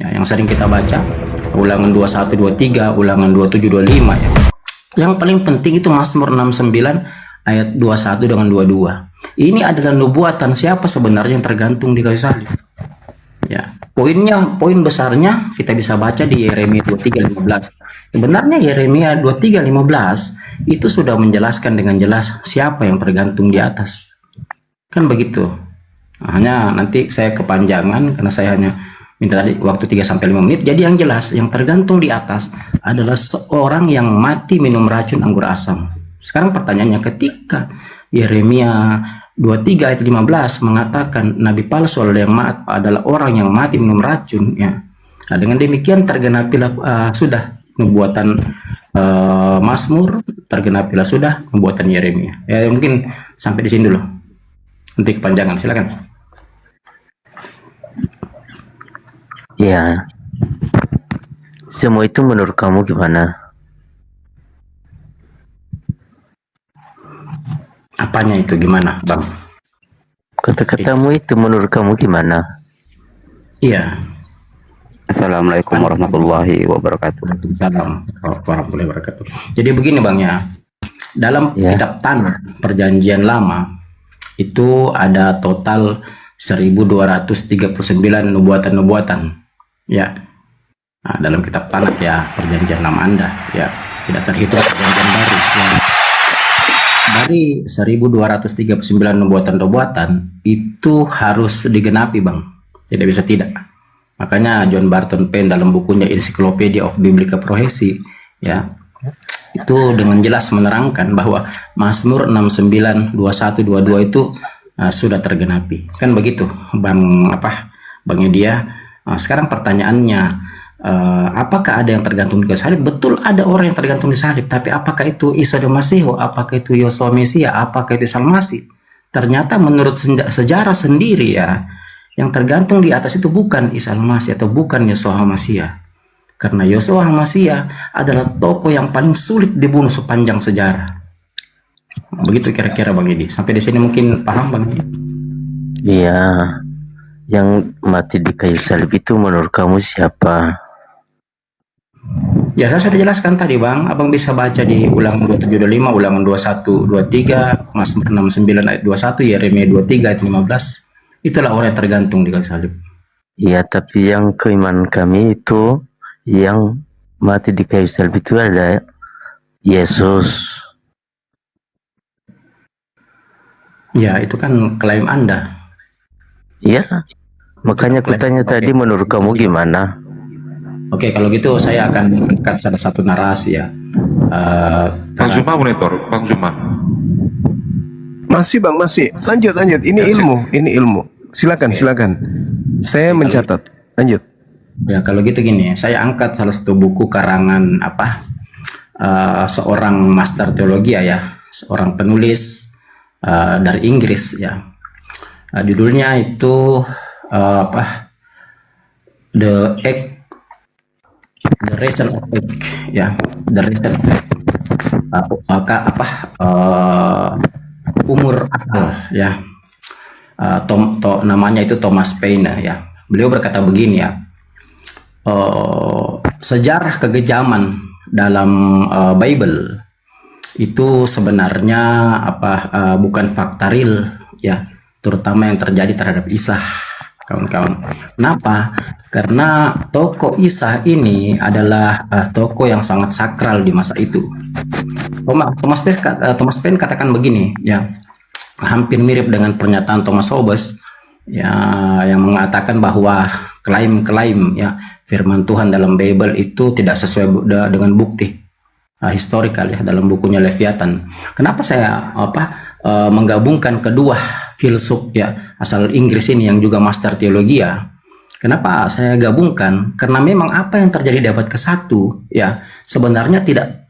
ya, yang sering kita baca, ulangan 21, 23, ulangan 27, 25 ya. Yang paling penting itu Mazmur 69 ayat 21 dengan 22. Ini adalah nubuatan siapa sebenarnya yang tergantung di kayu salib. Ya, poin besarnya kita bisa baca di Yeremia 23:15. Sebenarnya Yeremia 23:15 itu sudah menjelaskan dengan jelas siapa yang tergantung di atas. Kan begitu. Hanya nanti saya kepanjangan karena saya hanya minta tadi waktu 3-5 menit. Jadi yang jelas yang tergantung di atas adalah seorang yang mati minum racun anggur asam. Sekarang pertanyaannya, ketika Yeremia 23 ayat 15 mengatakan nabi palsu adalah orang yang mati minum racun ya. Nah, dengan demikian tergenapilah sudah nubuatan Mazmur, tergenapilah sudah nubuatan Yeremia. Ya mungkin sampai di sini dulu. Nanti kepanjangan, silakan. Ya, semua itu menurut kamu gimana? Apanya itu gimana, Bang? Kata-katamu itu menurut kamu gimana? Iya. Assalamualaikum warahmatullahi wabarakatuh. Waalaikumsalam warahmatullahi wabarakatuh. Jadi begini, Bang ya. Dalam kitab Tanakh Perjanjian Lama itu ada total 1239 nubuatan-nubuatan. Ya. Nah, dalam kitab Tanakh ya, Perjanjian Lama Anda ya, tidak terhitung Perjanjian Baru ya. Dari 1239 nubuatan-nubuatan itu harus digenapi, Bang. Tidak bisa tidak. Makanya John Barton Penn dalam bukunya Encyclopedia of Biblical Prophecy ya, itu dengan jelas menerangkan bahwa Mazmur 69, 21, 22 itu sudah tergenapi. Kan begitu, Bang Bang Edia. Sekarang pertanyaannya, apakah ada yang tergantung di salib? Betul, ada orang yang tergantung di salib, tapi apakah itu Isa Masihu, apakah itu Yosua Mesia, apakah itu Isa Masih? Ternyata menurut sejarah sendiri ya, yang tergantung di atas itu bukan Isa Masih atau bukan Yosua Mesia. Karena Yosua Mesia adalah tokoh yang paling sulit dibunuh sepanjang sejarah. Begitu kira-kira Bang Edi. Sampai di sini mungkin paham, Bang Edi? Iya. Yang mati di kayu salib itu menurut kamu siapa? Ya, saya sudah jelaskan tadi, Bang. Abang bisa baca di ulangan 27, 25, ulangan 21, 23, Mazmur 69 ayat 21, Yeremia 23 ayat 15. Itulah orang yang tergantung di kayu salib. Iya, tapi yang keimanan kami itu yang mati di kayu salib itu ada Yesus. Ya, itu kan klaim Anda. Iya. Makanya kutanya tadi menurut kamu gimana? Oke, kalau gitu saya akan angkat salah satu narasi ya. Bang Zuma monitor, Bang Zuma. Masih Bang, masih. Lanjut. Ini ilmu. Silakan. Saya mencatat. Lanjut. Ya, kalau gitu gini, saya angkat salah satu buku karangan seorang master teologi ya, seorang penulis dari Inggris ya. Judulnya itu The Reason of Faith ya, The Reason of Faith. Umur akal ya. Namanya itu Thomas Paine ya. Beliau berkata begini ya. Sejarah kekejaman dalam Bible itu sebenarnya bukan fakta real ya, terutama yang terjadi terhadap Isa, kawan-kawan. Kenapa? Karena tokoh Isa ini adalah tokoh yang sangat sakral di masa itu. Thomas Paine katakan begini ya, hampir mirip dengan pernyataan Thomas Hobbes ya, yang mengatakan bahwa klaim-klaim ya firman Tuhan dalam Bible itu tidak sesuai dengan bukti historikal ya, dalam bukunya Leviathan. Kenapa saya menggabungkan kedua filsuf ya asal Inggris ini yang juga master teologi ya? Kenapa saya gabungkan? Karena memang apa yang terjadi di abad ke-1 ya sebenarnya tidak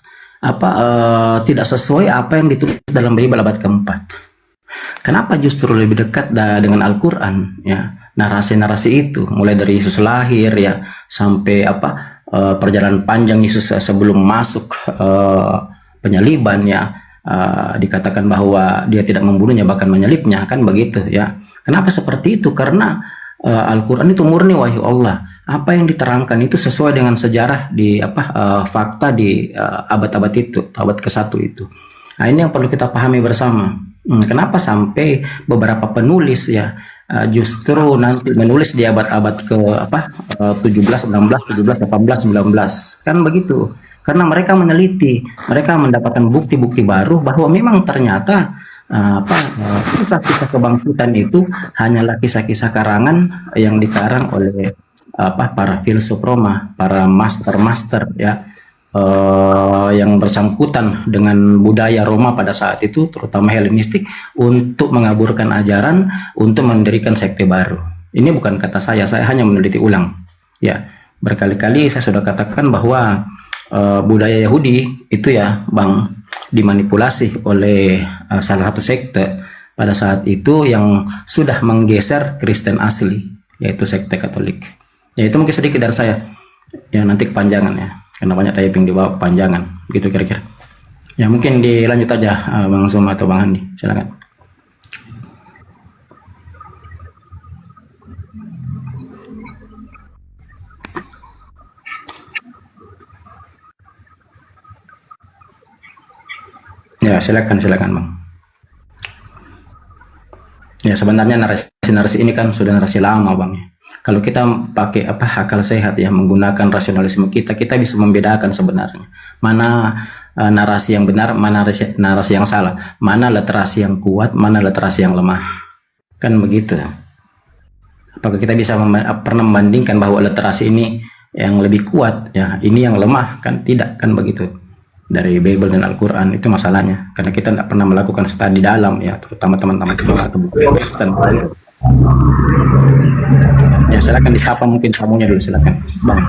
sesuai apa yang ditulis dalam Bible abad ke-4. Kenapa justru lebih dekat dengan Al-Quran ya, narasi-narasi itu mulai dari Yesus lahir ya sampai perjalanan panjang Yesus sebelum masuk penyaliban ya, dikatakan bahwa dia tidak membunuhnya bahkan menyalibnya, kan begitu ya. Kenapa seperti itu? Karena Al-Quran itu murni wahyu Allah. apa yang diterangkan itu sesuai dengan sejarah di fakta di abad-abad itu, abad ke-1 itu. Nah, ini yang perlu kita pahami bersama. Kenapa sampai beberapa penulis ya justru nanti menulis di abad-abad ke 17, 16, 17, 18, 19 kan begitu. Karena mereka meneliti, mereka mendapatkan bukti-bukti baru bahwa memang ternyata kisah-kisah kebangkitan itu hanyalah kisah-kisah karangan yang dikarang oleh para filsuf Roma, para master-master ya, yang bersangkutan dengan budaya Roma pada saat itu, terutama Helenistik, untuk mengaburkan ajaran, untuk mendirikan sekte baru. Ini bukan kata saya hanya meneliti ulang. Ya, berkali-kali saya sudah katakan bahwa budaya Yahudi itu ya, Bang, dimanipulasi oleh salah satu sekte pada saat itu yang sudah menggeser Kristen asli, yaitu sekte Katolik. Ya, itu mungkin sedikit dari saya. Ya, nanti kepanjangan ya, karena banyak typing dibawa kepanjangan, gitu kira-kira. Ya, mungkin dilanjut aja Bang Sum atau Bang Andi, silakan. Ya, silakan Bang. Ya, sebenarnya narasi ini kan sudah narasi lama Bang ya. Kalau kita pakai akal sehat ya, menggunakan rasionalisme kita bisa membedakan sebenarnya mana narasi yang benar, mana narasi yang salah, mana literasi yang kuat, mana literasi yang lemah. Kan begitu. Apakah kita bisa pernah membandingkan bahwa literasi ini yang lebih kuat ya, ini yang lemah? Kan tidak, kan begitu. Dari Bible dan Al-Quran itu masalahnya, karena kita tidak pernah melakukan studi dalam ya, terutama teman-teman atau buku Kristen. Ya, silakan disapa mungkin tamunya dulu, silakan Bang.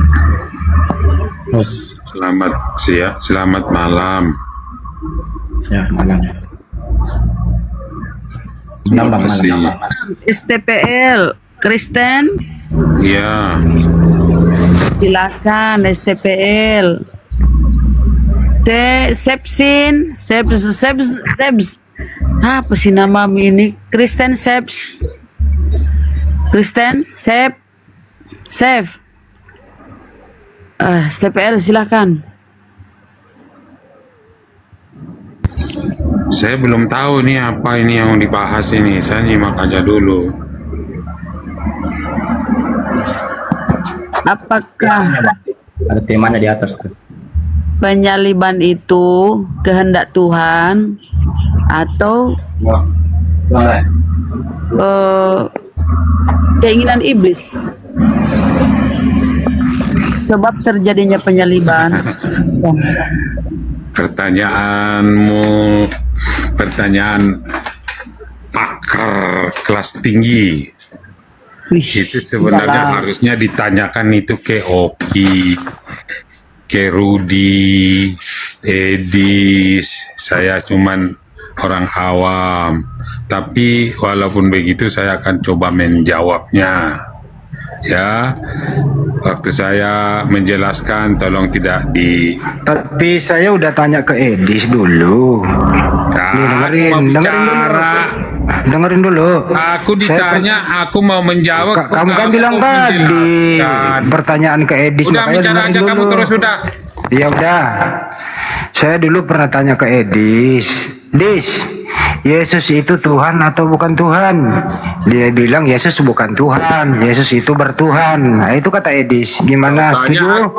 Terus Selamat siang, selamat malam. ya, malam. Bang, malam. STPL Kristen, Iya, silakan STPL. Sepsin, Sebs. Apa sih nama ini? Kristen Sebs. Kristen Sep. STPL silakan. saya belum tahu nih apa ini yang dibahas ini. Saya nyimak aja dulu. Apakah Ada temanya di atas tuh. penyaliban itu kehendak Tuhan atau keinginan iblis? Sebab terjadinya penyaliban. Pertanyaan pakar kelas tinggi. Itu sebenarnya harusnya ditanyakan itu ke Oki, ke Rudi, Edis. Saya cuman orang awam, tapi walaupun begitu saya akan coba menjawabnya. Ya, waktu saya menjelaskan tolong tidak di. Tapi saya udah tanya ke Edis dulu. Nah, Nih, dengerin dulu. Aku ditanya, aku mau menjawab. Kamu kan bilang tadi pertanyaan ke Edis. Udah bicara aja kamu terus sudah. Ya udah. Saya dulu pernah tanya ke Edis. Dis, Yesus itu Tuhan atau bukan Tuhan? Dia bilang Yesus bukan Tuhan, Yesus itu bertuhan. Nah, itu kata Edis. Gimana, setuju?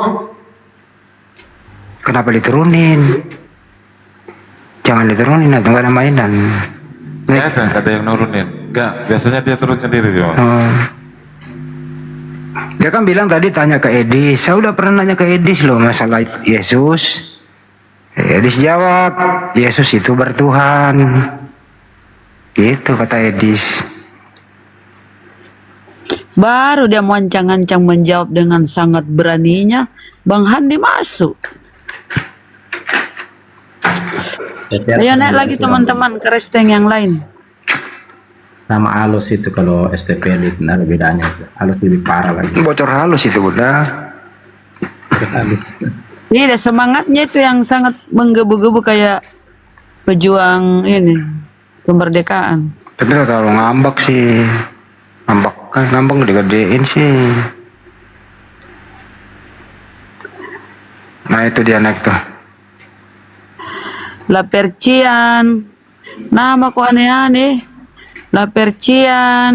Kenapa diturunin? Jangan diturunin, atau nggak ada mainan. Nggak ada yang nurunin. Nggak, biasanya dia turun sendiri. Dia kan bilang tadi tanya ke Edis. Saya udah pernah nanya ke Edis loh masalah Yesus. Edis jawab, Yesus itu bertuhan. Gitu kata Edis. Baru dia moncang-ancang menjawab dengan sangat beraninya. Bang Handi masuk. Ayo naik lagi teman-teman ke Kristen yang lain. Sama halus itu kalau STP benar bedanya. Halus lebih parah lagi. Bocor halus itu udah. Ini ada semangatnya itu yang sangat menggebu-gebu kayak pejuang ini kemerdekaan. Tapi gak terlalu ngambek sih. Ngambek digedein sih. Nah itu dia naik tuh. Lapercian. Nama kok aneh-aneh. Lapercian.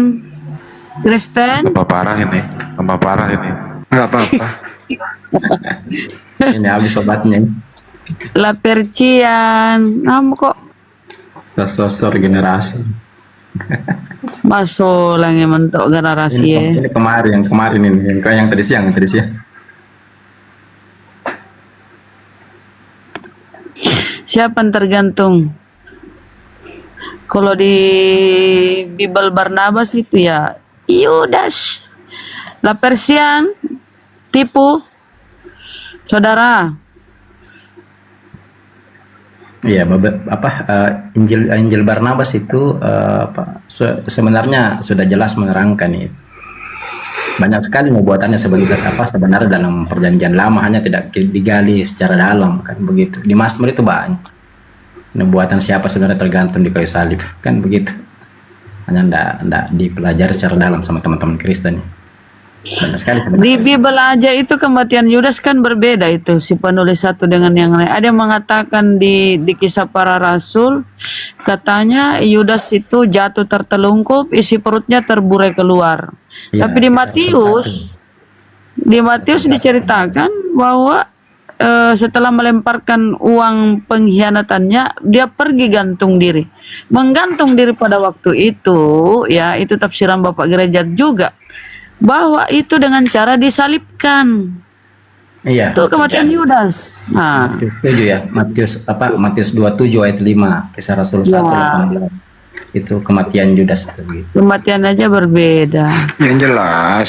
Kristen. Tambah parah ini. Tambah parah ini. Nggak apa-apa. Ini habis obatnya. Lapercian. Nama kok Sosor generasi. masuk lagi mentok generasi ya. Ini kemarin, yang kemarin ini, yang tadi siang, Siapa yang tergantung? Kalau di Bible Barnabas itu ya Yudas. Lapercian tipu saudara. Iya, Injil Barnabas itu sebenarnya sudah jelas menerangkan itu. Banyak sekali nubuatannya sebenarnya dalam perjanjian lama, hanya tidak digali secara dalam kan begitu. Di Mazmur itu banyak nubuatan siapa sebenarnya tergantung di kayu salib kan begitu. Hanya tidak dipelajari secara dalam sama teman-teman Kristen. Banyak sekali Di sebenarnya. Bible aja itu kematian Yudas kan berbeda itu si penulis satu dengan yang lain. Ada yang mengatakan di kisah para rasul katanya Yudas itu jatuh tertelungkup, isi perutnya terburai keluar. Iya, Tapi di kisah Matius, di Matius diceritakan bahwa setelah melemparkan uang pengkhianatannya, dia pergi gantung diri. Menggantung diri pada waktu itu, ya itu tafsiran Bapak Gereja juga, bahwa itu dengan cara disalibkan. Iya. Itu kematian Yudas. Nah, Matius 7 ya. Matius 27 ayat 5, Kisah Rasul 1:18. Itu kematian Yudas itu gitu. kematian aja berbeda. Yang jelas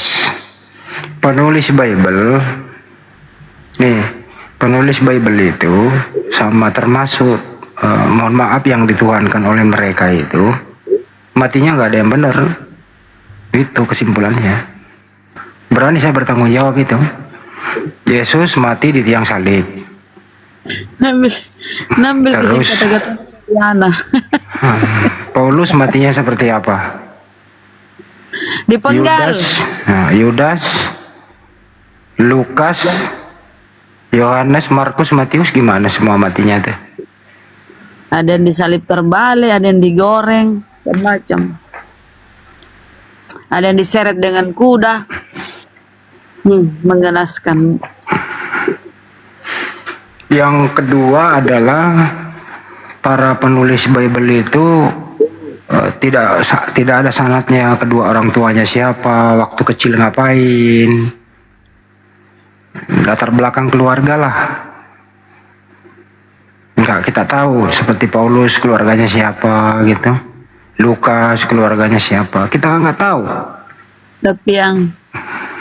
penulis Bible nih, penulis Bible itu sama termasuk mohon maaf yang dituhankan oleh mereka itu matinya nggak ada yang benar. Itu kesimpulannya. Berani saya bertanggung jawab itu. Yesus mati di tiang salib. Nambil Terus? kata-kata Yana. Paulus matinya seperti apa? Dipenggal. Yudas, Lukas, Yohanes, Markus, Matius gimana semua matinya tuh? Ada yang disalib terbalik, ada yang digoreng, macam-macam. Ada yang diseret dengan kuda. Mengenaskan. Yang kedua adalah para penulis Bible itu tidak ada sanadnya kedua orang tuanya siapa, waktu kecil ngapain, latar belakang keluarga lah. Enggak kita tahu seperti Paulus keluarganya siapa gitu, Lukas keluarganya siapa, kita nggak tahu. Tapi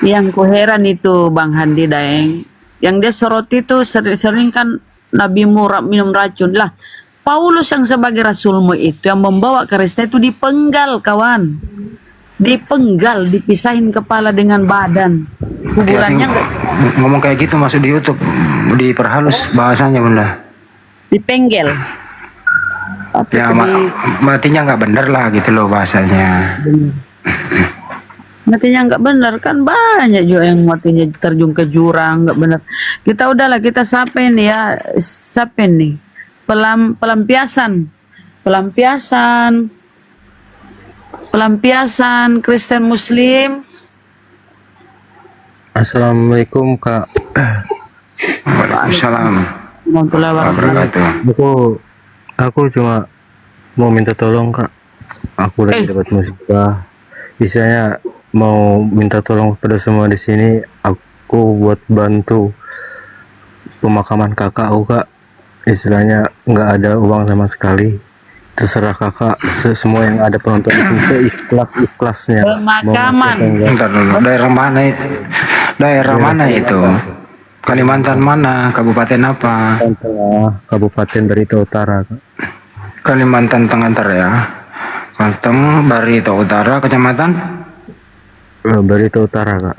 yang koheran itu Bang Handi Daeng, yang dia soroti itu sering kan Nabi Murab minum racun lah. Paulus yang sebagai rasulmu itu yang membawa Kristen itu dipenggal kawan, dipenggal, dipisahin kepala dengan badan, kuburannya enggak Ngomong kayak gitu masuk di YouTube, diperhalus bahasanya bunda. dipenggal. Ya matinya nggak bener lah gitu loh bahasanya. Matinya nggak benar kan, banyak juga yang matinya terjun ke jurang nggak benar. Kita udahlah, kita sapen ya, sapen nih pelampiasan Kristen Muslim. Assalamualaikum Kak. Waalaikumsalam Warahmatullahi wabarakatuh. wabarakatuh. Aku cuma mau minta tolong Kak. Aku lagi dapat musibah. Istilahnya mau minta tolong kepada semua di sini. Aku buat bantu pemakaman kakak aku Kak. Istilahnya nggak ada uang sama sekali. Terserah kakak, semua yang ada penonton di sini seikhlas-ikhlasnya. Pemakaman. Bentar dulu, daerah mana itu? Kalimantan mana? Kabupaten apa? Tengah, Kabupaten Barito Utara Kak. Kalimantan Tengah ya. Kantong Barito Utara, kecamatan? Barito Utara Kak.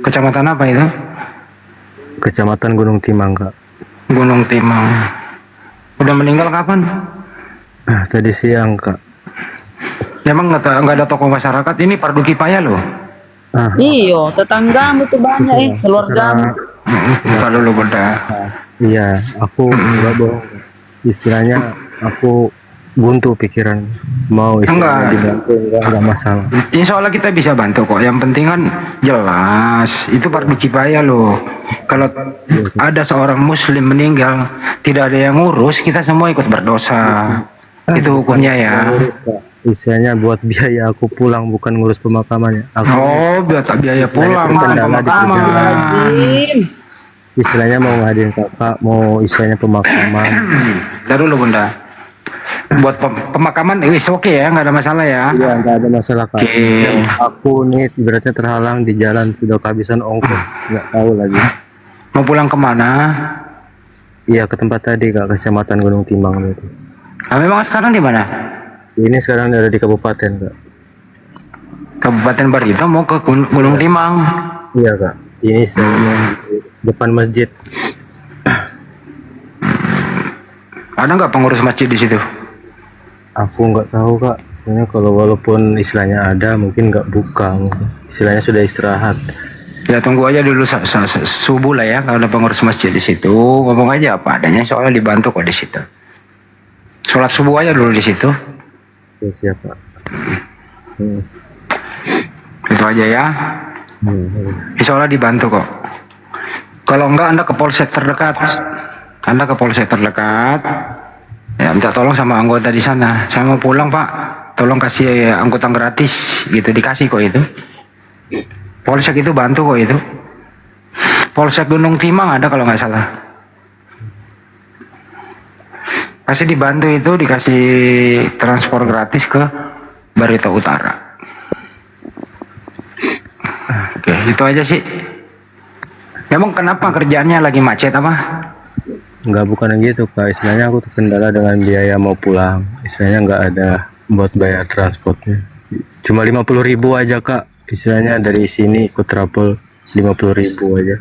Kecamatan apa itu? Kecamatan Gunung Timang Kak. Gunung Timang. Udah meninggal kapan? Tadi siang Kak. Emang nggak ada tokoh masyarakat, ini fardu kifayah loh. Iyo, tetanggamu tuh banyak keluargamu. Bentar dulu bunda. Iya, aku nggak bohong. Istilahnya aku buntu pikiran. Mau istilahnya Enggak. dibantu nggak masalah. Insya Allah kita bisa bantu kok. Yang penting kan jelas itu fardu kifayah loh. Kalau ada seorang muslim meninggal tidak ada yang ngurus, kita semua ikut berdosa. Itu hukumnya ya. Ngurus, Kak. Istilahnya buat biaya aku pulang, bukan ngurus pemakamannya. Aku Oh, biar tak biaya Istilahnya pulang bukan terkendala di pemakaman. Azim. istilahnya mau ngadain kakak, mau istilahnya pemakaman. Ntar dulu bunda. Buat pemakaman, oke ya, nggak ada masalah ya. Iya, nggak ada masalah kak. Oke. Aku nih ibaratnya terhalang di jalan, sudah kehabisan ongkos, nggak tahu lagi. Mau pulang kemana? Iya, ke tempat tadi kak, kecamatan Gunung Timbang itu. Nah, memang sekarang di mana? Ini sekarang ada di kabupaten kak. Kabupaten Barito mau ke Gunung Timang. Iya kak. Ini saya mau di depan masjid. Ada nggak pengurus masjid di situ? Aku nggak tahu kak. Soalnya kalau walaupun istilahnya ada, mungkin nggak buka. Istilahnya sudah istirahat. Ya tunggu aja dulu subuh lah ya. Kalau ada pengurus masjid di situ, ngomong aja apa adanya. Soalnya dibantu kok di situ. Sholat subuh aja dulu di situ. Ya, siap kak. Itu aja ya. Insya Allah dibantu kok. Kalau enggak Anda ke polsek terdekat. Anda ke polsek terdekat. Ya minta tolong sama anggota di sana. Saya mau pulang Pak. Tolong kasih angkutan gratis gitu, dikasih kok itu. Polsek itu bantu kok itu. Polsek Gunung Timang ada kalau nggak salah. Pasti dibantu itu, dikasih transport gratis ke Barito Utara. Oke, itu aja sih. Emang kenapa kerjaannya lagi macet apa? Nggak, bukan gitu kak. Istilahnya aku terkendala dengan biaya mau pulang. Istilahnya nggak ada buat bayar transportnya. Cuma 50.000 aja kak. Istilahnya dari sini ikut travel 50.000 aja.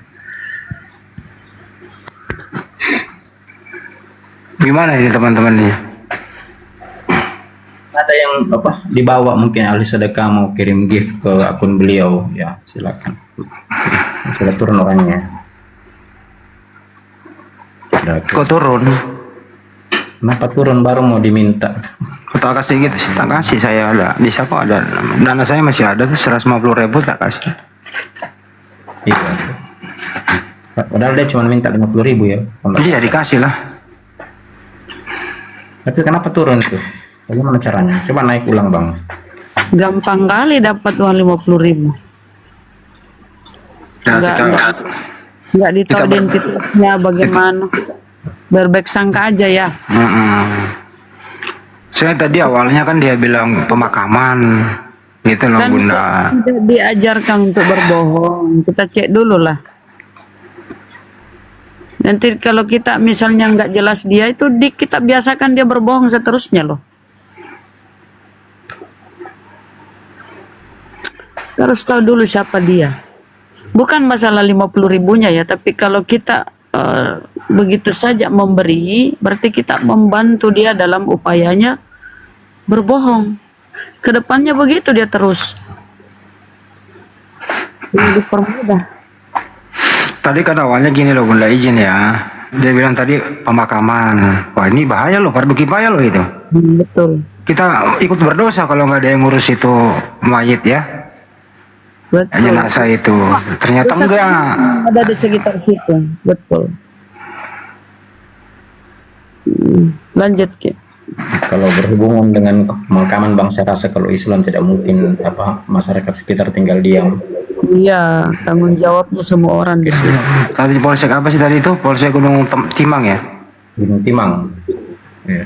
Gimana ini teman-teman nih? Ada yang apa dibawa mungkin ahli sedekah mau kirim gift ke akun beliau, ya silakan. Sudah turun orangnya. Kok turun? Kenapa turun baru mau diminta? Tak kasih gitu, tak kasih saya ada. Bisa kok ada. Dana saya masih ada tuh 150.000 tak kasih. Iya. Padahal dia cuma minta 50.000 ya. Iya dikasih lah. Tapi kenapa turun tuh? Bagaimana caranya? Coba naik ulang bang. Gampang kali dapat uang 50.000. Nah, Enggak, kita, Nggak ditahu Kita ber- identitasnya bagaimana. Berbaik sangka aja ya. saya tadi awalnya kan dia bilang pemakaman gitu loh Kan bunda. tidak diajarkan untuk berbohong. Kita cek dulu lah. Nanti kalau kita misalnya nggak jelas dia itu, kita biasakan dia berbohong seterusnya loh. Harus tahu dulu siapa dia. Bukan masalah 50.000-nya ya, tapi kalau kita begitu saja memberi, berarti kita membantu dia dalam upayanya berbohong. Kedepannya begitu dia terus. Ini dipermudah. Tadi kan awalnya gini loh bunda, izin ya. Dia bilang tadi pemakaman. Wah ini bahaya loh, fardu kifayah loh itu. Betul. Kita ikut berdosa kalau nggak ada yang ngurus itu mayit ya. Betul. Jenazah itu. Ternyata Dosa enggak. ada di sekitar situ. Betul. Lanjut Ki. Kalau berhubungan dengan pemakaman bang, saya rasa kalau Islam tidak mungkin apa masyarakat sekitar tinggal diam. Iya, tanggung jawabnya semua orang di sini. Tadi polsek apa sih tadi itu? Polsek Gunung Timang ya? Gunung Timang. Ya.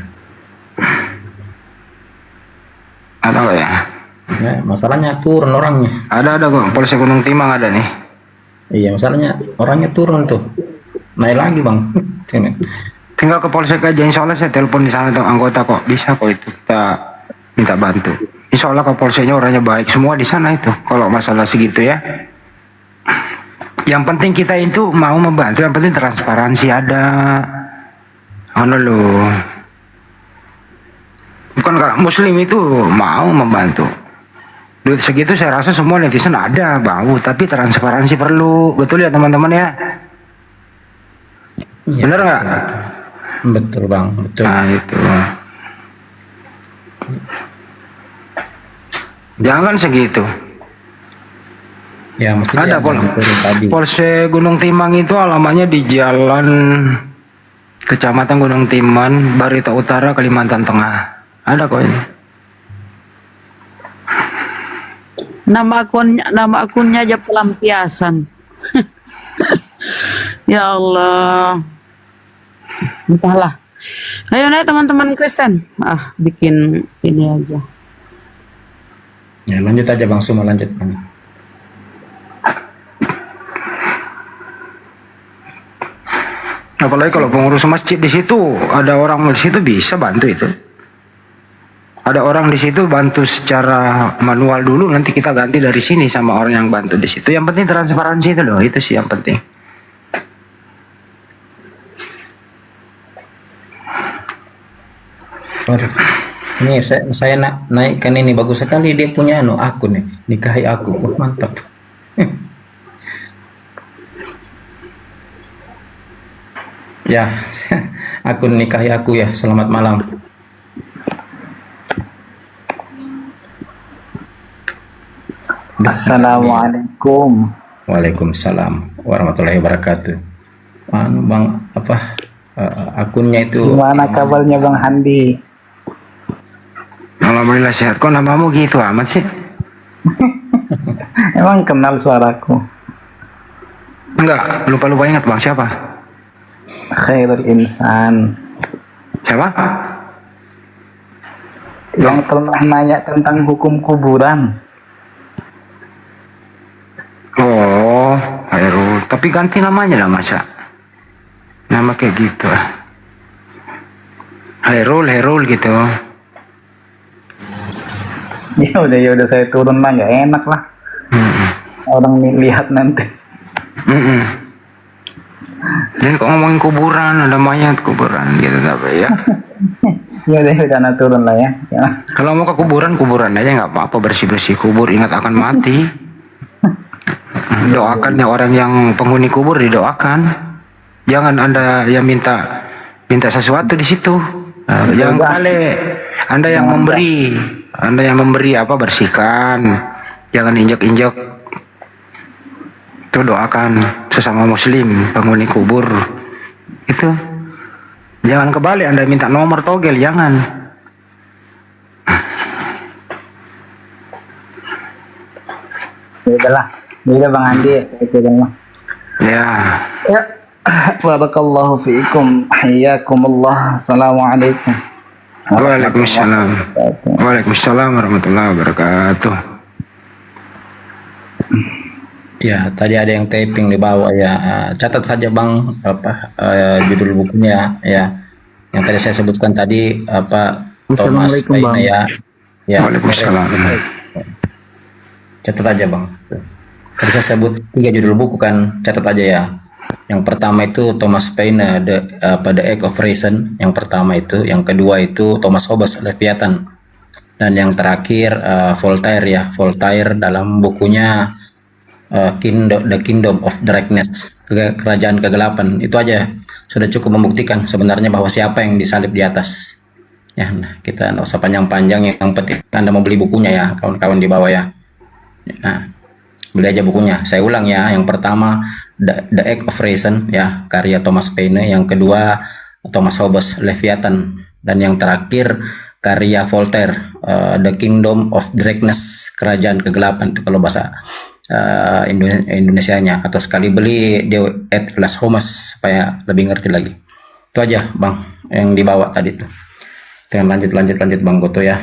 Ada nggak ya? Ya, masalahnya turun orangnya. Ada kok. Polsek Gunung Timang ada nih. Iya, masalahnya orangnya turun tuh. Naik lagi bang. Tinggal ke polsek aja. Insya Allah saya telepon di sana tuh anggota kok. Bisa kok itu kita minta bantu. Insya Allah ke polseknya orangnya baik semua di sana itu. Kalau masalah segitu ya. Yang penting kita itu mau membantu. Yang penting transparansi ada. Ono loh. Bukan kak Muslim itu mau membantu. Duit segitu saya rasa semua netizen ada bau. Tapi transparansi perlu. Betul ya teman-teman ya. Iya, Bener nggak? betul bang, betul. Nah itu. Jangan segitu. Ya mestinya Ada tadi. Polsek Gunung Timang itu alamatnya di Jalan Kecamatan Gunung Timan, Barito Utara, Kalimantan Tengah. Ada kok ini. Nama akunnya aja pelampiasan. Ya Allah. Entahlah. Ayo naik teman-teman Kristen. Bikin ini aja. Ya lanjut aja bang, semua lanjut bang. Apalagi kalau pengurus masjid di situ, ada orang di situ bisa bantu itu. Ada orang di situ bantu secara manual dulu, nanti kita ganti dari sini sama orang yang bantu di situ. Yang penting transparansi itu loh, itu sih yang penting. Waduh. Ini saya naikkan ini, bagus sekali dia punya akun nih, nikahi aku. Wah, mantap. Ya, akun nikahi aku ya. Selamat malam. Assalamualaikum. Waalaikumsalam warahmatullahi wabarakatuh. Bang, akunnya itu Gimana kabarnya Bang Handi? Alhamdulillah sehat. Kok namamu gitu amat sih? Emang kenal suaraku? Enggak, lupa-lupa ingat bang, siapa? Khairul Insan. Siapa? Yang pernah nanya tentang hukum kuburan. Oh, Hairul. Tapi ganti namanya lah masa. Nama kayak gitu. Hairul gitu. Ya udah saya turun lah, nggak enak lah. Orang lihat nanti. Dan kok ngomongin kuburan, ada mayat kuburan gitu tapi ya. Ya udah nah turun lah ya. Kalau mau ke kuburan aja nggak apa-apa, bersih-bersih kubur, ingat akan mati. Doakan ya orang yang penghuni kubur, didoakan. Jangan Anda yang minta sesuatu di situ. Jangan kali Anda yang memberi apa, bersihkan. Jangan injak-injak. Itu doakan sesama muslim penghuni kubur. Itu. Jangan kebalik Anda minta nomor togel, jangan. Ya udahlah. Ya Bang Andi, itu lah. Ya. Barakallahu fiikum. Hayyakumullah. Assalamualaikum. Waalaikumsalam. Waalaikumsalam warahmatullahi wabarakatuh. ya tadi ada yang taping di bawah ya. Catat saja bang judul bukunya ya. Yang tadi saya sebutkan tadi Thomas Assalamualaikum, Bang. Paine ya. Waalaikumsalam. Catat aja bang. Tadi saya sebut 3 judul buku kan, catat aja ya. Yang pertama itu Thomas Paine, The Egg of Reason. Yang pertama itu, yang kedua itu Thomas Hobbes, Leviathan. Dan yang terakhir Voltaire ya. Voltaire dalam bukunya The Kingdom of Darkness, Kerajaan Kegelapan. Itu aja sudah cukup membuktikan sebenarnya bahwa siapa yang disalib di atas. Ya, nah, kita nggak usah panjang-panjang. Yang penting Anda membeli bukunya ya, kawan-kawan di bawah ya. Nah, beli aja bukunya. Saya ulang ya. Yang pertama The Egg of Reason ya, karya Thomas Paine. Yang kedua Thomas Hobbes, Leviathan. Dan yang terakhir karya Voltaire, The Kingdom of Darkness, Kerajaan Kegelapan. Itu kalau bahasa Indonesianya. Atau sekali beli The Atlas Holmes supaya lebih ngerti lagi. Itu aja bang yang dibawa tadi tuh. Dengan lanjut bang Goto ya.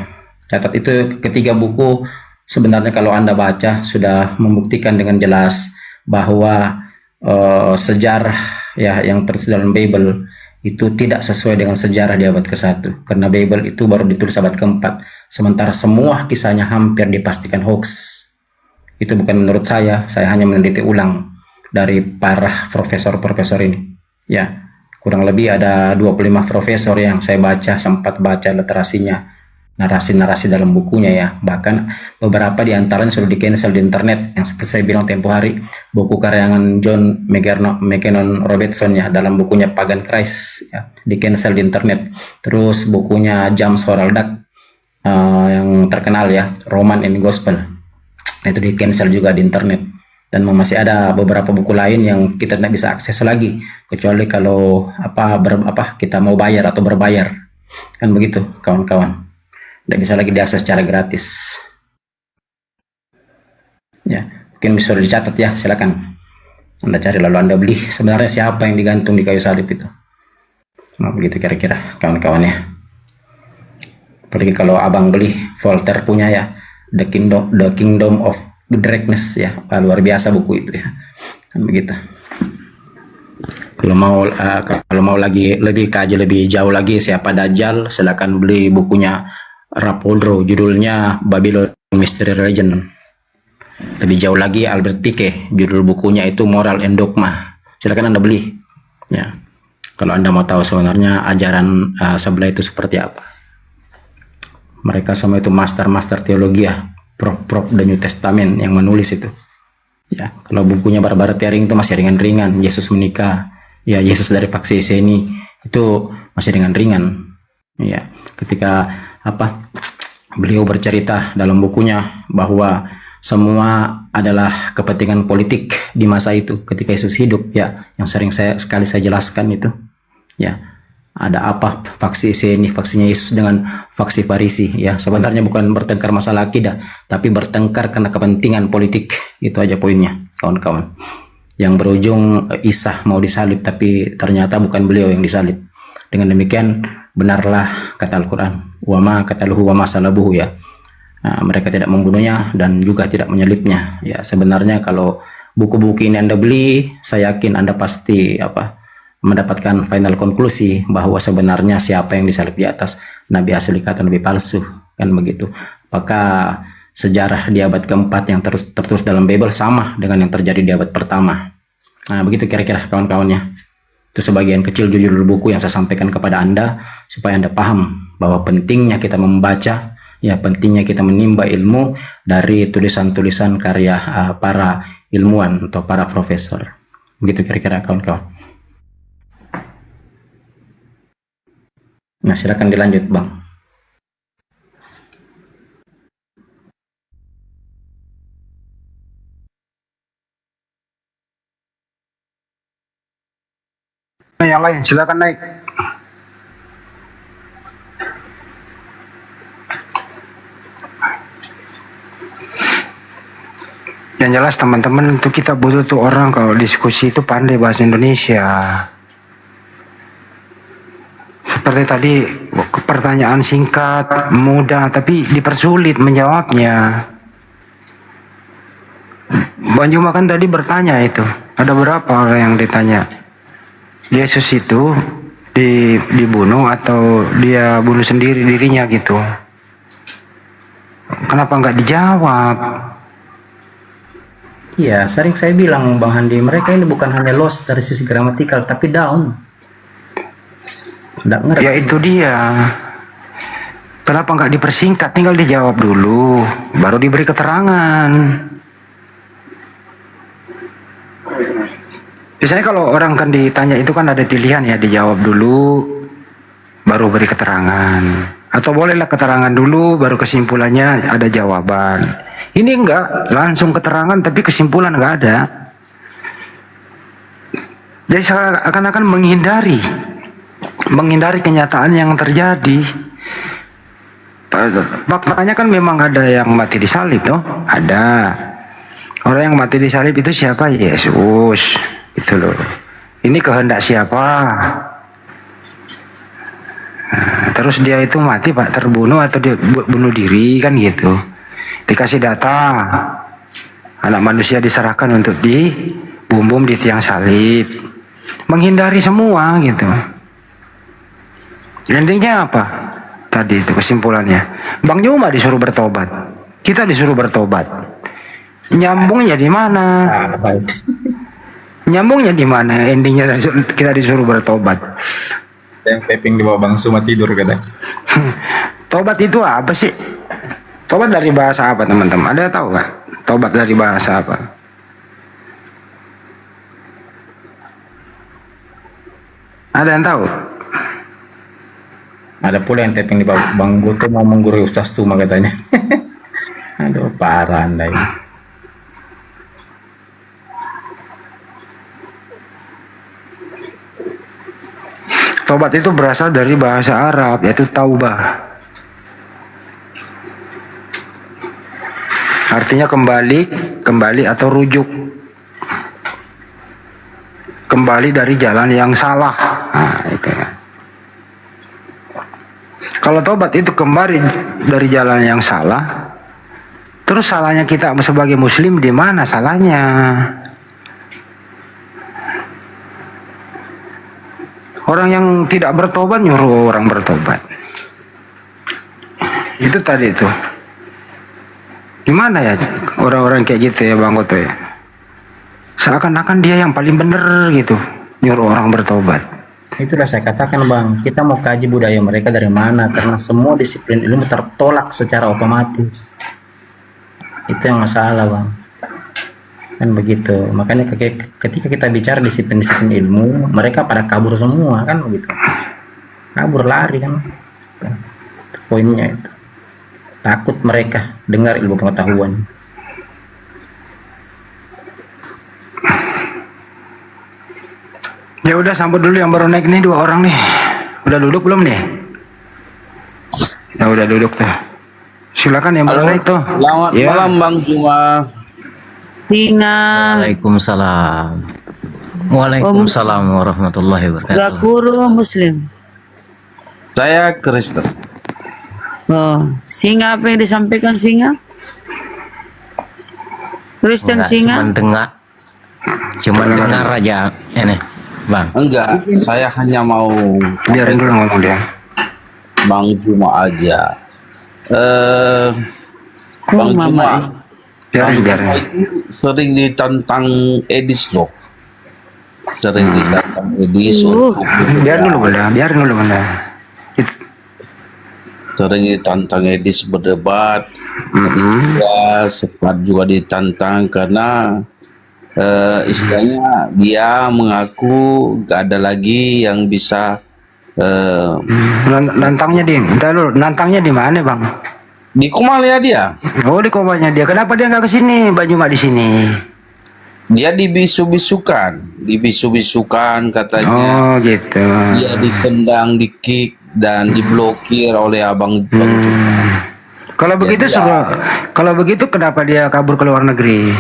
Catat itu ketiga buku. Sebenarnya kalau Anda baca sudah membuktikan dengan jelas bahwa sejarah ya yang tertulis dalam Bible itu tidak sesuai dengan sejarah di abad ke-1. Karena Bible itu baru ditulis abad ke-4. Sementara semua kisahnya hampir dipastikan hoax. Itu bukan menurut saya hanya meneliti ulang dari para profesor-profesor ini. Ya, kurang lebih ada 25 profesor yang saya sempat baca literasinya. narasi-narasi dalam bukunya ya. Bahkan beberapa di antaranya sudah di-cancel di internet, yang seperti saya bilang tempo hari, buku karangan John McKennon Robertson ya, dalam bukunya Pagan Christ ya, di-cancel di internet. Terus bukunya James Horaldak yang terkenal ya, Roman and Gospel, itu di-cancel juga di internet. Dan masih ada beberapa buku lain yang kita tidak bisa akses lagi, kecuali kalau kita mau bayar atau berbayar, kan begitu kawan-kawan. Tidak bisa lagi diakses secara gratis. Ya, mungkin bisa dicatat ya, silakan Anda cari lalu Anda beli. Sebenarnya siapa yang digantung di kayu salib itu? Nah, begitu kira-kira kawan-kawan ya. Apalagi kalau abang beli Voltaire punya ya, The Kingdom of Darkness ya, luar biasa buku itu ya, kan begitu. Kalau mau lagi lebih kaji lebih jauh lagi siapa Dajjal, silakan beli bukunya Rapodro, judulnya Babylon Mystery Religion. Lebih jauh lagi Albert Pike, judul bukunya itu Moral and Dogma. Silakan Anda beli ya, kalau Anda mau tahu sebenarnya ajaran sebelah itu seperti apa. Mereka semua itu master teologi ya, prof The New Testament yang menulis itu ya. Kalau bukunya Barbara Thiering itu masih ringan-ringan, Yesus menikah ya, Yesus dari faksi Esseni, itu masih ringan-ringan ya. Ketika beliau bercerita dalam bukunya bahwa semua adalah kepentingan politik di masa itu ketika Yesus hidup ya, yang sering saya jelaskan itu ya. Ada apa faksi Esseni, faksinya Yesus dengan faksi Farisi ya, sebenarnya bukan bertengkar masalah akidah, tapi bertengkar karena kepentingan politik. Itu aja poinnya kawan-kawan, yang berujung Isa mau disalib, tapi ternyata bukan beliau yang disalib. Dengan demikian benarlah kata Al-Quran, wama kataluhu wama salabuhu ya. Mereka tidak membunuhnya dan juga tidak menyalibnya ya. Sebenarnya kalau buku-buku ini Anda beli, saya yakin Anda pasti mendapatkan final konklusi bahwa sebenarnya siapa yang disalib di atas, nabi asli atau nabi palsu, kan begitu. Apakah sejarah di abad keempat yang tertulis dalam Bible sama dengan yang terjadi di abad pertama? Nah, begitu kira-kira kawan-kawannya. Itu sebagian kecil judul buku yang saya sampaikan kepada Anda supaya Anda paham bahwa pentingnya kita membaca ya, pentingnya kita menimba ilmu dari tulisan-tulisan karya para ilmuwan atau para profesor. Begitu kira-kira kawan-kawan. Nah, silakan dilanjut, Bang. Yang lain silakan naik. Yang jelas teman-teman, itu kita butuh tuh orang kalau diskusi itu pandai bahasa Indonesia. Seperti tadi pertanyaan singkat, mudah, tapi dipersulit menjawabnya. Bang Juma kan tadi bertanya itu, ada berapa orang yang ditanya Yesus itu dibunuh atau dia bunuh sendiri dirinya gitu. Kenapa nggak dijawab? Iya, sering saya bilang Bang Handi, mereka ini bukan hanya lost dari sisi gramatikal, tapi down. Nggak ngerti. Ya itu dia. Kenapa nggak dipersingkat? Tinggal dijawab dulu, baru diberi keterangan. Biasanya kalau orang kan ditanya itu kan ada pilihan ya, dijawab dulu, baru beri keterangan. Atau bolehlah keterangan dulu, baru kesimpulannya ada jawaban. Ini enggak, langsung keterangan tapi kesimpulan enggak ada. Jadi akan menghindari kenyataan yang terjadi. Faktanya kan memang ada yang mati disalib, toh? Ada. Orang yang mati disalib itu siapa? Yesus. Itu loh. Ini kehendak siapa? Nah, terus dia itu mati Pak, terbunuh atau dia bunuh diri kan gitu. Dikasih data. Anak manusia diserahkan untuk dibumbum di tiang salib. Menghindari semua gitu. Endingnya apa? Tadi itu kesimpulannya. Bang Juma disuruh bertobat. Kita disuruh bertobat. Nyambungnya di mana? Nyambungnya di mana? Endingnya kita disuruh bertobat. Yang taping di bawah Bang Suma tidur kadang. Tobat itu apa sih? Tobat dari bahasa apa teman-teman? Ada yang tahu nggak? Tobat dari bahasa apa? Ada yang tahu? Ada pula yang tapping di bawah, Bang Goto mau menggurui Ustaz Tuma katanya. Aduh, parah Anda ini. Tobat itu berasal dari bahasa Arab, yaitu taubah. Artinya kembali atau rujuk. Kembali dari jalan yang salah. Nah, itu. Kalau tobat itu kembali dari jalan yang salah, terus salahnya kita sebagai muslim di mana salahnya? Orang yang tidak bertobat nyuruh orang bertobat. Itu tadi itu. Gimana ya orang-orang kayak gitu ya Bang Goto ya? Seakan-akan dia yang paling benar gitu, nyuruh orang bertobat. Itulah saya katakan Bang, kita mau kaji budaya mereka dari mana, karena semua disiplin ilmu tertolak secara otomatis. Itu yang masalah Bang. Kan begitu. Makanya ketika kita bicara disiplin-disiplin ilmu, mereka pada kabur semua kan begitu. Kabur lari kan. Itu poinnya itu. Takut mereka dengar ilmu pengetahuan. Ya udah sampai dulu yang baru naik nih 2 orang nih. Udah duduk belum nih? Ya udah duduk tuh. Silakan yang baru naik tuh. Selamat malam Bang Juma. Singa. Waalaikumsalam. Waalaikumsalam warahmatullahi wabarakatuh. Gakuru Muslim. Saya Kristen. Oh, Singa apa yang disampaikan Singa? Kristen Enggak, Singa? Cuman dengar aja ini, Bang. Enggak, saya hanya mau Biarin dulu ngomong dia. Bang Juma aja. Bang Juma. Biarin. Itu sering ditantang Edis loh. Sering ditantang Edis. Biarin dulu Bunda. Sering ditantang Edis berdebat. Ya, sempat juga ditantang karena istilahnya dia mengaku gak ada lagi yang bisa Nantangnya nantangnya di mana Bang? di Komalia dia. Oh di Komalnya dia. Kenapa dia nggak kesini? Bang Juma di sini. Dia dibisu-bisukan katanya. Oh gitu. Dia ditendang, di-kick dan diblokir oleh Bang Juma. Kalau begitu kenapa dia kabur ke luar negeri?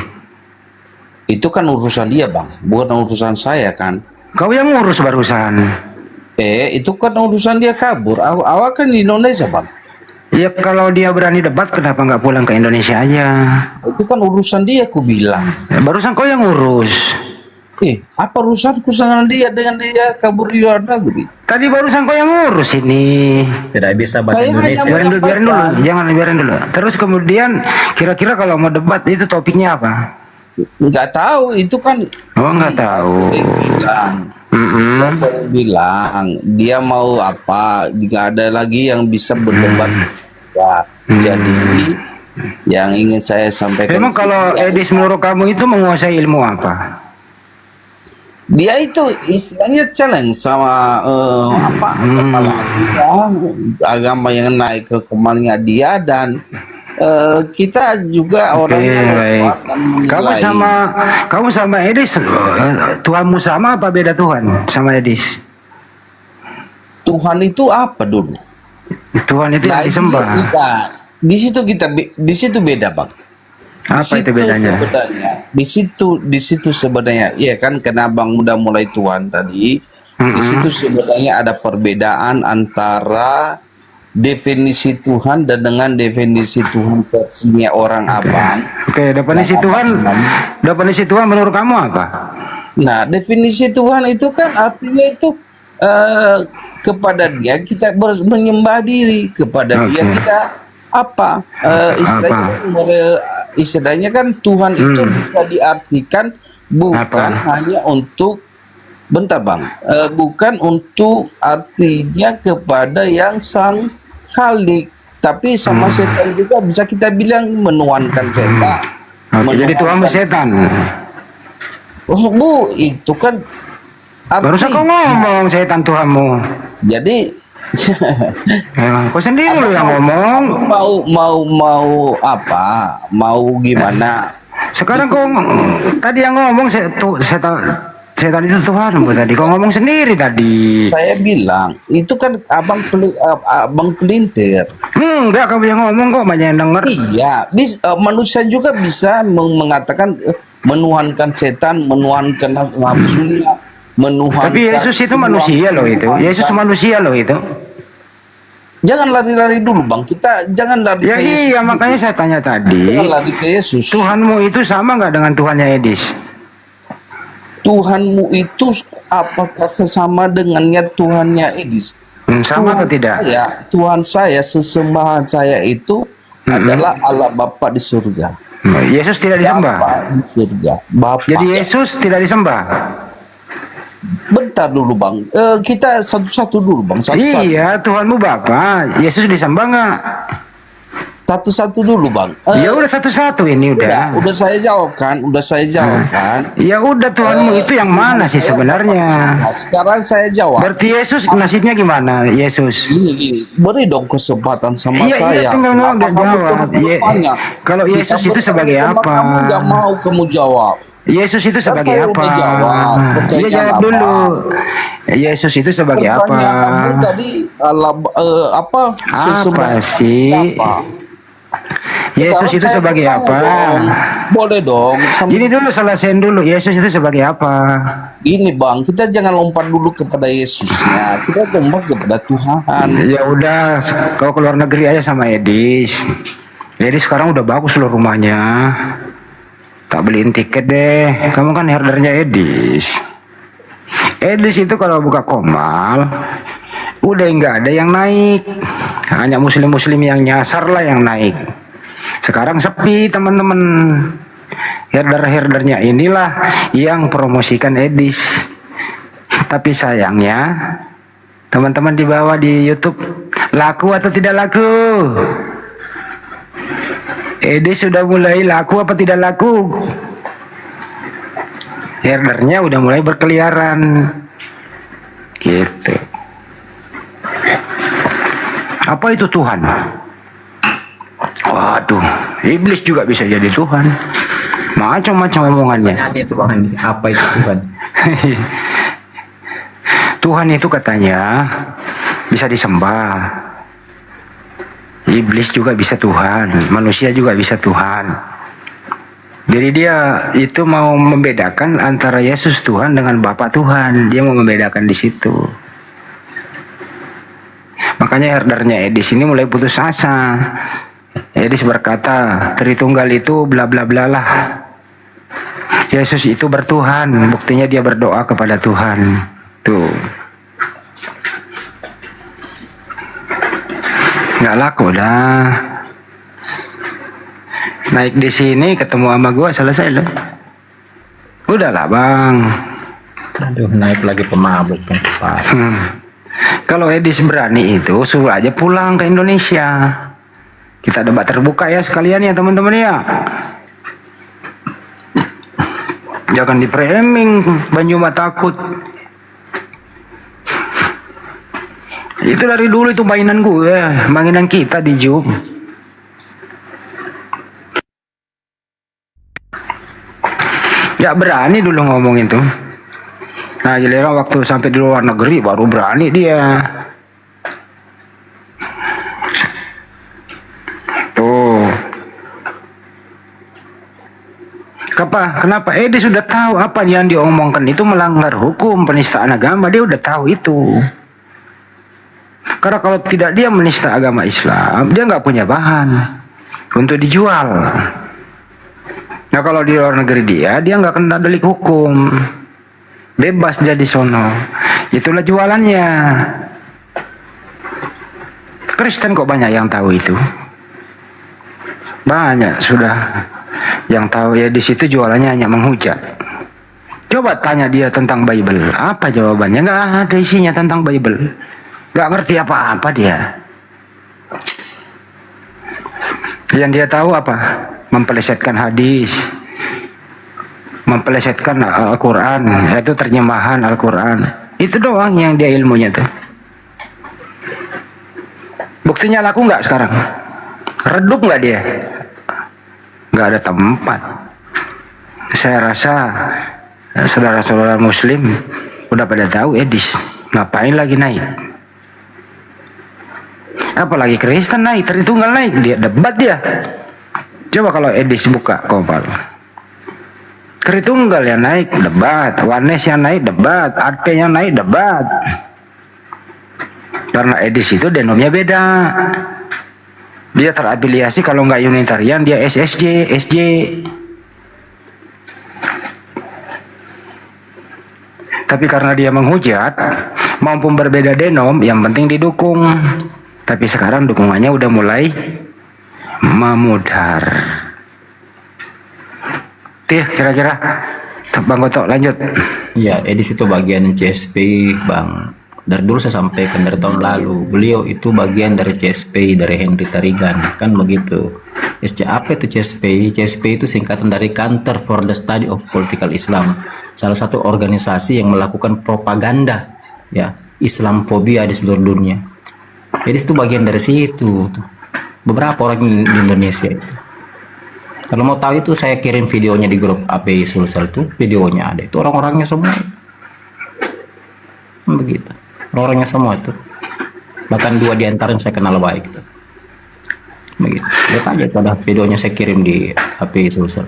Itu kan urusan dia Bang, bukan urusan saya kan. Kau yang ngurus barusan. Itu kan urusan dia kabur. Awak kan di Indonesia Bang. Ya kalau dia berani debat kenapa nggak pulang ke Indonesia aja? Itu kan urusan dia, aku bilang. Ya, barusan kau yang ngurus. Apa urusanku dengan dia kabur di luar negeri? Tadi barusan kau yang ngurus ini. Tidak bisa bahasa Indonesia. Biarin dulu. Terus kemudian kira-kira kalau mau debat itu topiknya apa? Nggak tahu, itu kan. Oh nggak tahu. Saya bilang dia mau apa? Jika ada lagi yang bisa berdebat. Ya, jadi yang ingin saya sampaikan. Memang kalau Edis menurut kamu itu menguasai ilmu apa? Dia itu istilahnya challenge sama kepala agama yang naik ke kepalanya dia dan kita juga orangnya baik. Kamu sama Edis Tuhanmu sama apa beda Tuhan sama Edis? Tuhan itu apa dulu? Tuhan itu yang disembah. Di situ beda Bang. Apa itu bedanya? Di situ sebenarnya, ya kan, karena Bang udah mulai Tuhan tadi. Di situ sebenarnya ada perbedaan antara definisi Tuhan dan dengan definisi Tuhan versinya orang Abang. Oke, definisi Tuhan menurut kamu apa? Nah, definisi Tuhan itu kan artinya itu kepada dia kita menyembah diri, kepada dia kita apa istilahnya kan Tuhan itu bisa diartikan bukan hanya untuk bukan untuk artinya kepada yang sang Khalik, tapi sama setan juga bisa kita bilang menuhankan setan. Oke, jadi Tuhan setan. Oh Bu, itu kan Barusan kau ngomong setan Tuhanmu. Jadi kau sendiri lu yang ngomong. Mau apa? Mau gimana? Sekarang kau tadi yang ngomong setan itu Tuhanmu tadi. Kau ngomong sendiri tadi. Saya bilang itu kan abang pelintir. Enggak, kamu yang ngomong kok banyak yang denger. Iya, manusia juga bisa mengatakan menuhankan setan, menuhankan nafsunya, menuhankan. Tapi Yesus itu manusia loh itu. Yesus manusia loh itu. Jangan lari-lari dulu bang, kita jangan lari ya ke Yesus. Iya, makanya saya tanya tadi. Jangan lari ke Yesus. Tuhanmu itu sama nggak dengan Tuhannya Edis? Tuhanmu itu apakah sama dengannya Tuhannya Edis? Sama atau tidak? Tuhan saya, sesembahan saya itu adalah Allah Bapa di surga. Yesus tidak disembah. Bapa di surga. Bapa. Jadi Yesus tidak disembah. Bentar dulu bang, kita satu-satu dulu bang. Satu-satu. Iya, Tuhanmu Bapa, Yesus disembah nggak? Satu-satu dulu bang. Ya udah satu-satu ini udah. Udah saya jawab kan, Ya udah Tuhanmu itu yang mana sih sebenarnya? Nah, sekarang saya jawab. Berarti Yesus nasibnya gimana? Yesus? Ini, beri dong kesempatan sama iya, saya. Iya, tinggal nggak jawab. Kalau Yesus itu sebagai apa? Kamu nggak mau kamu jawab. Yesus itu sebagai apa? Iya, jawab dulu. Yesus itu sebagai apa? Kamu tadi apa? Apa sih? Yesus itu sebagai apa? Boleh dong. Ini dulu selesaiin dulu. Yesus itu sebagai apa? Ini bang, kita jangan lompat dulu kepada Yesusnya. Kita lompat kepada Tuhan. Ya udah, kau keluar negeri aja sama Edis. Edis sekarang udah bagus loh rumahnya. Tak beliin tiket deh. Kamu kan herdernya Edis. Edis itu kalau buka komal, udah nggak ada yang naik. Hanya muslim-muslim yang nyasar lah yang naik. Sekarang sepi teman-teman. Herder-herdernya inilah yang promosikan Edis. Tapi sayangnya teman-teman di bawah di YouTube, laku atau tidak laku? Edis sudah mulai laku apa tidak laku? Herdernya udah mulai berkeliaran. Gitu. Apa itu Tuhan? Waduh, iblis juga bisa jadi Tuhan. Macam-macam omongannya. Apa itu Tuhan? Tuhan itu katanya bisa disembah. Iblis juga bisa Tuhan, manusia juga bisa Tuhan. Jadi dia itu mau membedakan antara Yesus Tuhan dengan Bapa Tuhan. Dia mau membedakan di situ. Makanya herdernya Edis ini mulai putus asa. Edis berkata, Tritunggal itu bla bla bla lah. Yesus itu bertuhan, buktinya dia berdoa kepada Tuhan. Tuh. Nggak laku dah. Naik di sini ketemu sama gua selesai loh. Udahlah bang. Aduh, naik lagi pemabuk kan. Kalau Edis berani itu suruh aja pulang ke Indonesia. Kita debat terbuka ya sekalian ya teman-teman ya. Jangan di-framing, Banyu mah takut. Itu dari dulu itu mainan gue, mainan kita di Zoom. Ya berani dulu ngomong itu. Nah giliran waktu sampai di luar negeri baru berani dia. Tuh. Kenapa? Dia sudah tahu apa yang diomongkan itu melanggar hukum penistaan agama. Dia udah tahu itu. Karena kalau tidak dia menista agama Islam, dia nggak punya bahan untuk dijual. Nah kalau di luar negeri dia nggak kena delik hukum, bebas jadi sono. Itulah jualannya. Kristen kok banyak yang tahu itu. Banyak sudah yang tahu ya di situ jualannya hanya menghujat. Coba tanya dia tentang Bible, apa jawabannya? Nggak ada isinya tentang Bible. Gak ngerti apa-apa dia. Yang dia tahu apa? Mempelesetkan hadis, mempelesetkan Al-Quran, yaitu terjemahan Al-Quran. Itu doang yang dia ilmunya tuh. Buktinya laku nggak sekarang? Redup nggak dia? Nggak ada tempat. Saya rasa saudara-saudara Muslim udah pada tahu Edis, ngapain lagi naik? Apalagi Kristen naik, Tritunggal naik, dia debat dia. Coba kalau Edis buka Kopal, Tritunggal yang naik debat, Wanes yang naik debat, Arte yang naik debat. Karena Edis itu denomnya beda. Dia terafiliasi kalau nggak Unitarian dia SSJ, SJ. Tapi karena dia menghujat, maupun berbeda denom, yang penting didukung. Tapi sekarang dukungannya udah mulai memudar. Tuh kira-kira, Bang Goto lanjut. Iya, Edis itu bagian CSPI, Bang. Dari dulu saya sampaikan dari tahun lalu, beliau itu bagian dari CSPI, dari Henry Tarigan, kan begitu. Apa itu CSPI? CSPI itu singkatan dari Center for the Study of Political Islam, salah satu organisasi yang melakukan propaganda ya Islamfobia di seluruh dunia. Jadi itu bagian dari situ. Beberapa orang di Indonesia itu. Kalau mau tahu itu saya kirim videonya di grup API Sulsel tuh, videonya ada. Itu orang-orangnya semua itu. Begitu. Orangnya semua itu. Bahkan 2 di antaranya saya kenal baik tuh. Begitu. Lihat aja pada videonya saya kirim di API Sulsel.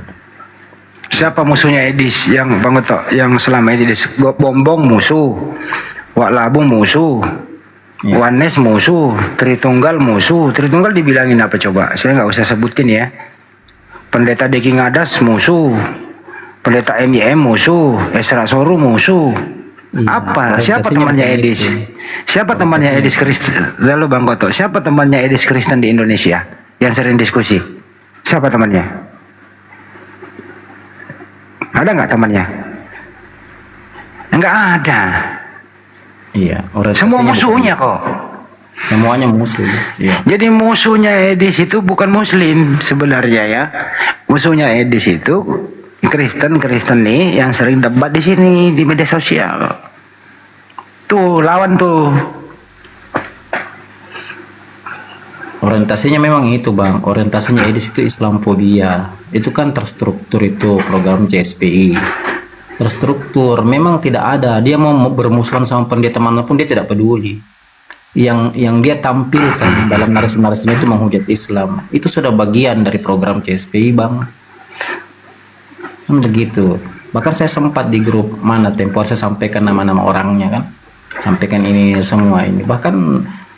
Siapa musuhnya Edis yang Bang Goto yang selama ini Bombong musuh, Wak Labung musuh, Wanes musuh, Tritunggal musuh. Tritunggal dibilangin apa coba? Saya nggak usah sebutin ya. Pendeta Deki Ngadas musuh, Pendeta MIM musuh, Esra Soru musuh. Apa? Siapa temannya Edis? Siapa temannya Edis Kristen? Lalu Bang Goto, siapa temannya Edis Kristen di Indonesia yang sering diskusi? Siapa temannya? Ada nggak temannya? Nggak ada. Iya, semua musuhnya kok. Semuanya musuh. Iya. Jadi musuhnya Edis itu bukan Muslim sebenarnya ya. Musuhnya Edis itu Kristen nih yang sering debat di sini di media sosial. Tuh lawan tuh. Orientasinya memang itu Bang. Orientasinya Edis itu Islamfobia. Itu kan terstruktur itu program CSPI. Terstruktur, memang tidak ada. Dia mau bermusuhan sama pendeta manapun dia tidak peduli. Yang dia tampilkan dalam narasi-narasinya itu menghujat Islam. Itu sudah bagian dari program CSPI Bang. Kan begitu. Bahkan saya sempat di grup mana Tempor saya sampaikan nama-nama orangnya kan. Sampaikan ini semua ini. Bahkan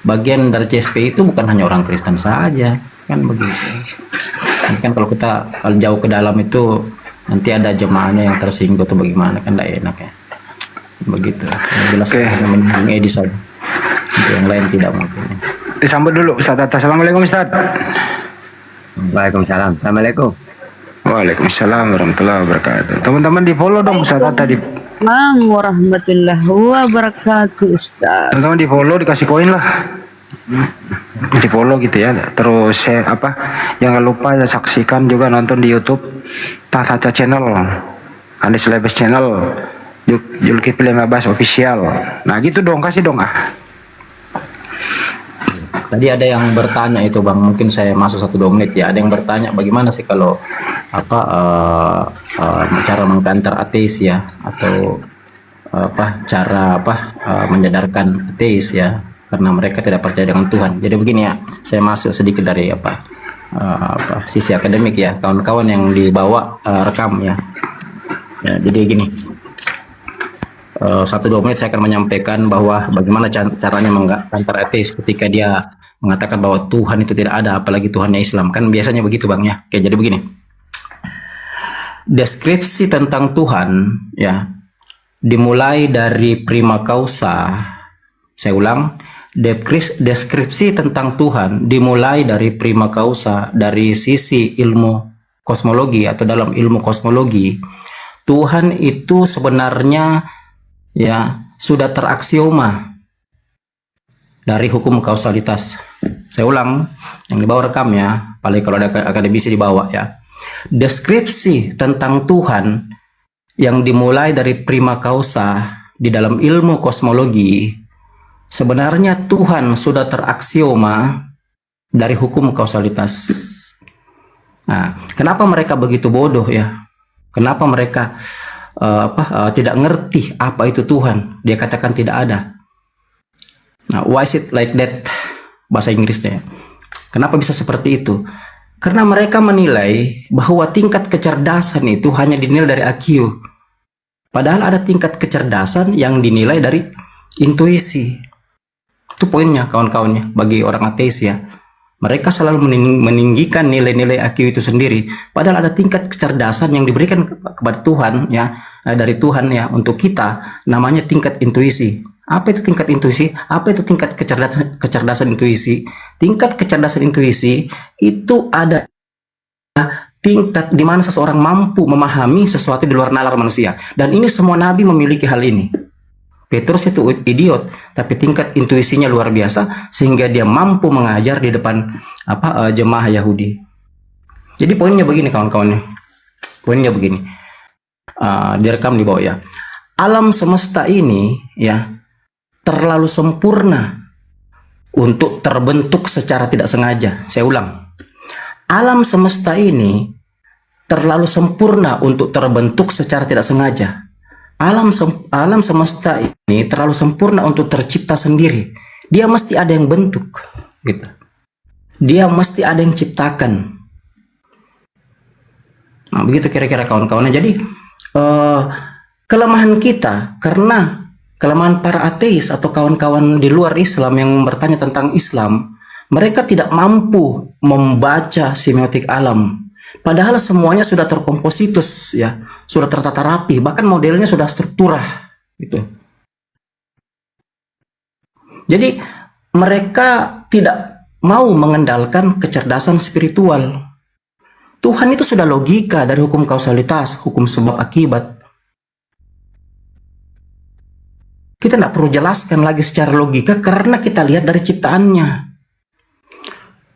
bagian dari CSPI itu bukan hanya orang Kristen saja. Kan begitu. Kan kalau kita jauh ke dalam itu nanti ada jemaahnya yang tersinggung atau bagaimana kan tidak enak ya. Begitu. Yang jelas menang Edis saja. Yang lain tidak mungkin. Disambut dulu Ustaz. Assalamualaikum Ustaz. Waalaikumsalam. Assalamualaikum. Waalaikumsalam warahmatullahi wabarakatuh. Teman-teman di follow dong Ustaz tadi. Assalamualaikum warahmatullahi wabarakatuh Ustaz. Teman-teman di follow dikasih koin lah. Di follow gitu ya. Terus jangan lupa ya saksikan juga nonton di YouTube Tata Channel, Anies Lebes Channel, Zulkifli Mabas Official. Nah gitu dong, kasih dong Tadi ada yang bertanya itu Bang, mungkin saya masuk 1-2 menit ya. Ada yang bertanya bagaimana sih kalau cara mengkantar ateis ya, atau cara menyadarkan ateis ya, karena mereka tidak percaya dengan Tuhan. Jadi begini ya, saya masuk sedikit dari sisi akademik ya, kawan-kawan yang dibawa rekam ya. Jadi gini. 1-2 menit saya akan menyampaikan bahwa bagaimana caranya mengkantar ateis ketika dia mengatakan bahwa Tuhan itu tidak ada, apalagi Tuhannya Islam. Kan biasanya begitu Bang ya. Oke, jadi begini. Deskripsi tentang Tuhan ya dimulai dari prima causa. Saya ulang, deskripsi tentang Tuhan dimulai dari prima causa, dari sisi ilmu kosmologi atau dalam ilmu kosmologi. Tuhan itu sebenarnya ya sudah teraksioma dari hukum kausalitas. Saya ulang, yang dibawa rekam ya, apalagi kalau ada akademisi di bawah ya. Deskripsi tentang Tuhan yang dimulai dari prima causa di dalam ilmu kosmologi, sebenarnya Tuhan sudah teraksioma dari hukum kausalitas. Nah, kenapa mereka begitu bodoh ya? Kenapa mereka tidak ngerti apa itu Tuhan? Dia katakan tidak ada. Nah, why is it like that? Bahasa Inggrisnya. Kenapa bisa seperti itu? Karena mereka menilai bahwa tingkat kecerdasan itu hanya dinilai dari IQ. Padahal ada tingkat kecerdasan yang dinilai dari intuisi. Itu poinnya kawan-kawannya bagi orang ateis ya. Mereka selalu meninggikan nilai-nilai IQ itu sendiri. Padahal ada tingkat kecerdasan yang diberikan kepada Tuhan ya, dari Tuhan ya untuk kita, namanya tingkat intuisi. Apa itu tingkat intuisi? Apa itu tingkat kecerdasan intuisi? Tingkat kecerdasan intuisi itu ada tingkat di mana seseorang mampu memahami sesuatu di luar nalar manusia. Dan ini semua nabi memiliki hal ini. Petrus itu idiot, tapi tingkat intuisinya luar biasa sehingga dia mampu mengajar di depan jemaah Yahudi. Jadi poinnya begini kawan-kawan. Poinnya begini. Direkam di bawah ya. Alam semesta ini ya terlalu sempurna untuk terbentuk secara tidak sengaja. Saya ulang. Alam semesta ini terlalu sempurna untuk terbentuk secara tidak sengaja. Alam semesta ini terlalu sempurna untuk tercipta sendiri. Dia mesti ada yang bentuk, gitu. Dia mesti ada yang ciptakan. Nah, begitu kira-kira kawan-kawannya. Jadi kelemahan kita karena kelemahan para ateis atau kawan-kawan di luar Islam yang bertanya tentang Islam, mereka tidak mampu membaca semiotik alam. Padahal semuanya sudah terkompositus ya, sudah tertata rapi, bahkan modelnya sudah strukturah gitu. Jadi mereka tidak mau mengendalikan kecerdasan spiritual. Tuhan itu sudah logika dari hukum kausalitas, hukum sebab akibat. Kita tidak perlu jelaskan lagi secara logika karena kita lihat dari ciptaannya.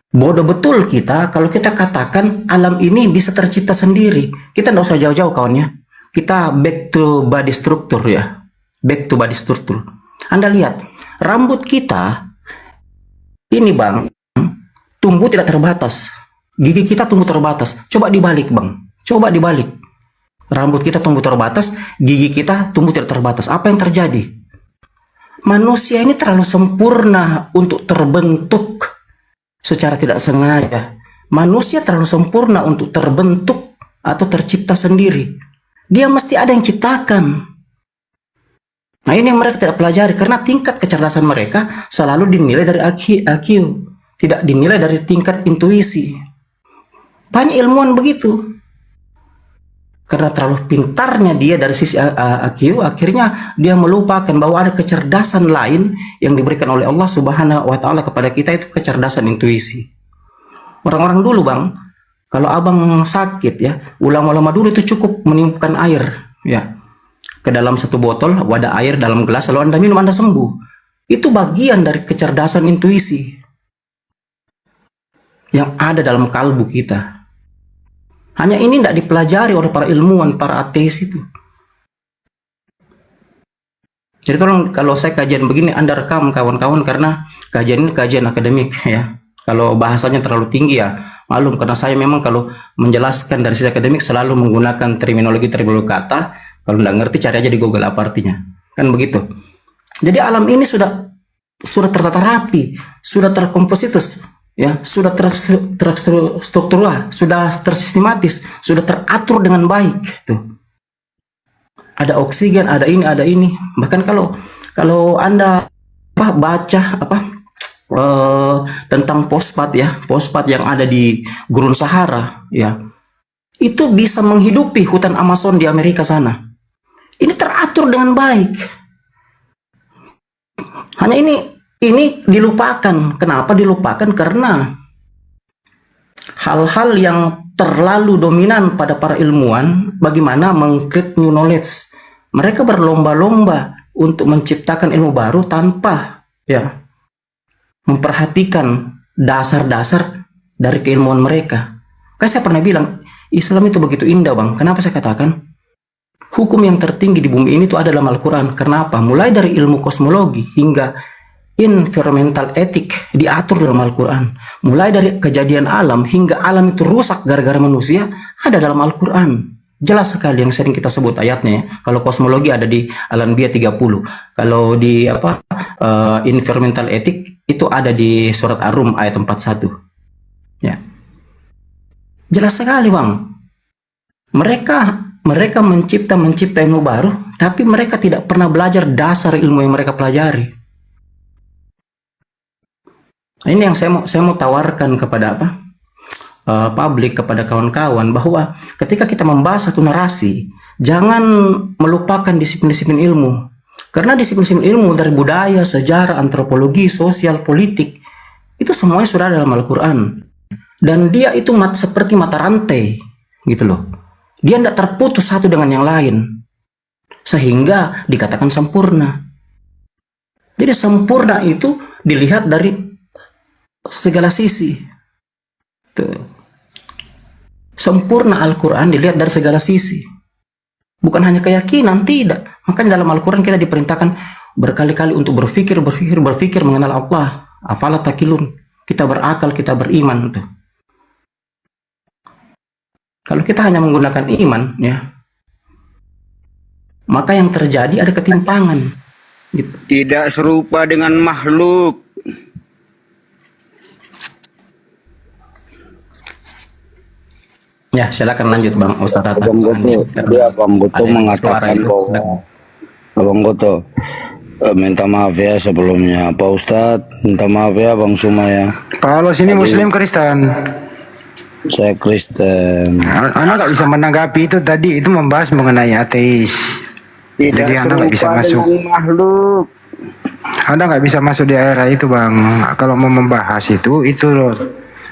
Bodoh betul kita kalau kita katakan alam ini bisa tercipta sendiri. Kita tidak usah jauh-jauh kawannya. Kita back to body structure ya. Back to body structure. Anda lihat, rambut kita ini bang, tumbuh tidak terbatas. Gigi kita tumbuh terbatas. Coba dibalik bang. Coba dibalik. Rambut kita tumbuh terbatas, gigi kita tumbuh tidak terbatas. Apa yang terjadi? Manusia ini terlalu sempurna untuk terbentuk secara tidak sengaja. Manusia terlalu sempurna untuk terbentuk atau tercipta sendiri. Dia mesti ada yang ciptakan. Nah ini yang mereka tidak pelajari karena tingkat kecerdasan mereka selalu dinilai dari IQ, tidak dinilai dari tingkat intuisi. Banyak ilmuwan begitu. Karena terlalu pintarnya dia dari sisi IQ, akhirnya dia melupakan bahwa ada kecerdasan lain yang diberikan oleh Allah Subhanahu wa Ta'ala kepada kita, itu kecerdasan intuisi. Orang-orang dulu bang, kalau abang sakit ya, ulama-ulama dulu itu cukup meniupkan air ya ke dalam satu botol, wadah air dalam gelas, lalu Anda minum, Anda sembuh. Itu bagian dari kecerdasan intuisi yang ada dalam kalbu kita. Hanya ini tidak dipelajari oleh para ilmuwan, para ateis itu. Jadi tolong kalau saya kajian begini Anda rekam kawan-kawan, karena kajian ini kajian akademik ya. Kalau bahasanya terlalu tinggi ya malum, karena saya memang kalau menjelaskan dari sisi akademik selalu menggunakan terminologi kata. Kalau tidak ngerti cari aja di Google apa artinya. Kan begitu. Jadi alam ini sudah tertata rapi, sudah terkompositus. Ya, sudah terstruktural, sudah tersistematis, sudah teratur dengan baik. Tuh. Ada oksigen, ada ini. Bahkan kalau Anda baca tentang fosfat ya, fosfat yang ada di gurun Sahara ya, itu bisa menghidupi hutan Amazon di Amerika sana. Ini teratur dengan baik. Hanya ini dilupakan. Kenapa dilupakan? Karena hal-hal yang terlalu dominan pada para ilmuwan, bagaimana meng-create new knowledge. Mereka berlomba-lomba untuk menciptakan ilmu baru tanpa ya memperhatikan dasar-dasar dari keilmuan mereka. Kan saya pernah bilang, Islam itu begitu indah bang. Kenapa saya katakan? Hukum yang tertinggi di bumi ini itu ada dalam Al-Quran. Kenapa? Mulai dari ilmu kosmologi hingga environmental etik diatur dalam Al-Quran. Mulai dari kejadian alam hingga alam itu rusak gara-gara manusia ada dalam Al-Quran. Jelas sekali yang sering kita sebut ayatnya ya. Kalau kosmologi ada di Al-Anbiya 30. Kalau di environmental etik itu ada di surat Ar-Rum ayat 41. Ya. Jelas sekali bang. Mereka mencipta ilmu baru, tapi mereka tidak pernah belajar dasar ilmu yang mereka pelajari. Ini yang saya mau tawarkan kepada publik, kepada kawan-kawan, bahwa ketika kita membahas satu narasi, jangan melupakan disiplin-disiplin ilmu. Karena disiplin-disiplin ilmu dari budaya, sejarah, antropologi, sosial, politik, itu semuanya sudah ada dalam Al-Quran. Dan dia itu seperti mata rantai, gitu loh. Dia tidak terputus satu dengan yang lain, sehingga dikatakan sempurna. Jadi sempurna itu dilihat dari segala sisi. Tuh. Sempurna Al-Quran dilihat dari segala sisi. Bukan hanya keyakinan, tidak. Makanya dalam Al-Quran kita diperintahkan berkali-kali untuk berpikir mengenal Allah. Afala takilun. Kita berakal, kita beriman. Tuh. Kalau kita hanya menggunakan iman, ya, maka yang terjadi ada ketimpangan. Gitu. Tidak serupa dengan makhluk. Ya, silakan lanjut Bang Ustaz. Abang Goto, dia Abang Goto mengatakan bahwa Abang Goto minta maaf ya sebelumnya Pak Ustadz, minta maaf ya Bang Sumaya. Kalau sini Muslim Kristen. Saya Kristen. Anda nggak bisa menanggapi itu tadi, itu membahas mengenai ateis. Tidak jadi Anda nggak bisa masuk. Makhluk. Anda nggak bisa masuk di area itu bang. Kalau mau membahas itu loh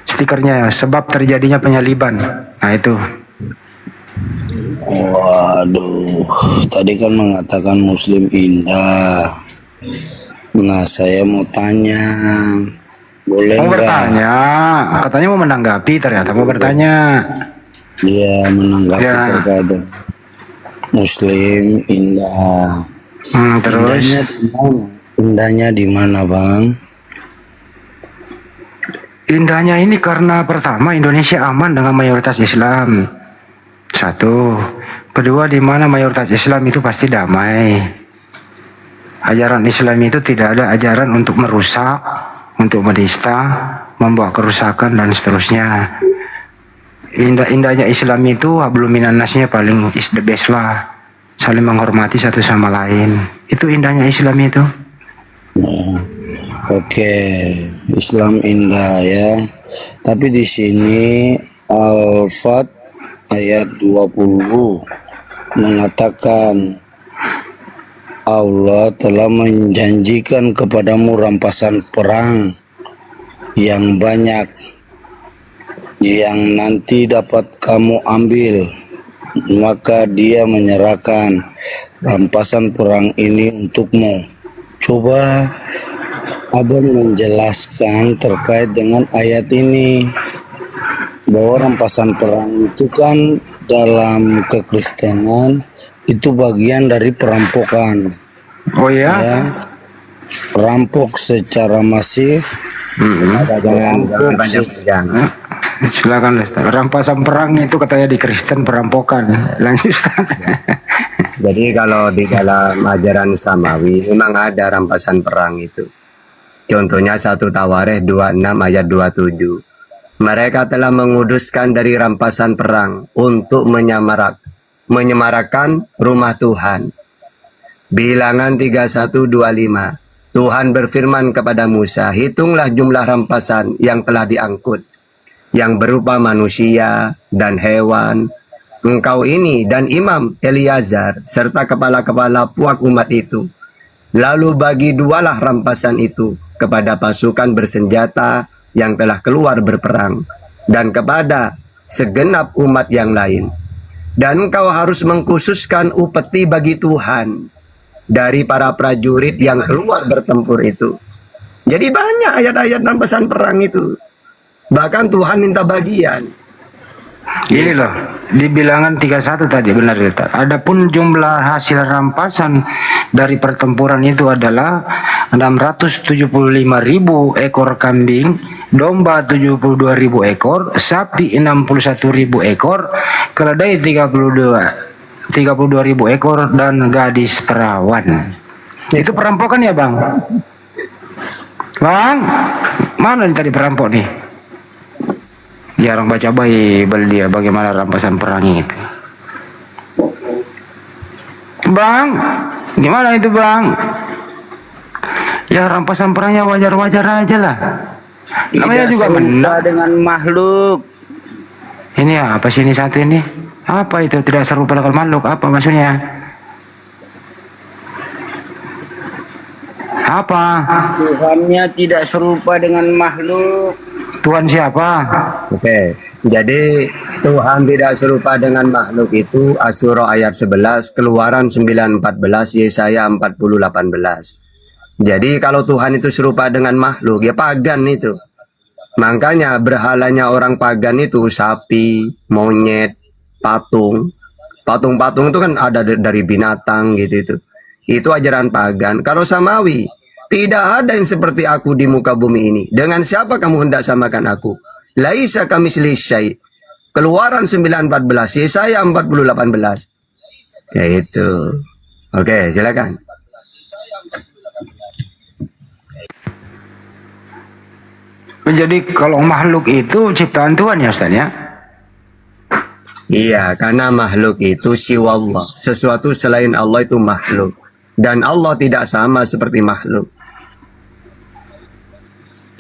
stikernya, sebab terjadinya penyaliban. Nah itu. Waduh, tadi kan mengatakan Muslim indah. Nah saya mau tanya, boleh mau nggak? bertanya, katanya mau menanggapi, ternyata mau bertanya. Dia menanggapi terkait Muslim indah. Terus indahnya di mana bang? Indahnya ini karena pertama Indonesia aman dengan mayoritas Islam. Satu, kedua di mana mayoritas Islam itu pasti damai. Ajaran Islam itu tidak ada ajaran untuk merusak, untuk menista, membawa kerusakan dan seterusnya. Indahnya Islam itu hablum minan nasnya paling is the best lah. Saling menghormati satu sama lain. Itu indahnya Islam itu. Oke, Islam indah ya. Tapi di sini Al-Fat ayat 20 mengatakan Allah telah menjanjikan kepadamu rampasan perang yang banyak yang nanti dapat kamu ambil, maka dia menyerahkan rampasan perang ini untukmu. Coba Abang menjelaskan terkait dengan ayat ini, bahwa rampasan perang itu kan dalam kekristenan itu bagian dari perampokan. Oh ya? Rampok secara masif. Jangan. Silakan Ustaz. Rampasan perang itu katanya di Kristen perampokan. Lanjut Ustaz. Jadi kalau di dalam ajaran Samawi memang ada rampasan perang itu. Contohnya 1 Tawarikh 26 ayat 27. Mereka telah menguduskan dari rampasan perang untuk menyemarakan rumah Tuhan. Bilangan 31:25. Tuhan berfirman kepada Musa, hitunglah jumlah rampasan yang telah diangkut, yang berupa manusia dan hewan. Engkau ini dan Imam Eliazar serta kepala-kepala puak umat itu. Lalu bagi dualah rampasan itu kepada pasukan bersenjata yang telah keluar berperang dan kepada segenap umat yang lain. Dan engkau harus mengkhususkan upeti bagi Tuhan dari para prajurit yang keluar bertempur itu. Jadi banyak ayat-ayat rampasan perang itu. Bahkan Tuhan minta bagian. Gini loh, di bilangan 31 tadi benar Ustaz. Adapun jumlah hasil rampasan dari pertempuran itu adalah 675.000 ekor kambing, domba 72.000 ekor, sapi 61.000 ekor, keledai 32.000 ekor dan gadis perawan. Itu perampokan ya, Bang? Bang, mana nih tadi perampok nih? Jarang baca Bible dia, bagaimana rampasan perang itu. Bang, gimana itu Bang? Ya rampasan perangnya wajar-wajar aja lah. Namanya juga menang dengan makhluk. Ini apa sih ini satu ini? Apa itu tidak serupa dengan makhluk? Apa maksudnya? Apa? Tuhannya tidak serupa dengan makhluk. Tuhan siapa? Oke, jadi Tuhan tidak serupa dengan makhluk itu Asyura ayat 11, Keluaran 9:14, Yesaya 40:18. Jadi kalau Tuhan itu serupa dengan makhluk, ya pagan itu. Makanya berhalanya orang pagan itu sapi, monyet, patung. Patung-patung itu kan ada dari binatang gitu itu. Itu ajaran pagan. Kalau samawi, tidak ada yang seperti aku di muka bumi ini. Dengan siapa kamu hendak samakan aku? Laisa kamitslihi syai'. Keluaran 9:14, Yesaya 40:18. Ya itu. Oke, silakan. Jadi kalau makhluk itu ciptaan Tuhan ya Ustaz ya? Iya, karena makhluk itu siwallah. Sesuatu selain Allah itu makhluk. Dan Allah tidak sama seperti makhluk.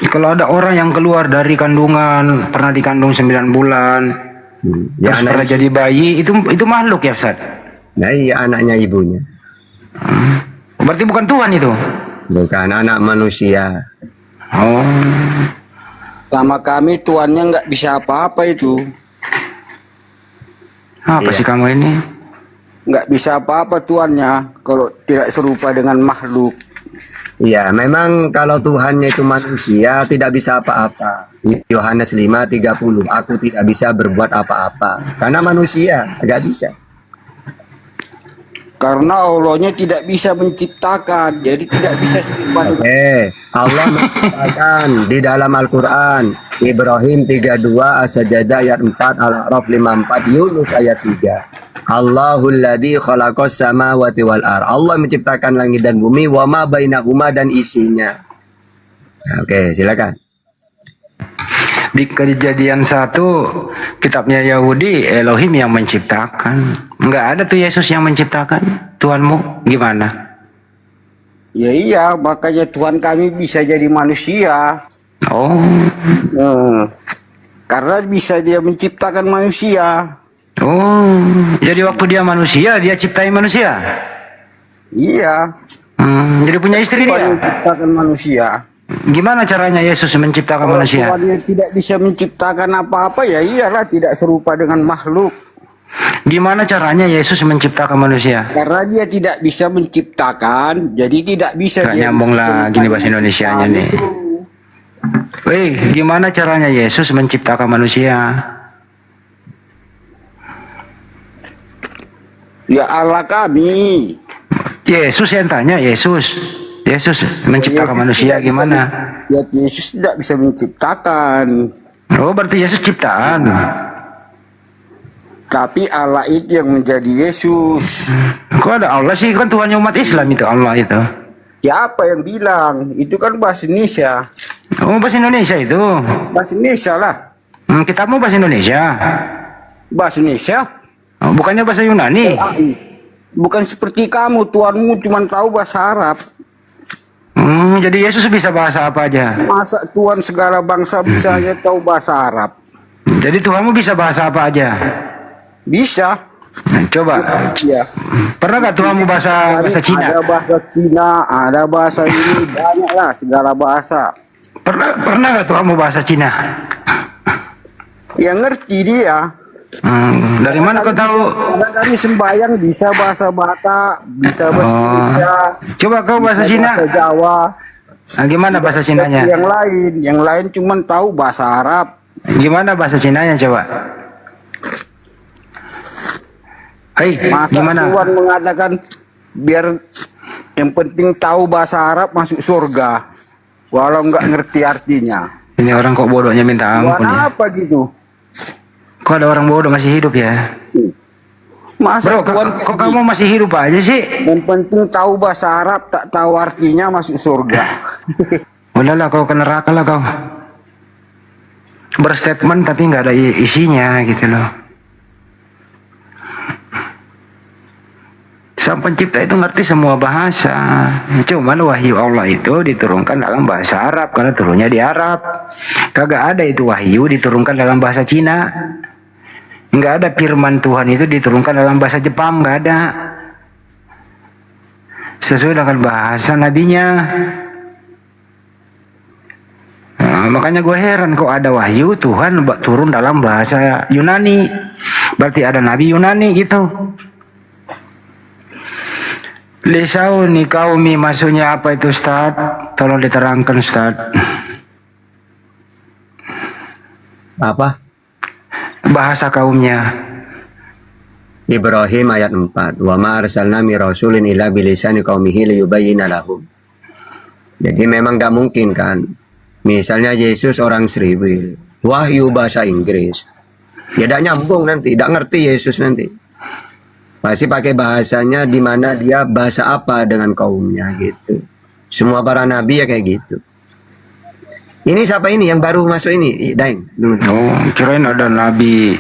Kalau ada orang yang keluar dari kandungan, pernah dikandung 9 bulan, ya terus pernah jadi bayi, itu makhluk ya Ustaz? Nah iya, anaknya ibunya. Berarti bukan Tuhan itu? Bukan, anak manusia. Oh. Sama kami tuannya nggak bisa apa-apa itu. Apa sih kamu ini? Nggak bisa apa-apa tuannya kalau tidak serupa dengan makhluk. Iya, memang kalau Tuhannya itu manusia tidak bisa apa-apa. Yohanes 5:30, aku tidak bisa berbuat apa-apa. Karena manusia, nggak bisa. Karena Allahnya tidak bisa menciptakan, jadi tidak bisa serupa dengan. Allah menciptakan di dalam Al-Quran. Ibrahim 32, As-Sajdah ayat 4, Al-A'raf 54, Yunus ayat 3. Allahul ladzi khalaqas samawati wal ar. Allah menciptakan langit dan bumi, wa ma bainahuma dan isinya. Oke, silakan. Di Kejadian 1 kitabnya Yahudi, Elohim yang menciptakan. Enggak ada tuh Yesus yang menciptakan. Tuhanmu gimana? Ya iya, makanya Tuhan kami bisa jadi manusia. Oh. Karena bisa dia menciptakan manusia. Oh, jadi waktu dia manusia, dia ciptain manusia? Iya. Jadi punya istri dia? Menciptakan manusia. Gimana caranya Yesus menciptakan manusia? Kalau dia tidak bisa menciptakan apa-apa, ya iyalah tidak serupa dengan makhluk. Gimana caranya Yesus menciptakan manusia? Karena dia tidak bisa menciptakan, jadi tidak bisa. Gak nyambung lah gini bahasa Indonesianya nih. Wih, gimana caranya Yesus menciptakan manusia? Ya Allah kami. Yesus yang tanya, Yesus menciptakan manusia gimana? Ya Yesus tidak bisa menciptakan. Oh, berarti Yesus ciptaan. Tapi Allah itu yang menjadi Yesus. Kok ada Allah sih? Kan Tuhannya umat Islam itu Allah itu. Siapa yang bilang? Itu kan bahasa Indonesia. Oh, bahasa Indonesia itu. Bahasa Indonesia lah. Kitabmu bahasa Indonesia. Bahasa Indonesia. Oh, bukannya bahasa Yunani. Bukan seperti kamu, Tuhanmu cuma tahu bahasa Arab. Jadi Yesus bisa bahasa apa aja? Masa Tuhan segala bangsa bisa hanya tahu bahasa Arab? Jadi Tuhanmu bisa bahasa apa aja? Bisa. Coba. Ya. Pernah nggak Tuhanmu bahasa Cina? Ada bahasa Cina, ada bahasa ini, banyak lah segala bahasa. Pernah nggak Tuhanmu bahasa Cina? Ya ngerti dia. Dari mana kau tahu? Kadang kami sembahyang bisa bahasa Batak, bisa bahasa Indonesia. Coba kau bahasa Cina. Bahasa Jawa. Nah, gimana bahasa Cinanya? Yang lain cuman tahu bahasa Arab. Gimana bahasa Cinanya coba? Hei, Masa gimana? Tuhan mengatakan biar yang penting tahu bahasa Arab masuk surga, walau nggak ngerti artinya. Ini orang kok bodohnya minta ampun ya. Apa gitu? Kok ada orang bodoh masih hidup ya? Masa Bro, Tuhan kok kamu masih hidup aja sih? yang penting tahu bahasa Arab, tak tahu artinya masuk surga. Udahlah kau ke neraka lah kau. Berstatement tapi nggak ada isinya gitu loh. Sang pencipta itu ngerti semua bahasa. Cuman wahyu Allah itu diturunkan dalam bahasa Arab karena turunnya di Arab. Kagak ada itu wahyu diturunkan dalam bahasa Cina. Nggak ada firman Tuhan itu diturunkan dalam bahasa Jepang, nggak ada. Sesuai dengan bahasa nabinya. Nah, makanya gue heran kok ada wahyu Tuhan turun dalam bahasa Yunani. Berarti ada nabi Yunani gitu. Lisauni kaumi maksudnya apa itu Ustaz? Tolong diterangkan Ustaz. Apa? Bahasa kaumnya. Ibrahim ayat 4. Wa ma arsalna min rasulin illa bilisani qaumihi liyubayyina lahum. Jadi memang gak mungkin kan. Misalnya Yesus orang Sriwil, wahyu bahasa Inggris. Ya gak nyambung nanti, gak ngerti Yesus nanti. Pasti pakai bahasanya di mana dia bahasa apa dengan kaumnya gitu. Semua para nabi ya kayak gitu. Ini siapa ini yang baru masuk ini? Daeng dulu. Oh, kirain ada nabi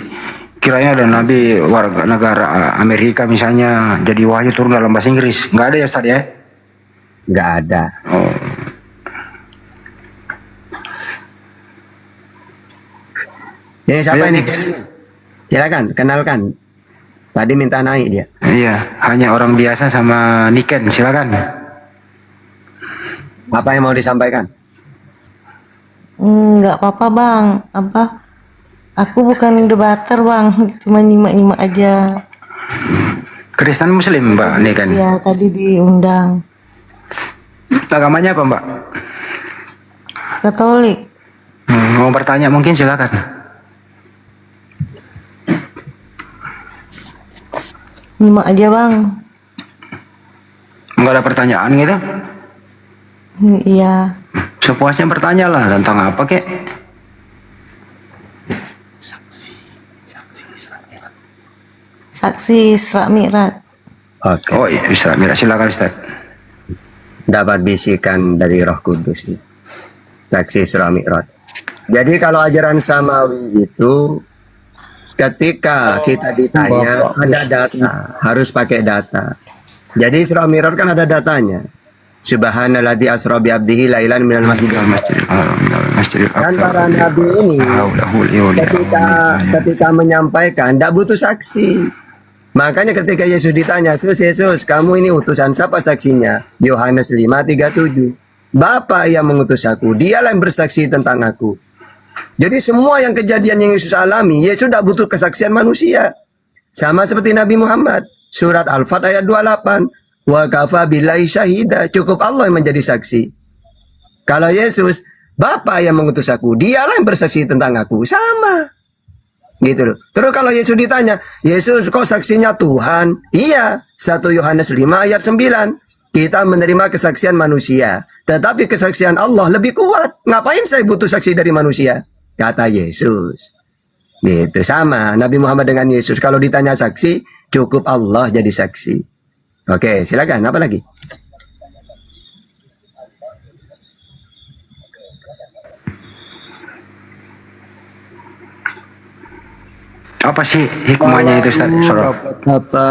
warga negara Amerika misalnya jadi wahyu turun dalam bahasa Inggris. Nggak ada ya Ustaz ya? Nggak ada. Oh. Ini siapa ini? Silakan kenalkan. Tadi minta naik dia. Iya, hanya orang biasa sama Niken, silakan. Apa yang mau disampaikan? Nggak apa-apa bang, aku bukan debater bang, cuma nyimak-nyimak aja. Kristen Muslim mbak Niken? Iya, tadi diundang. Agamanya apa mbak? Katolik. Mau bertanya mungkin silakan. Nyimak aja bang. Nggak ada pertanyaan gitu? Iya. Sepuasnya bertanya lah tentang apa kek? Saksi Isra Mi'raj. Oke. Oh iya, Isra Mi'raj, silakan Ustaz. Dapat bisikan dari Roh Kudus nih. Saksi Isra Mi'raj. Jadi kalau ajaran samawi itu ketika kita ditanya ada data, harus pakai data. Jadi Isra Mi'raj kan ada datanya. Subhanalladzi asra bi abdihi lailan minal masjidil haram. Dan para nabi ini ketika menyampaikan tidak butuh saksi. Makanya ketika Yesus ditanya, Yesus, kamu ini utusan siapa saksinya? Yohanes 5:37. Bapa yang mengutus aku, dialah yang bersaksi tentang aku. Jadi semua yang kejadian yang Yesus alami, Yesus tidak butuh kesaksian manusia. Sama seperti Nabi Muhammad. Surat Al-Fat ayat 28. Wa kafa billahi syahida. Cukup Allah yang menjadi saksi. Kalau Yesus, Bapa yang mengutus aku, dialah yang bersaksi tentang aku. Sama. Gitu loh. Terus kalau Yesus ditanya, Yesus kok saksinya Tuhan? Iya. 1 Yohanes 5 ayat 9. Kita menerima kesaksian manusia. Tetapi kesaksian Allah lebih kuat. Ngapain saya butuh saksi dari manusia? Kata Yesus. Gitu sama. Nabi Muhammad dengan Yesus. Kalau ditanya saksi, cukup Allah jadi saksi. Oke, silakan. Apa lagi? Apa sih hikmahnya itu Ustaz? Kata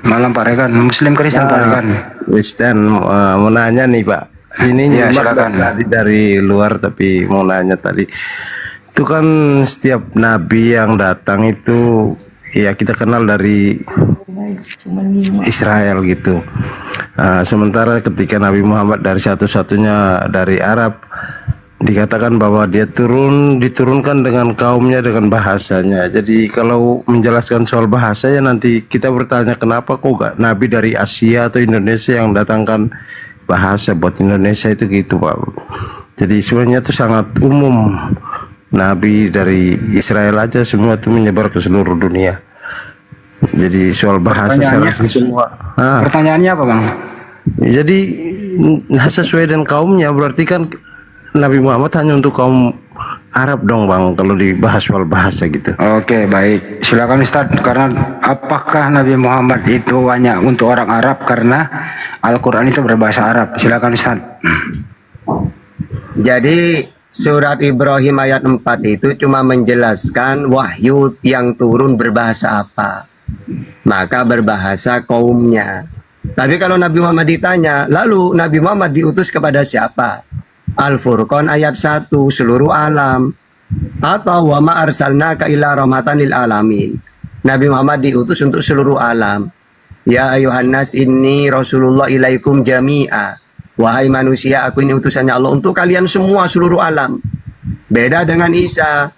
malam Pak Rekan, Muslim Kristen Pak Rekan. Kristen mau nanya nih Pak. Ini ya, silakan. Dari luar tapi mau nanya tadi. Itu kan setiap nabi yang datang itu ya kita kenal dari Israel gitu. Sementara ketika Nabi Muhammad dari satu-satunya dari Arab, dikatakan bahwa dia diturunkan dengan kaumnya dengan bahasanya. Jadi kalau menjelaskan soal bahasa ya nanti kita bertanya kenapa kok gak nabi dari Asia atau Indonesia yang datangkan bahasa buat Indonesia itu gitu Pak. Jadi sebenarnya itu sangat umum, nabi dari Israel aja semua itu menyebar ke seluruh dunia. Jadi soal bahasa saya rasa semua. Pertanyaannya apa Bang? Jadi sesuai dengan kaumnya, berarti kan Nabi Muhammad hanya untuk kaum Arab dong Bang kalau dibahas soal bahasa gitu. Oke, baik. Silakan Ustaz, karena apakah Nabi Muhammad itu hanya untuk orang Arab karena Al-Qur'an itu berbahasa Arab? Silakan Ustaz. Jadi surat Ibrahim ayat 4 itu cuma menjelaskan wahyu yang turun berbahasa apa. Maka berbahasa kaumnya. Tapi kalau Nabi Muhammad ditanya, lalu Nabi Muhammad diutus kepada siapa? Al-Furqan ayat 1, seluruh alam. Atau wa ma arsalnaka illa rahmatan lil alamin. Nabi Muhammad diutus untuk seluruh alam. Ya ayuhan nas inni rasulullah ilaikum jami'a. Wahai manusia, aku ini utusannya Allah untuk kalian semua seluruh alam. Beda dengan Isa.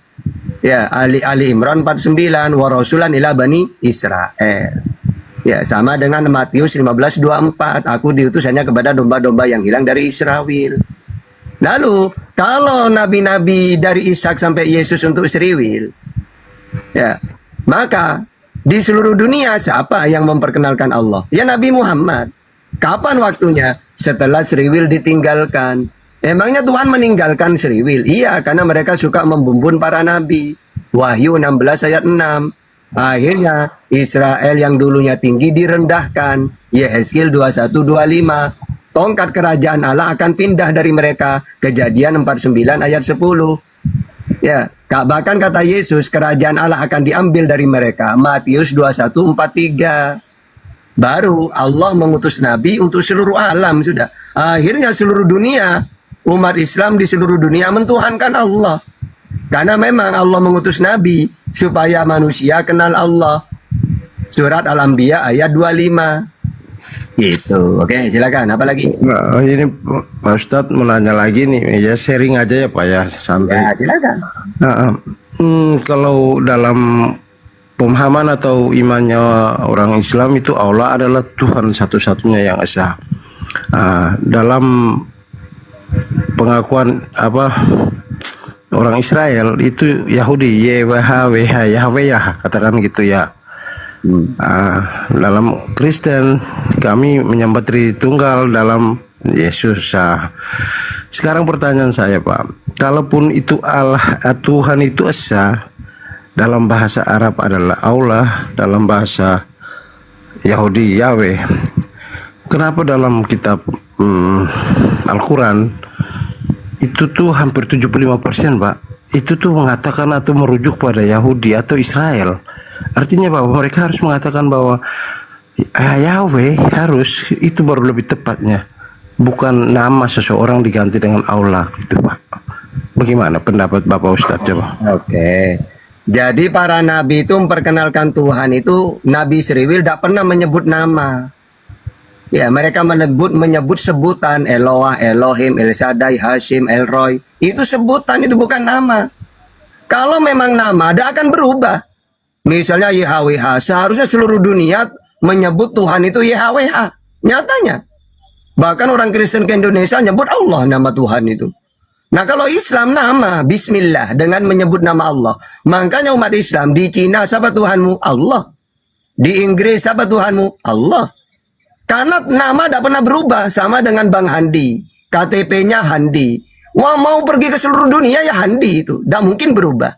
Ya, Ali Imran 49 wa rasulan ila bani Israel. Ya, sama dengan Matius 15:24, aku diutus hanya kepada domba-domba yang hilang dari Israel. Lalu, kalau nabi-nabi dari Ishak sampai Yesus untuk Seriwil, ya, maka di seluruh dunia siapa yang memperkenalkan Allah? Ya Nabi Muhammad. Kapan waktunya? Setelah Seriwil ditinggalkan. Emangnya Tuhan meninggalkan Seriwil? Iya, karena mereka suka membumbun para nabi. Wahyu 16 ayat 6. Akhirnya Israel yang dulunya tinggi direndahkan. Yehezkiel 21:25. Tongkat kerajaan Allah akan pindah dari mereka. Kejadian 49 ayat 10. Ya, bahkan kata Yesus kerajaan Allah akan diambil dari mereka. Matius 21:43. Baru Allah mengutus nabi untuk seluruh alam sudah. Akhirnya seluruh dunia, umat Islam di seluruh dunia mentuhankan Allah. Karena memang Allah mengutus nabi supaya manusia kenal Allah. Surat Al-Anbiya ayat 25. Gitu. Oke, silakan. Apa lagi? Nah, ini Pak Ustadz mau nanya lagi nih, ya sharing aja ya Pak ya, santai. Ya, silakan. Nah, kalau dalam pemahaman atau imannya orang Islam itu Allah adalah Tuhan satu-satunya yang esa. Dalam pengakuan orang Israel itu Yahudi Yahweh ya katakan gitu ya. Dalam Kristen kami menyembah Tritunggal dalam Yesus. Sekarang pertanyaan saya Pak, kalaupun itu Allah Tuhan itu esa, dalam bahasa Arab adalah Allah, dalam bahasa Yahudi Yahweh, kenapa dalam kitab Al-Quran itu tuh hampir 75% Pak itu tuh mengatakan atau merujuk pada Yahudi atau Israel? Artinya bahwa mereka harus mengatakan bahwa Yahweh harus itu baru lebih tepatnya, bukan nama seseorang diganti dengan Allah gitu Pak. Bagaimana pendapat Bapak Ustadz coba? Oke. Jadi para nabi itu memperkenalkan Tuhan itu, Nabi Seriwil tidak pernah menyebut nama. Ya, mereka menyebut sebutan Eloah, Elohim, El Shaddai, Hashim, El Roy. Itu sebutan, itu bukan nama. Kalau memang nama, ada akan berubah. Misalnya YHWH, seharusnya seluruh dunia menyebut Tuhan itu YHWH. Nyatanya. Bahkan orang Kristen ke Indonesia nyebut Allah nama Tuhan itu. Nah kalau Islam nama Bismillah dengan menyebut nama Allah. Makanya umat Islam di Cina siapa Tuhanmu? Allah. Di Inggris siapa Tuhanmu? Allah. Karena nama tidak pernah berubah. Sama dengan Bang Handi. KTP-nya Handi. Wah mau pergi ke seluruh dunia ya Handi itu. Tidak mungkin berubah.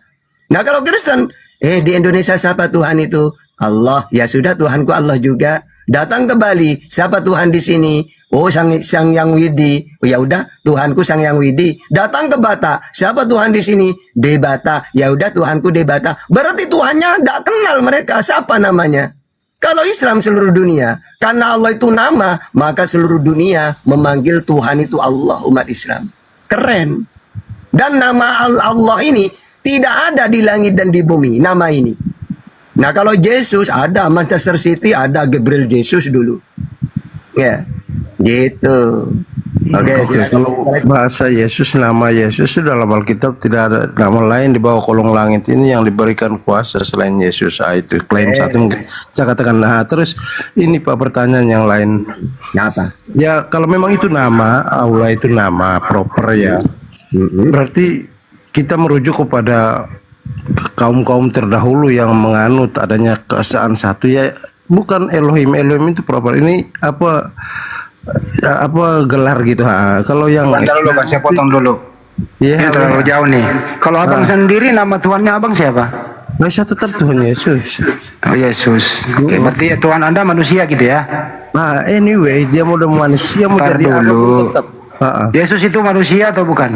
Nah kalau Kristen, di Indonesia siapa Tuhan itu? Allah. Ya sudah Tuhanku Allah juga. Datang ke Bali, siapa Tuhan di sini? Oh, Sang Yang Widi. Oh, ya udah, Tuhanku Sang Yang Widi. Datang ke Batak, siapa Tuhan di sini? Debata. Ya udah, Tuhanku Debata. Berarti Tuhannya tidak kenal mereka, siapa namanya? Kalau Islam seluruh dunia, karena Allah itu nama, maka seluruh dunia memanggil Tuhan itu Allah, umat Islam. Keren. Dan nama Allah ini tidak ada di langit dan di bumi, nama ini. Nah kalau Yesus ada, Manchester City ada Gabriel Jesus dulu. Ya, gitu. Oke, Oke, kalau bahasa Yesus, nama Yesus itu dalam Alkitab tidak ada nama lain di bawah kolong langit ini yang diberikan kuasa selain Yesus. Itu klaim satu mungkin saya katakan. Nah, terus ini Pak pertanyaan yang lain. Apa? Ya kalau memang itu nama Allah, itu nama proper ya. Berarti kita merujuk kepada kaum-kaum terdahulu yang menganut adanya keesaan satu ya, bukan Elohim. Elohim itu proper. Ini apa gelar gitu. Kalau yang Bentar dulu Bang, saya potong dulu. Iya, Ini terlalu jauh nih. Kalau abang sendiri nama Tuhannya abang siapa? Saya tetap Tuhan Yesus. Oh Yesus. Oke, berarti Tuhan Anda manusia gitu ya? Nah, anyway, dia mau manusia mau Bentar jadi apa dulu. pun tetap. Yesus itu manusia atau bukan?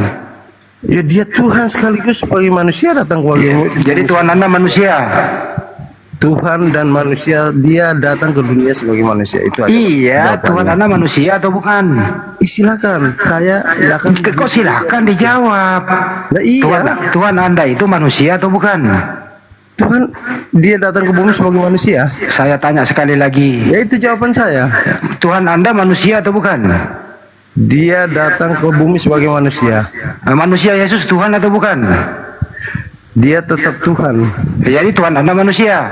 Ya dia Tuhan sekaligus sebagai manusia datang ke Jadi Tuhan Anda manusia. Tuhan dan manusia, dia datang ke dunia sebagai manusia, itu aja. Iya, Jawabannya. Tuhan Anda manusia atau bukan? Silakan, saya akan. Kok silakan dijawab? Nah, iya. Tuhan Anda itu manusia atau bukan? Tuhan, dia datang ke bumi sebagai manusia. Saya tanya sekali lagi. Ya itu jawaban saya. Tuhan Anda manusia atau bukan? Dia datang ke bumi sebagai manusia. Manusia Yesus Tuhan atau bukan? Dia tetap Tuhan. Jadi Tuhan Anda manusia.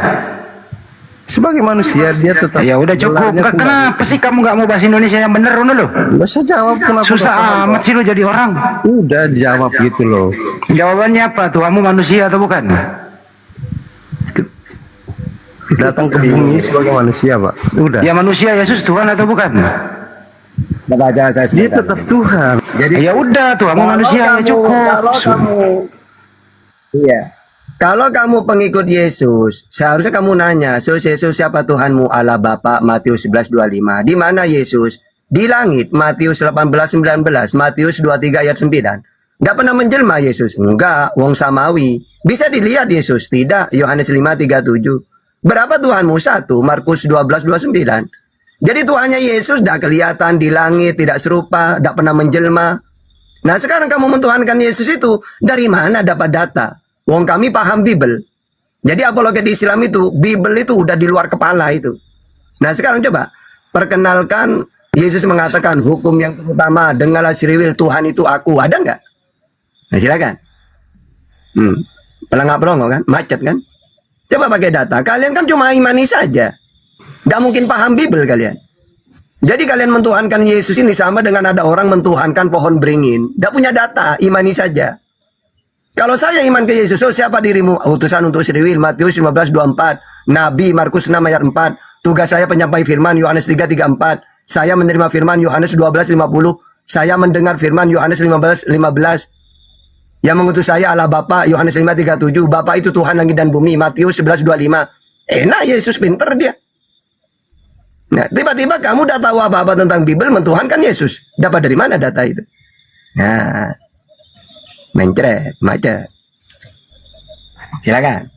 Sebagai manusia dia tetap. Ya udah cukup. Kenapa sih kamu nggak mau bahasa Indonesia yang bener lo? Nggak usah jawab kenapa. Susah amat sih lo jadi orang. Udah jawab gitu loh. Jawabannya apa? Tuhanmu manusia atau bukan? Datang ke bumi sebagai manusia, Pak. Udah. Ya manusia Yesus Tuhan atau bukan? Baca saya dia tetap Tuhan. Jadi ya udah Tuhanmu manusia ya cukup. Kalau kamu iya. Kalau kamu pengikut Yesus, seharusnya kamu nanya, Yesus siapa Tuhanmu? Allah Bapa, Matius 11:25. Di mana Yesus? Di langit, Matius 18:19, Matius 23 ayat 9. Enggak pernah menjelma Yesus. Enggak, wong samawi. Bisa dilihat Yesus? Tidak, Yohanes 5:37. Berapa Tuhanmu? Satu, Markus 12:29. Jadi Tuhannya Yesus tidak kelihatan di langit, tidak serupa, tidak pernah menjelma. Nah sekarang kamu mentuhankan Yesus itu, dari mana dapat data? Wong kami paham Bible. Jadi apologet Islam itu, Bible itu udah di luar kepala itu. Nah sekarang coba, perkenalkan Yesus mengatakan hukum yang terutama, dengarlah siriwil Tuhan itu aku. Ada nggak? Nah silakan. Pelangak-pelongo kan, macet kan? Coba pakai data, kalian kan cuma imani saja. Nggak mungkin paham Bible kalian. Jadi kalian mentuhankan Yesus ini sama dengan ada orang mentuhankan pohon beringin. Nggak punya data, imani saja. Kalau saya iman ke Yesus, oh siapa dirimu? Utusan untuk siriwil, Matius 15:24. Nabi, Markus 6 ayat 4. Tugas saya penyampai firman, Yohanes 3:34. Saya menerima firman, Yohanes 12:50. Saya mendengar firman, Yohanes 15:15. Yang mengutus saya Allah Bapa, Yohanes 5:37. Bapa itu Tuhan langit dan bumi, Matius 11:25. Enak Yesus, pinter dia. Nah, tiba-tiba kamu udah tahu apa-apa tentang Bible, mentuhankan Yesus. Dapat dari mana data itu? Nah, mencret, macet. Silakan.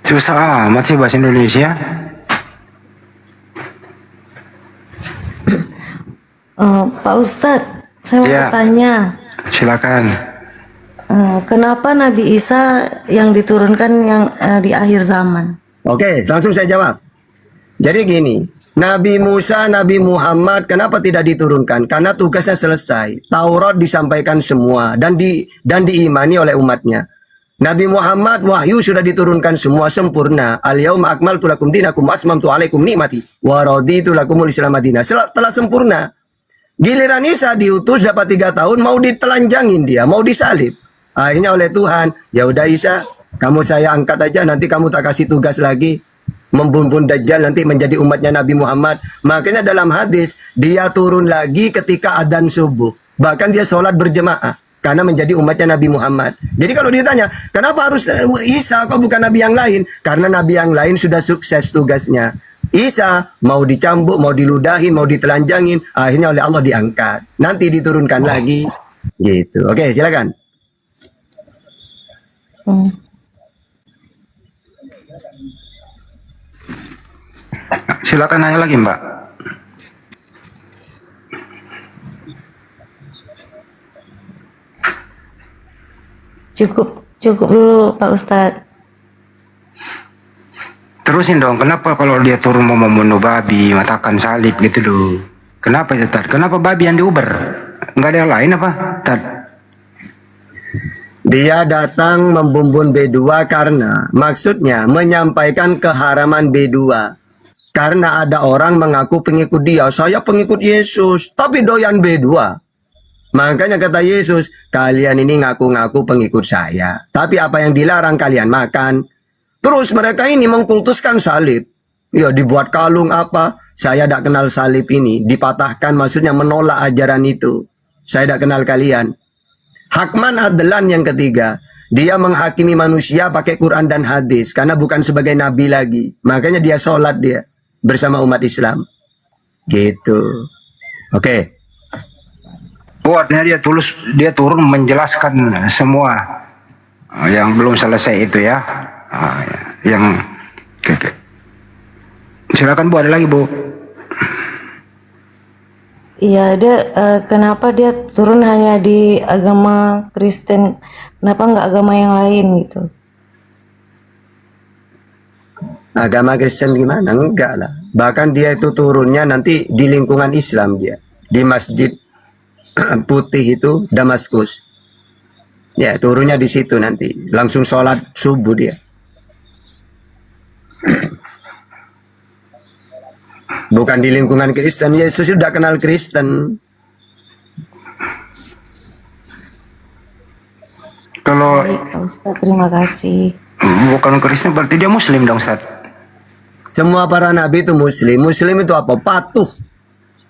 Susah amat sih bahasa Indonesia. Pak Ustadz, saya mau Ya. bertanya. Silakan. Kenapa Nabi Isa yang diturunkan yang di akhir zaman? Oke, langsung saya jawab. Jadi gini, Nabi Musa, Nabi Muhammad, kenapa tidak diturunkan? Karena tugasnya selesai. Taurat disampaikan semua dan diimani oleh umatnya. Nabi Muhammad wahyu sudah diturunkan semua sempurna. Al-yauma akmaltu lakum dinakum wa atmamtu alaikum nikmati wa raditu lakumul Islam madinah. Telah sempurna. Giliran Isa diutus dapat 3 tahun mau ditelanjangin dia, mau disalib. Akhirnya oleh Tuhan, ya udah Isa, kamu saya angkat aja, nanti kamu tak kasih tugas lagi membunuh Dajjal nanti menjadi umatnya Nabi Muhammad. Makanya dalam hadis dia turun lagi ketika adzan subuh. Bahkan dia sholat berjemaah karena menjadi umatnya Nabi Muhammad. Jadi kalau ditanya, kenapa harus Isa kok bukan Nabi yang lain? Karena Nabi yang lain sudah sukses tugasnya. Isa mau dicambuk, mau diludahin, mau ditelanjangin, akhirnya oleh Allah diangkat. Nanti diturunkan lagi. Gitu. Oke, silakan. Silakan nanya lagi, Mbak. Cukup dulu Pak Ustadz. Terusin dong, kenapa kalau dia turun mau membunuh babi, matakan salib gitu dulu? Kenapa itu, Tad? Kenapa babi yang diuber? Nggak ada yang lain apa, Tad? Dia datang membumbun B2 karena maksudnya menyampaikan keharaman B2. Karena ada orang mengaku pengikut dia, saya pengikut Yesus, tapi doyan B2. Makanya kata Yesus, kalian ini ngaku-ngaku pengikut saya, tapi apa yang dilarang kalian makan. Terus mereka ini mengkultuskan salib. Ya dibuat kalung apa, saya tidak kenal salib ini. Dipatahkan maksudnya menolak ajaran itu. Saya tidak kenal kalian. Hakman Adlan yang ketiga, dia menghakimi manusia pakai Quran dan hadis karena bukan sebagai nabi lagi. Makanya dia sholat dia bersama umat Islam. Gitu. Oke. Buatnya dia turun menjelaskan semua yang belum selesai itu ya. Yang oke. Silakan Bu, ada lagi Bu. Iya, kenapa dia turun hanya di agama Kristen? Kenapa nggak agama yang lain gitu? Agama Kristen gimana? Enggak lah. Bahkan dia itu turunnya nanti di lingkungan Islam dia. Di Masjid Putih itu, Damaskus. Ya, turunnya di situ nanti. Langsung sholat subuh dia. Bukan di lingkungan Kristen. Yesus sudah kenal Kristen. Kalau Baik, Pak Ustadz, terima kasih. bukan Kristen berarti dia Muslim dong, Ustaz. Semua para nabi itu Muslim. Muslim itu apa? Patuh.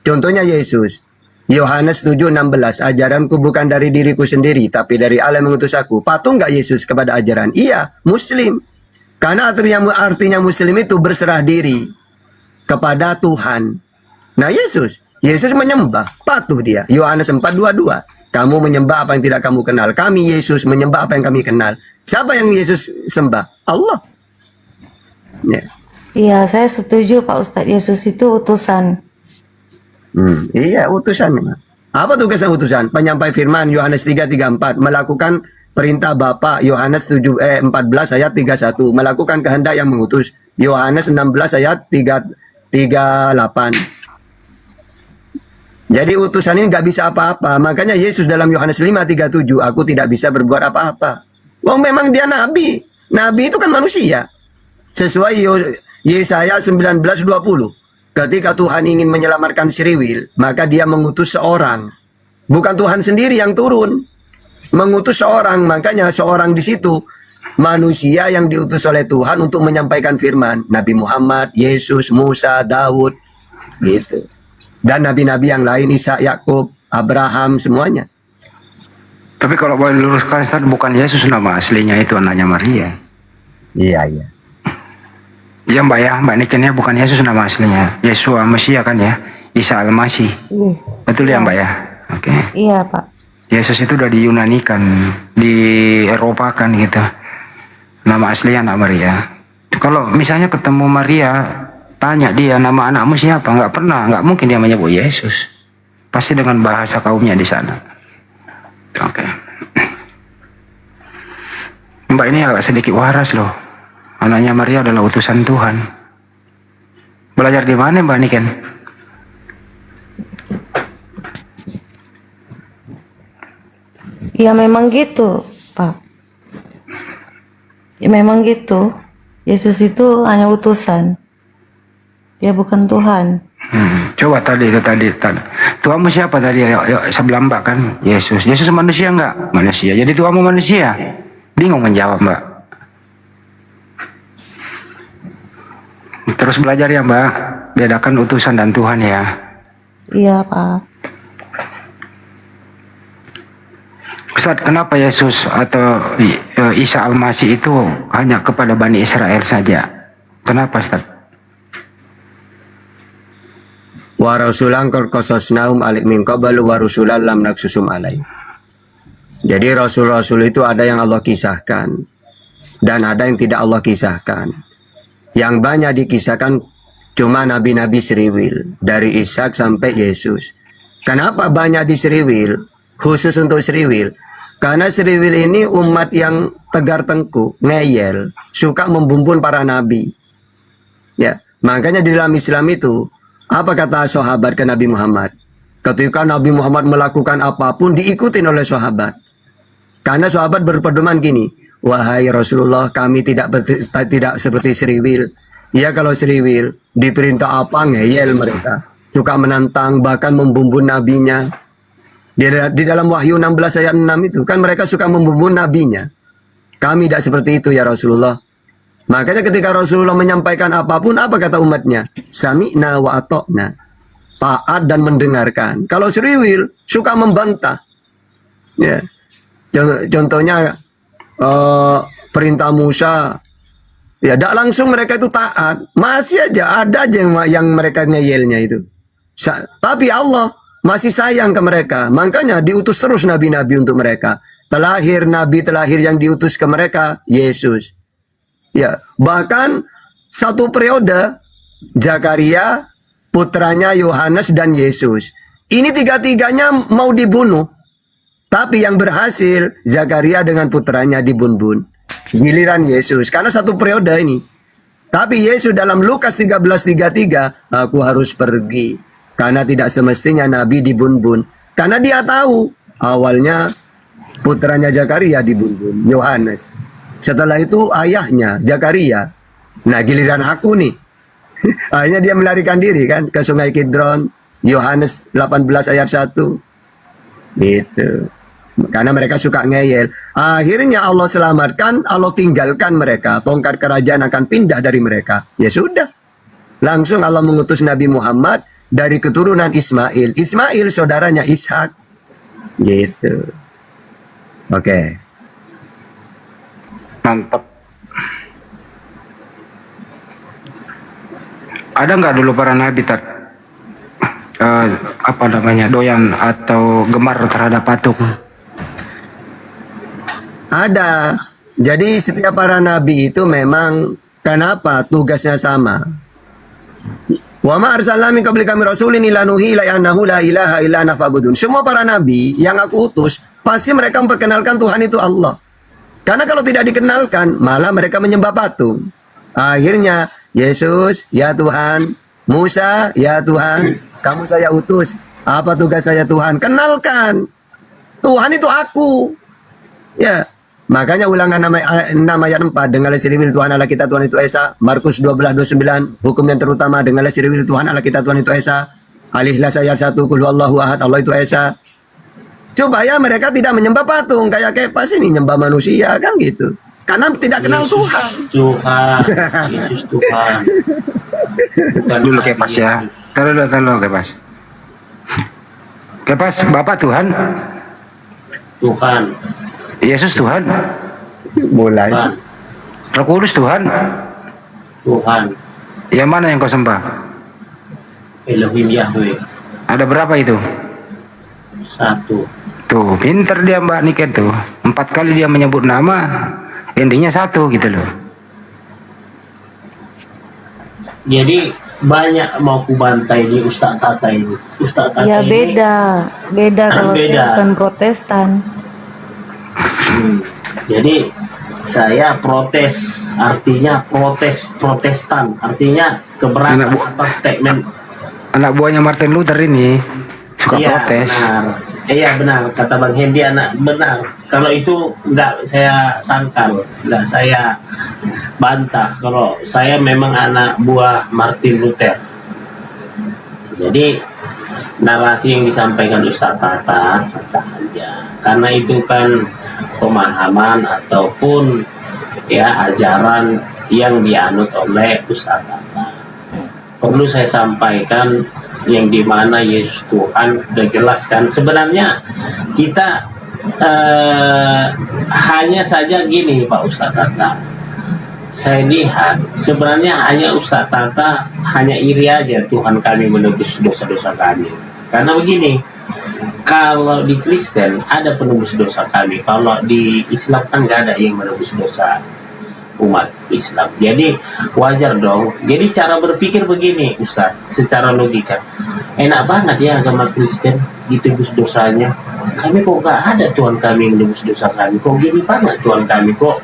Contohnya Yesus. Yohanes 7:16, ajaranku bukan dari diriku sendiri, tapi dari Allah yang mengutus aku. Patuh nggak Yesus kepada ajaran? Iya, Muslim. Karena artinya Muslim itu berserah diri kepada Tuhan. Nah Yesus menyembah, patuh dia. Yohanes 4:22, kamu menyembah apa yang tidak kamu kenal. Kami Yesus menyembah apa yang kami kenal. Siapa yang Yesus sembah? Allah. Ya. Iya, saya setuju Pak Ustadz, Yesus itu utusan. Iya, utusan memang. Apa tugasnya utusan? Penyampai firman Yohanes 3:34, melakukan perintah Bapa. Yohanes 14 ayat 31, melakukan kehendak yang mengutus. Yohanes 16 ayat 38. Jadi utusan ini nggak bisa apa-apa. Makanya Yesus dalam Yohanes 5:37, aku tidak bisa berbuat apa-apa. Wong memang dia nabi. Nabi itu kan manusia. Sesuai Yesaya 19:20. Ketika Tuhan ingin menyelamatkan Sriwil, maka dia mengutus seorang. Bukan Tuhan sendiri yang turun. Mengutus seorang, makanya seorang di situ manusia yang diutus oleh Tuhan untuk menyampaikan firman. Nabi Muhammad, Yesus, Musa, Daud, gitu. Dan nabi-nabi yang lain, Isa, Yakub, Abraham, semuanya. Tapi kalau boleh luruskan, Ustaz, bukan Yesus nama aslinya, itu anaknya Maria. Iya, iya. Iya Mbak ya, Mbak Niken ya, bukan Yesus nama aslinya. Yesua Mesia kan ya, Isa Al-Masih. Betul ya Mbak ya? Oke. Iya Pak. Yesus itu udah diyunanikan, di Eropa kan gitu. Nama aslinya anak Maria. Kalau misalnya ketemu Maria, tanya dia nama anakmu siapa? Nggak mungkin dia menyebut Yesus. Pasti dengan bahasa kaumnya di sana. Oke. Mbak ini agak sedikit waras loh. Anaknya Maria adalah utusan Tuhan. Belajar di mana Mbak Niken? Ya memang gitu, Pak. Ya memang gitu. Yesus itu hanya utusan. Dia bukan Tuhan. Coba tadi. Tuhanmu siapa tadi? Yuk, sebelah Mbak kan? Yesus. Yesus manusia nggak? Manusia. Jadi Tuhanmu manusia? Bingung menjawab Mbak. Terus belajar ya Mbak. Bedakan utusan dan Tuhan ya. Iya Pak. Ustaz, kenapa Yesus atau Isa Al-Masih itu hanya kepada Bani Israel saja? Kenapa Ustaz? Wa rasulan qad qasasnahum alaik min qablu wa rusulan lam naqsusum alaik. Jadi rasul-rasul itu ada yang Allah kisahkan dan ada yang tidak Allah kisahkan. Yang banyak dikisahkan cuma nabi-nabi Sriwil, dari Ishak sampai Yesus. Kenapa banyak di Sriwil? Khusus untuk Sriwil. Karena Seriwil ini umat yang tegar tengkuk, ngeyel, suka membumbun para nabi. Ya, makanya di dalam Islam itu, apa kata sahabat ke Nabi Muhammad? Ketika Nabi Muhammad melakukan apapun diikutin oleh sahabat. Karena sahabat berpedoman gini, wahai Rasulullah, kami tidak seperti Seriwil. Ya kalau Seriwil diperintah apa ngeyel mereka, suka menantang bahkan membumbun nabinya. Di dalam Wahyu 16 ayat 6 itu kan mereka suka membumbun nabinya. Kami tidak seperti itu ya Rasulullah. Makanya ketika Rasulullah menyampaikan apapun, apa kata umatnya? Sami'na wa ata'na. Taat dan mendengarkan. Kalau Seriwil suka membantah. Ya. Contohnya perintah Musa, ya tidak langsung mereka itu taat. Masih aja ada aja yang mereka ngeyelnya itu. Tapi Allah masih sayang ke mereka. Makanya diutus terus nabi-nabi untuk mereka. Nabi terlahir yang diutus ke mereka, Yesus. Ya, bahkan satu periode Zakaria, putranya Yohanes dan Yesus. Ini tiga-tiganya mau dibunuh. Tapi yang berhasil Zakaria dengan putranya dibunuh. Giliran Yesus karena satu periode ini. Tapi Yesus dalam Lukas 13:33, aku harus pergi. Karena tidak semestinya Nabi dibunuh. Karena dia tahu awalnya putranya Zakaria dibunuh, Yohanes. Setelah itu ayahnya Zakaria. Nah giliran aku nih. Akhirnya dia melarikan diri kan ke Sungai Kidron. Yohanes 18 ayat 1. Gitu. Karena mereka suka ngeyel. Akhirnya Allah selamatkan, Allah tinggalkan mereka. Tongkat kerajaan akan pindah dari mereka. Ya sudah. Langsung Allah mengutus Nabi Muhammad dari keturunan Ismail. Ismail saudaranya Ishak. Gitu. Oke. Mantap. Ada nggak dulu para nabi doyan atau gemar terhadap patung? Ada. Jadi setiap para nabi itu memang kenapa tugasnya sama. Wa ma arsalna min qablika min rasulin illa nuhi ila annahu la ilaha illa ana fa'budun. Semua para nabi yang aku utus pasti mereka memperkenalkan Tuhan itu Allah. Karena kalau tidak dikenalkan malah mereka menyembah patung. Akhirnya Yesus, ya Tuhan, Musa, ya Tuhan, kamu saya utus. Apa tugas saya Tuhan? Kenalkan. Tuhan itu aku. Ya. Makanya ulangan 6 ayat 4, dengarlah Seriwil Tuhan Allah kita Tuhan itu Esa. Markus 12:29, hukum yang terutama, dengarlah Seriwil Tuhan Allah kita Tuhan itu Esa. Alihlah ayat 1, Qul huwallahu ahad, Allah itu Esa. Supaya mereka tidak menyembah patung kayak pas ini nyembah manusia kan gitu. Karena tidak kenal Tuhan. Yesus Tuhan. Dulu Kepas ya. Kalau Kepas. Kepas, Bapak Tuhan. Tuhan. Yesus Tuhan. Mulai. Roh Kudus Tuhan. Tuhan. Yang mana yang kau sembah? Elohim Yahweh. Ada berapa itu? 1. Tuh, pinter dia Mbak Niken tuh. 4 kali dia menyebut nama, endingnya 1 gitu loh. Jadi banyak mau ku bantai di Ustaz Tata ini. Ustaz Tata Ya ini beda kalau beda. saya bukan Protestan. Jadi saya protes, artinya Protestan, artinya keberatan atas statement. Anak buahnya Martin Luther ini suka protes. Benar. Iya benar, kata Bang Hendy benar. Kalau itu enggak saya sangkal, enggak saya bantah. Kalau saya memang anak buah Martin Luther. Jadi narasi yang disampaikan Ustaz Tata sah-sah aja. Karena itu kan pemahaman ataupun ya ajaran yang dianut oleh Ustaz Tata. Perlu saya sampaikan yang dimana Yesus Tuhan sudah jelaskan. Sebenarnya kita hanya saja gini Pak Ustadz Tata, saya lihat sebenarnya hanya Ustadz Tata hanya iri aja Tuhan kami menebus dosa-dosa kami. Karena begini, kalau di Kristen ada penebus dosa kami, kalau di Islam kan nggak ada yang menebus dosa umat Islam. Jadi wajar dong. Jadi cara berpikir begini Ustaz, secara logika enak banget ya agama Kristen ditebus dosanya, kami kok nggak ada Tuhan kami menebus dosa kami, kok gini banget Tuhan kami, kok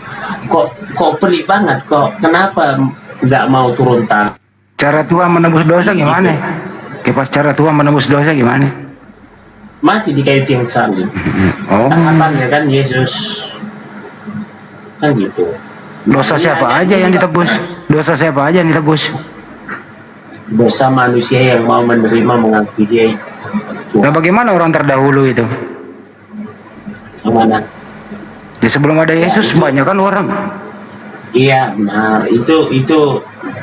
pelik banget, kok kenapa nggak mau turun tangan. Cara Tuhan menebus dosa gimana? Pas cara Tuhan menebus dosa gimana? Mati di kayu tiang salib. Tahapannya kan Yesus kan gitu. Dosa siapa aja yang ditebus? Dosa siapa aja yang ditebus? Dosa manusia yang mau menerima mengakui dia. Nah, bagaimana orang terdahulu itu? Mana? Ya sebelum ada Yesus banyak kan orang. Iya benar, itu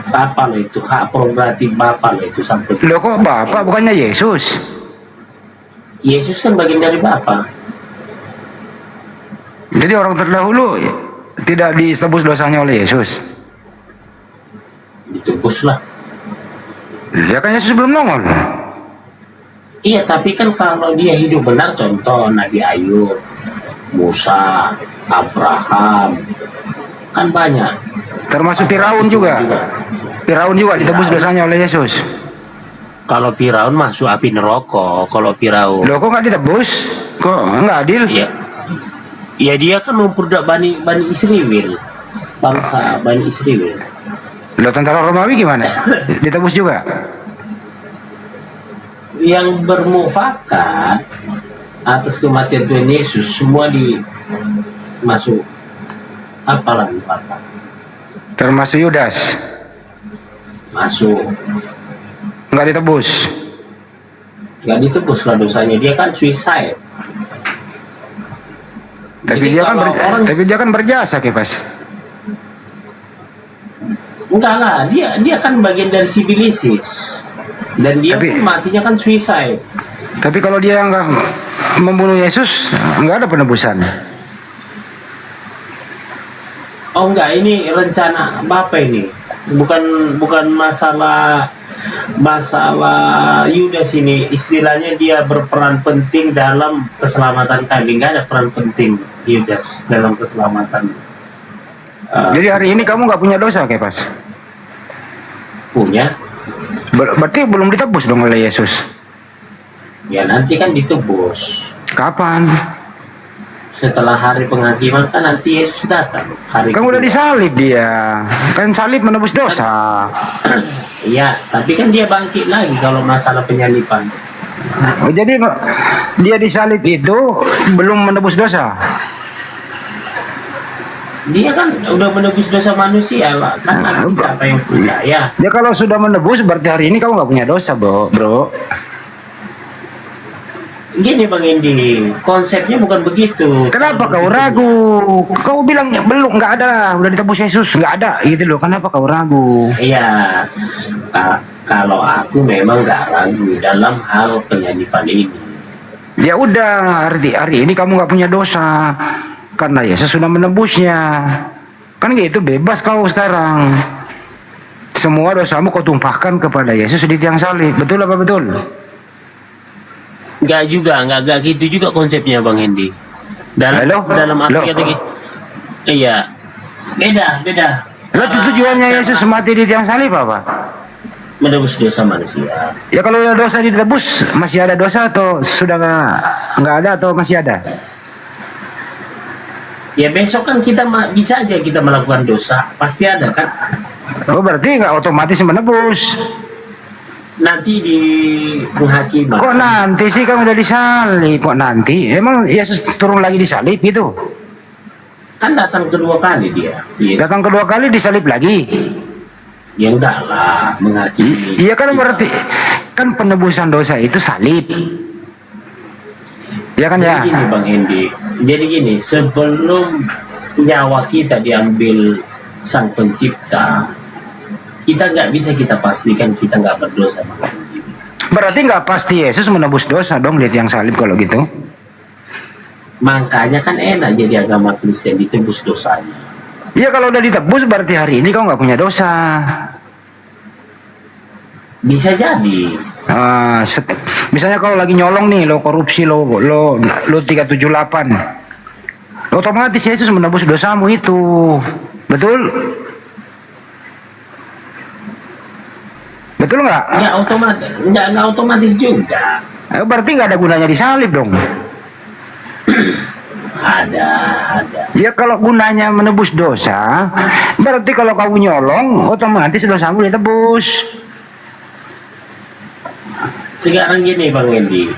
Bapak loh, itu hak prerogatif Bapak loh itu sampai. Loh kok Bapak bukannya Yesus? Yesus kan bagian dari Bapak. Jadi orang terdahulu tidak ditebus dosanya oleh Yesus. Ditebus lah. Ya kan Yesus belum nongol. Iya, tapi kan kalau dia hidup benar, contoh Nabi Ayub, Musa, Abraham, kan banyak. Termasuk Firaun juga. Firaun juga ditebus dosanya oleh Yesus. Kalau Firaun masuk api neraka, kalau Firaun. Loh kok nggak ditebus? Kok nggak adil? Iya. Ya dia kan memperbudak Bani Israel, bangsa Bani Israel. Loh tentara Romawi gimana? Ditebus juga? Yang bermufakat atas kematian Tuhan Yesus semua masuk apalah mufakat. Termasuk Yudas? Masuk. Nggak ditebus? Nggak ditebus lah dosanya, dia kan suicide. Tapi dia kan berjasa, Kepas. Enggak lah, dia kan bagian dari sibilisis. Dan dia pun matinya kan suicide. Tapi kalau dia nggak membunuh Yesus, nggak ada penebusan. Oh enggak, ini rencana Bapak ini. Bukan masalah Yudas ini. Istilahnya dia berperan penting dalam keselamatan kami. Nggak ada peran penting Yudas dalam keselamatan. Jadi hari ini kamu nggak punya dosa, Kepas? Punya. Berarti belum ditebus dong oleh Yesus? Ya nanti kan ditebus. Kapan? Setelah hari penghakiman kan nanti Yesus datang. Kamu udah disalib dia. Kan salib menebus dosa. Iya, tapi kan dia bangkit lagi kalau masalah penyaliban. Oh, jadi dia disalib itu belum menebus dosa? Dia kan udah menebus dosa manusia lah. Kan nanti siapa yang percaya. Ya kalau sudah menebus berarti hari ini kamu nggak punya dosa, bro. Gini Bang Indi, konsepnya bukan begitu. Kenapa kau ragu? Kau bilang belum, nggak ada, udah ditebus Yesus, nggak ada, gitu loh. Kenapa kau ragu? Iya, kalau aku memang nggak ragu dalam hal penyaliban ini. Ya udah, hari ini kamu nggak punya dosa karena Yesus sudah menebusnya. Kan gitu, bebas kau sekarang. Semua dosamu kau tumpahkan kepada Yesus di tiang salib. Betul apa betul? Nggak juga, nggak gitu juga konsepnya Bang Hendi. Dalam arti kata gitu. Iya, beda. Lalu tujuannya Yesus mati di tiang salib apa? Menebus dosa manusia. Ya kalau dosa ditebus, masih ada dosa atau sudah nggak ada atau masih ada? Ya besok kan kita bisa aja kita melakukan dosa, pasti ada kan? Oh berarti nggak otomatis menebus? Nanti di penghakiman. Kok nanti sih kamu udah disalib? Kok nanti? Emang Yesus turun lagi disalib itu? Kan datang kedua kali dia. Datang kedua kali disalib lagi? Ya enggak lah, menghakimi. Iya kan berarti kan penebusan dosa itu salib. Ya kan ya? Jadi gini Bang Hendi, jadi gini, sebelum nyawa kita diambil Sang Pencipta, kita nggak bisa kita pastikan kita nggak berdosa. Berarti nggak pasti Yesus menebus dosa dong di tiang salib kalau gitu? Makanya kan enak jadi agama Kristen, ditebus dosanya. Iya kalau udah ditebus berarti hari ini kau nggak punya dosa. Bisa jadi. Misalnya kalau lagi nyolong nih, lo korupsi, lo 378, otomatis Yesus menebus dosamu itu, betul? Betul nggak? Nggak otomatis juga. Berarti nggak ada gunanya disalib dong. Ada. Ya kalau gunanya menebus dosa, berarti kalau kamu nyolong, otomatis dosamu ditebus. Sekarang gini Bang Endi.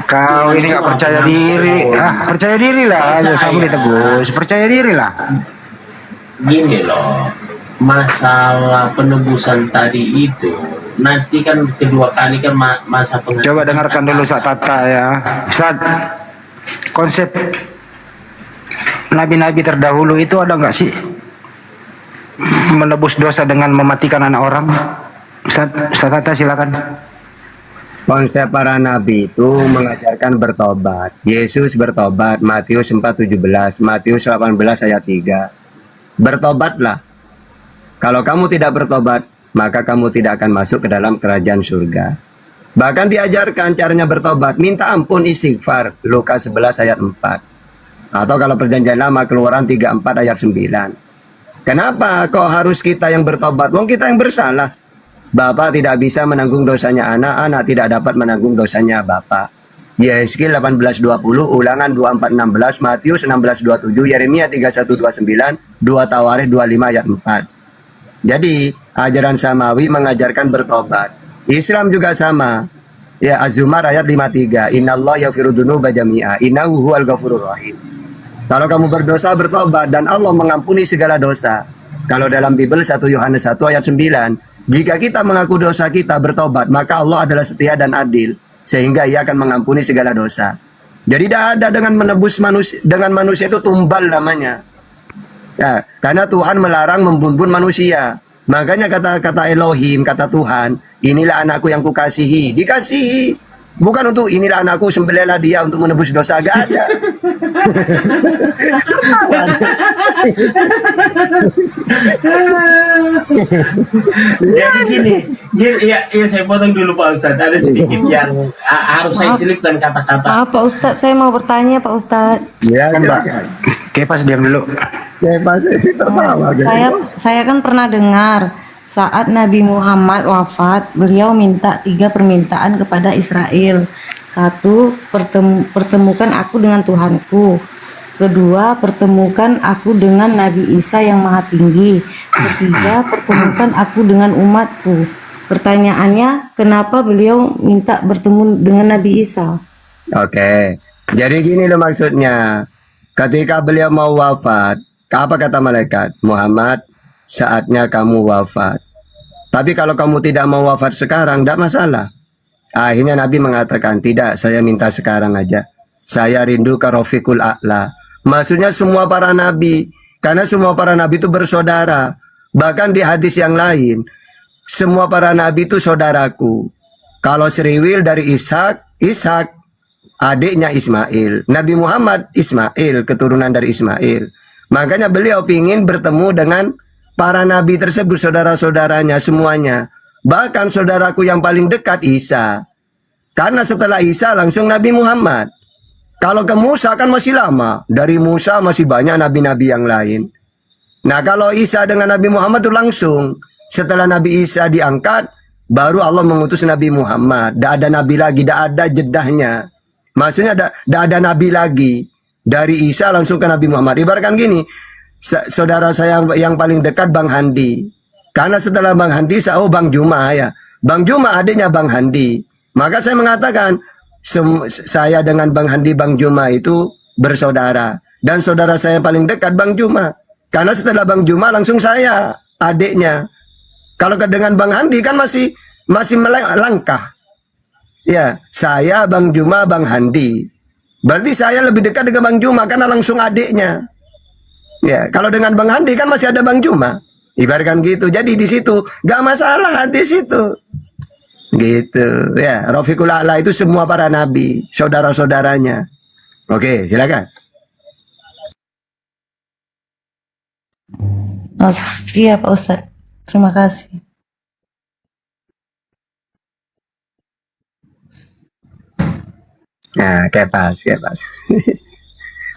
Kau ini nggak percaya diri, percaya diri lah, dosamu ditebus. Percaya diri lah. Gini loh, masalah penebusan tadi itu nanti kan kedua kali kan masa pengadilan. Coba dengarkan dulu Ustaz Tata ya. Ustaz, konsep nabi-nabi terdahulu itu ada nggak sih menebus dosa dengan mematikan anak orang? Ustaz Tata silakan. Konsep para nabi itu mengajarkan bertobat. Yesus bertobat, Matius 4:17, Matius 18 ayat 3. Bertobatlah. Kalau kamu tidak bertobat, maka kamu tidak akan masuk ke dalam kerajaan surga. Bahkan diajarkan caranya bertobat, minta ampun, istighfar, Lukas 11 ayat 4. Atau kalau perjanjian lama, Keluaran 34 ayat 9. Kenapa kok harus kita yang bertobat? Wong kita yang bersalah. Bapak tidak bisa menanggung dosanya anak, anak tidak dapat menanggung dosanya bapak. Yeskel 18:20, Ulangan 24:16, Matius 16:27, Yeremia 31:29, 2 Tawarikh 25 ayat 4. Jadi ajaran samawi mengajarkan bertobat. Islam juga sama. Ya, Az-Zumar ayat 53, Innallaha yaghfiru dzunuba jami'a, innahu huwal ghafurur rahim. Kalau kamu berdosa, bertobat dan Allah mengampuni segala dosa. Kalau dalam Bible 1 Yohanes 1 ayat 9, jika kita mengaku dosa kita bertobat, maka Allah adalah setia dan adil, sehingga Ia akan mengampuni segala dosa. Jadi tidak ada dengan menebus manusia, dengan manusia itu tumbal namanya. Ya, karena Tuhan melarang membunuh manusia. Makanya kata Elohim, kata Tuhan, inilah anakku yang kukasihi. Dikasihi. Bukan untuk inilah anakku, sembelihlah dia untuk menebus dosa. Gak ada. Jadi gini, ya saya potong dulu Pak Ustadz. Ada sedikit yang harus saya selipkan kata-kata. Maaf Pak Ustadz, saya mau bertanya Pak Ustadz. Ya, Mbak. Kepas diam dulu. Kepas tertawa. Saya kan pernah dengar saat Nabi Muhammad wafat, beliau minta 3 permintaan kepada Israel. 1, pertemukan aku dengan Tuhanku. 2, pertemukan aku dengan Nabi Isa yang maha tinggi. 3, pertemukan aku dengan umatku. Pertanyaannya, kenapa beliau minta bertemu dengan Nabi Isa? Oke, jadi gini loh maksudnya. Ketika beliau mau wafat, apa kata malaikat? Muhammad, saatnya kamu wafat. Tapi kalau kamu tidak mau wafat sekarang, tidak masalah. Akhirnya Nabi mengatakan, tidak, saya minta sekarang aja. Saya rindu ke Rafiqul A'la. Maksudnya semua para nabi. Karena semua para nabi itu bersaudara. Bahkan di hadis yang lain, semua para nabi itu saudaraku. Kalau Sriwil dari Ishak adiknya Ismail. Nabi Muhammad Ismail, keturunan dari Ismail. Makanya beliau ingin bertemu dengan para nabi tersebut, saudara-saudaranya semuanya. Bahkan saudaraku yang paling dekat Isa. Karena setelah Isa langsung Nabi Muhammad. Kalau ke Musa kan masih lama. Dari Musa masih banyak nabi-nabi yang lain. Nah kalau Isa dengan Nabi Muhammad itu langsung. Setelah Nabi Isa diangkat, baru Allah mengutus Nabi Muhammad. Tidak ada nabi lagi, tidak ada jedahnya. Maksudnya tidak ada nabi lagi. Dari Isa langsung ke Nabi Muhammad. Ibaratkan gini, saudara saya yang paling dekat Bang Handi. Karena setelah Bang Handi, Bang Juma ya. Bang Juma adiknya Bang Handi. Maka saya mengatakan, saya dengan Bang Handi, Bang Juma itu bersaudara. Dan saudara saya yang paling dekat Bang Juma. Karena setelah Bang Juma langsung saya, adiknya. Kalau dengan Bang Handi kan masih melangkah. Ya, saya, Bang Juma, Bang Handi. Berarti saya lebih dekat dengan Bang Juma karena langsung adiknya. Ya, kalau dengan Bang Handi kan masih ada Bang Juma. Ibaratkan gitu. Jadi di situ gak masalah di situ. Gitu. Ya, Rafiqul A'la itu semua para nabi, saudara-saudaranya. Oke, silakan. Oh, iya Pak Ustadz. Terima kasih. Nah, kepas.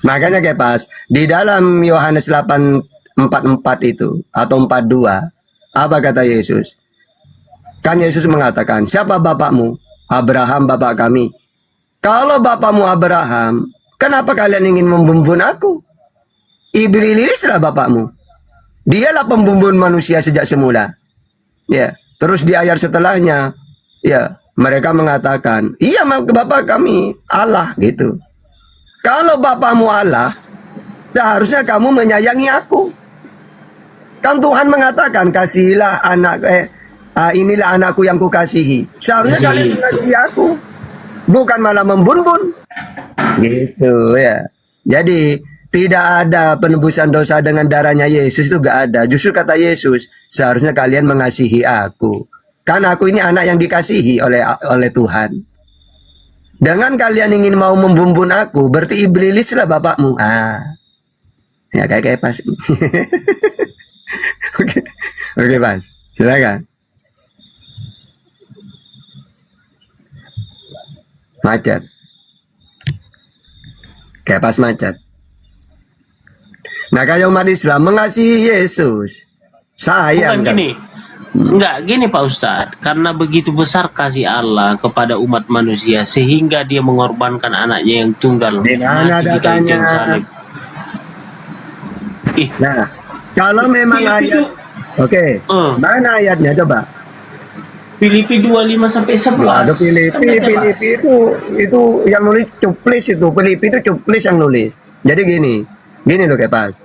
Makanya kepas. Di dalam Yohanes 8:44 itu atau 42, apa kata Yesus? Kan Yesus mengatakan, siapa bapakmu? Abraham bapak kami. Kalau bapakmu Abraham, Kenapa kalian ingin membumbun aku? Iblislah bapakmu. Dialah pembumbun manusia sejak semula. Ya, terus di ayat setelahnya, ya, mereka mengatakan, iya bapak kami Allah gitu. Kalau bapakmu Allah, seharusnya kamu menyayangi aku. Kan Tuhan mengatakan, kasihilah inilah anakku yang kukasihi. Seharusnya kalian mengasihi aku, bukan malah membumbun. Gitu ya. Jadi tidak ada penebusan dosa dengan darahnya Yesus, itu gak ada. Justru kata Yesus, seharusnya kalian mengasihi aku. Karena aku ini anak yang dikasihi oleh Tuhan. Dengan kalian ingin mau membumbun aku, berarti iblislah bapakmu. Ya kayak pas. Oke pas, silakan. Macet. Kayak pas macet. Nah, kayak umat Islam mengasihi Yesus. Sayang. Bukan gini. Enggak, gini Pak Ustadz. Karena begitu besar kasih Allah kepada umat manusia sehingga dia mengorbankan anaknya yang tunggal. Di mana datanya? Nah, kalau memang ayat, oke, mana ayatnya coba? Filipi 25 sampai 11. Ada Filipi itu yang nulis cuplis itu. Filipi itu cuplis yang nulis. Jadi gini loh Kepas.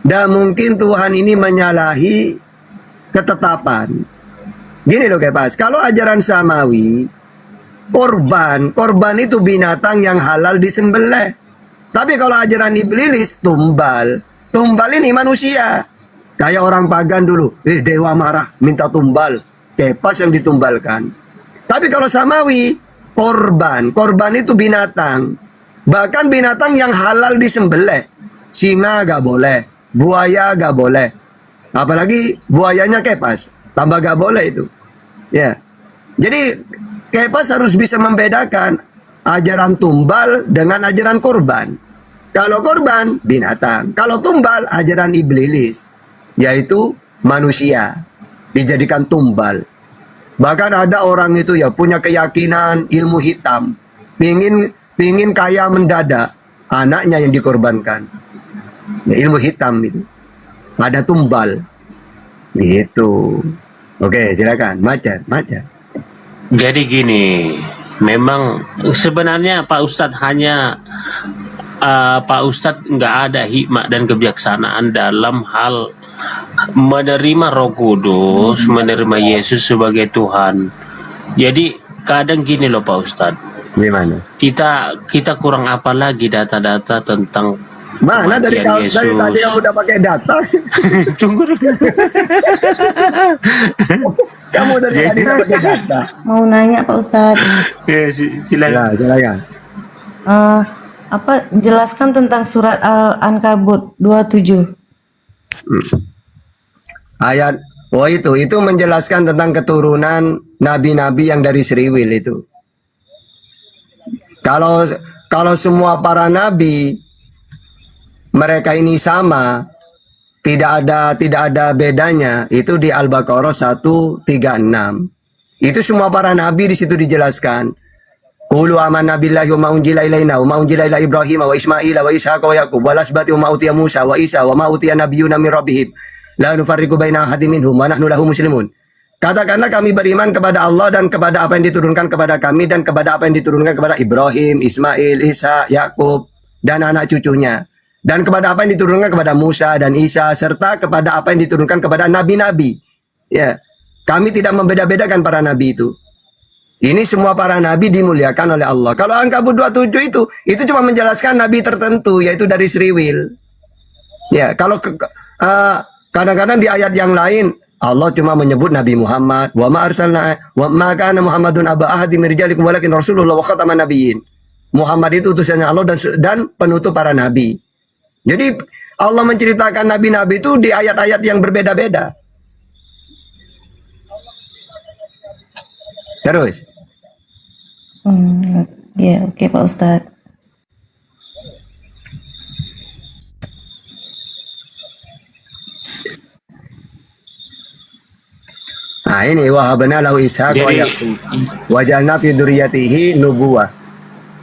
Dan mungkin Tuhan ini menyalahi ketetapan. Gini loh Kepas. Kalau ajaran samawi, korban itu binatang yang halal disembelih. Tapi kalau ajaran iblis, tumbal ini manusia. Kayak orang pagan dulu, dewa marah minta tumbal. Kepas yang ditumbalkan. Tapi kalau samawi, korban itu binatang. Bahkan binatang yang halal disembelih. Singa gak boleh, buaya gak boleh. Apalagi buayanya Kepas, tambah gak boleh itu. Ya. Jadi Kepas harus bisa membedakan ajaran tumbal dengan ajaran korban. Kalau korban, binatang. Kalau tumbal, ajaran iblis, yaitu manusia dijadikan tumbal. Bahkan ada orang itu ya punya keyakinan ilmu hitam, pingin kaya mendadak, anaknya yang dikorbankan. Ya, ilmu hitam itu ada tumbal gitu. Oke, silakan macet. Jadi gini, memang sebenarnya Pak Ustadz Pak Ustadz nggak ada hikmah dan kebijaksanaan dalam hal menerima Roh Kudus, menerima Yesus sebagai Tuhan. Jadi kadang gini loh Pak Ustadz. Gimana? Kita kurang apa lagi data-data tentang mana dari tadi yang udah pakai data. Tunggu dulu. Kamu dari tadi udah pakai data. Mau nanya Pak Ustadz. Ya, silakan. Jelaskan tentang surat Al-Ankabut 27. Ayat itu menjelaskan tentang keturunan nabi-nabi yang dari Sriwil itu. Kalau semua para nabi mereka ini sama, tidak ada bedanya, itu di Al-Baqarah 136. Itu semua para nabi di situ dijelaskan. Qulu amanna billahi wa ma unzila ilaina wa ma unzila ila Ibrahim wa Ismail wa Ishaq wa Yaqub wa lasbati wa ma utiya Musa wa Isa wa ma utiya nabiyyuna min rabbihim la nufarriqu baina ahadin minhum wa nahnu lahu muslimun. Katakanlah kami beriman kepada Allah dan kepada apa yang diturunkan kepada kami dan kepada apa yang diturunkan kepada Ibrahim, Ismail, Isa, Yakub dan anak cucunya, dan kepada apa yang diturunkan kepada Musa dan Isa serta kepada apa yang diturunkan kepada nabi-nabi. Ya, kami tidak membeda-bedakan para nabi itu. Ini semua para nabi dimuliakan oleh Allah. Kalau Ankabut 27 itu cuma menjelaskan nabi tertentu, yaitu dari Sriwil. Ya, kalau kadang-kadang di ayat yang lain Allah cuma menyebut Nabi Muhammad, wa ma arsalna wa ma kana Muhammadun aba ahadin min rijalikum walakin Rasulullah wa khataman nabiyyin. Muhammad itu utusannya Allah dan penutup para nabi. Jadi Allah menceritakan nabi-nabi itu di ayat-ayat yang berbeda-beda. Terus. Ya, oke Pak Ustadz. Nah ini wahabna lahu Ishaq wa Yaqub wa ja'alna fi dzurriyyatihi nubuwah.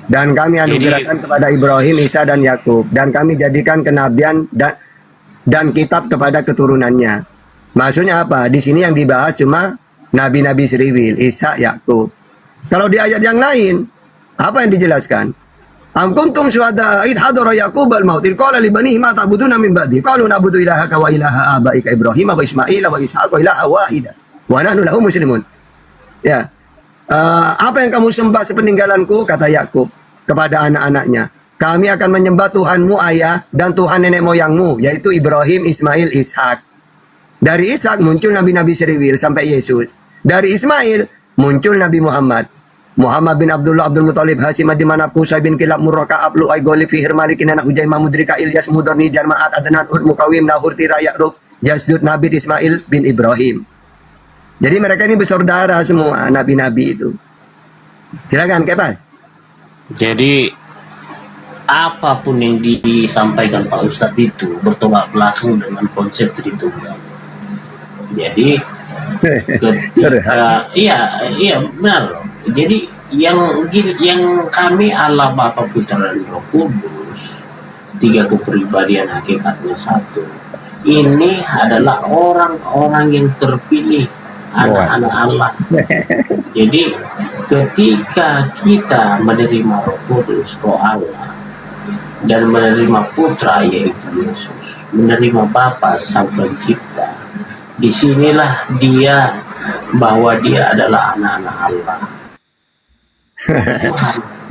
Dan kami anugerahkan kepada Ibrahim, Isa dan Yakub, dan kami jadikan kenabian dan kitab kepada keturunannya. Maksudnya apa? Di sini yang dibahas cuma nabi-nabi seriwil, Isa, Yakub. Kalau di ayat yang lain, apa yang dijelaskan? Am kuntum syuhada id hadara Yaqub al-maut id qala li banihi ma ta'buduna min ba'di qalu na'budu ilahaka wa ilaha abaika Ibrahim wa Ismail wa Ishaq wa ilaha wahida wa nahnu lahu muslimun. Ya. Apa yang kamu sembah sepeninggalanku, kata Yakub kepada anak-anaknya, kami akan menyembah Tuhanmu ayah dan Tuhan nenek moyangmu, yaitu Ibrahim, Ismail, Ishak. Dari Ishak muncul nabi-nabi seriwil sampai Yesus. Dari Ismail muncul Nabi Muhammad. Muhammad bin Abdullah, Abdul Muttalib, Hasim, Adimanab, Qusay bin Kilab, Murrah, Ka'ab, Lu'ay, Golib, Fihir, Malik, Inanah, Hujaimah, Mudrika, Ilyas, Mudorni, Jarma'at, Adnan, Hud, Mukawim, Nahur, Tira, Ya'rub, Yazud, Nabi Ismail bin Ibrahim. Jadi mereka ini bersaudara semua, nabi-nabi itu. Silakan, Kepas. Jadi apapun yang disampaikan Pak Ustadz itu bertolak belakang dengan konsep Tritunggal. Jadi ketika, iya benar. Jadi yang kami Allah Bapa Putra dan Roh Kudus, tiga kepribadian hakikatnya satu. Ini adalah orang-orang yang terpilih, anak-anak Allah. Jadi ketika kita menerima Roh Kudus, Roh Allah, dan menerima Putra yaitu Yesus, menerima Bapa Sang Pencipta, disinilah dia bahwa dia adalah anak-anak Allah.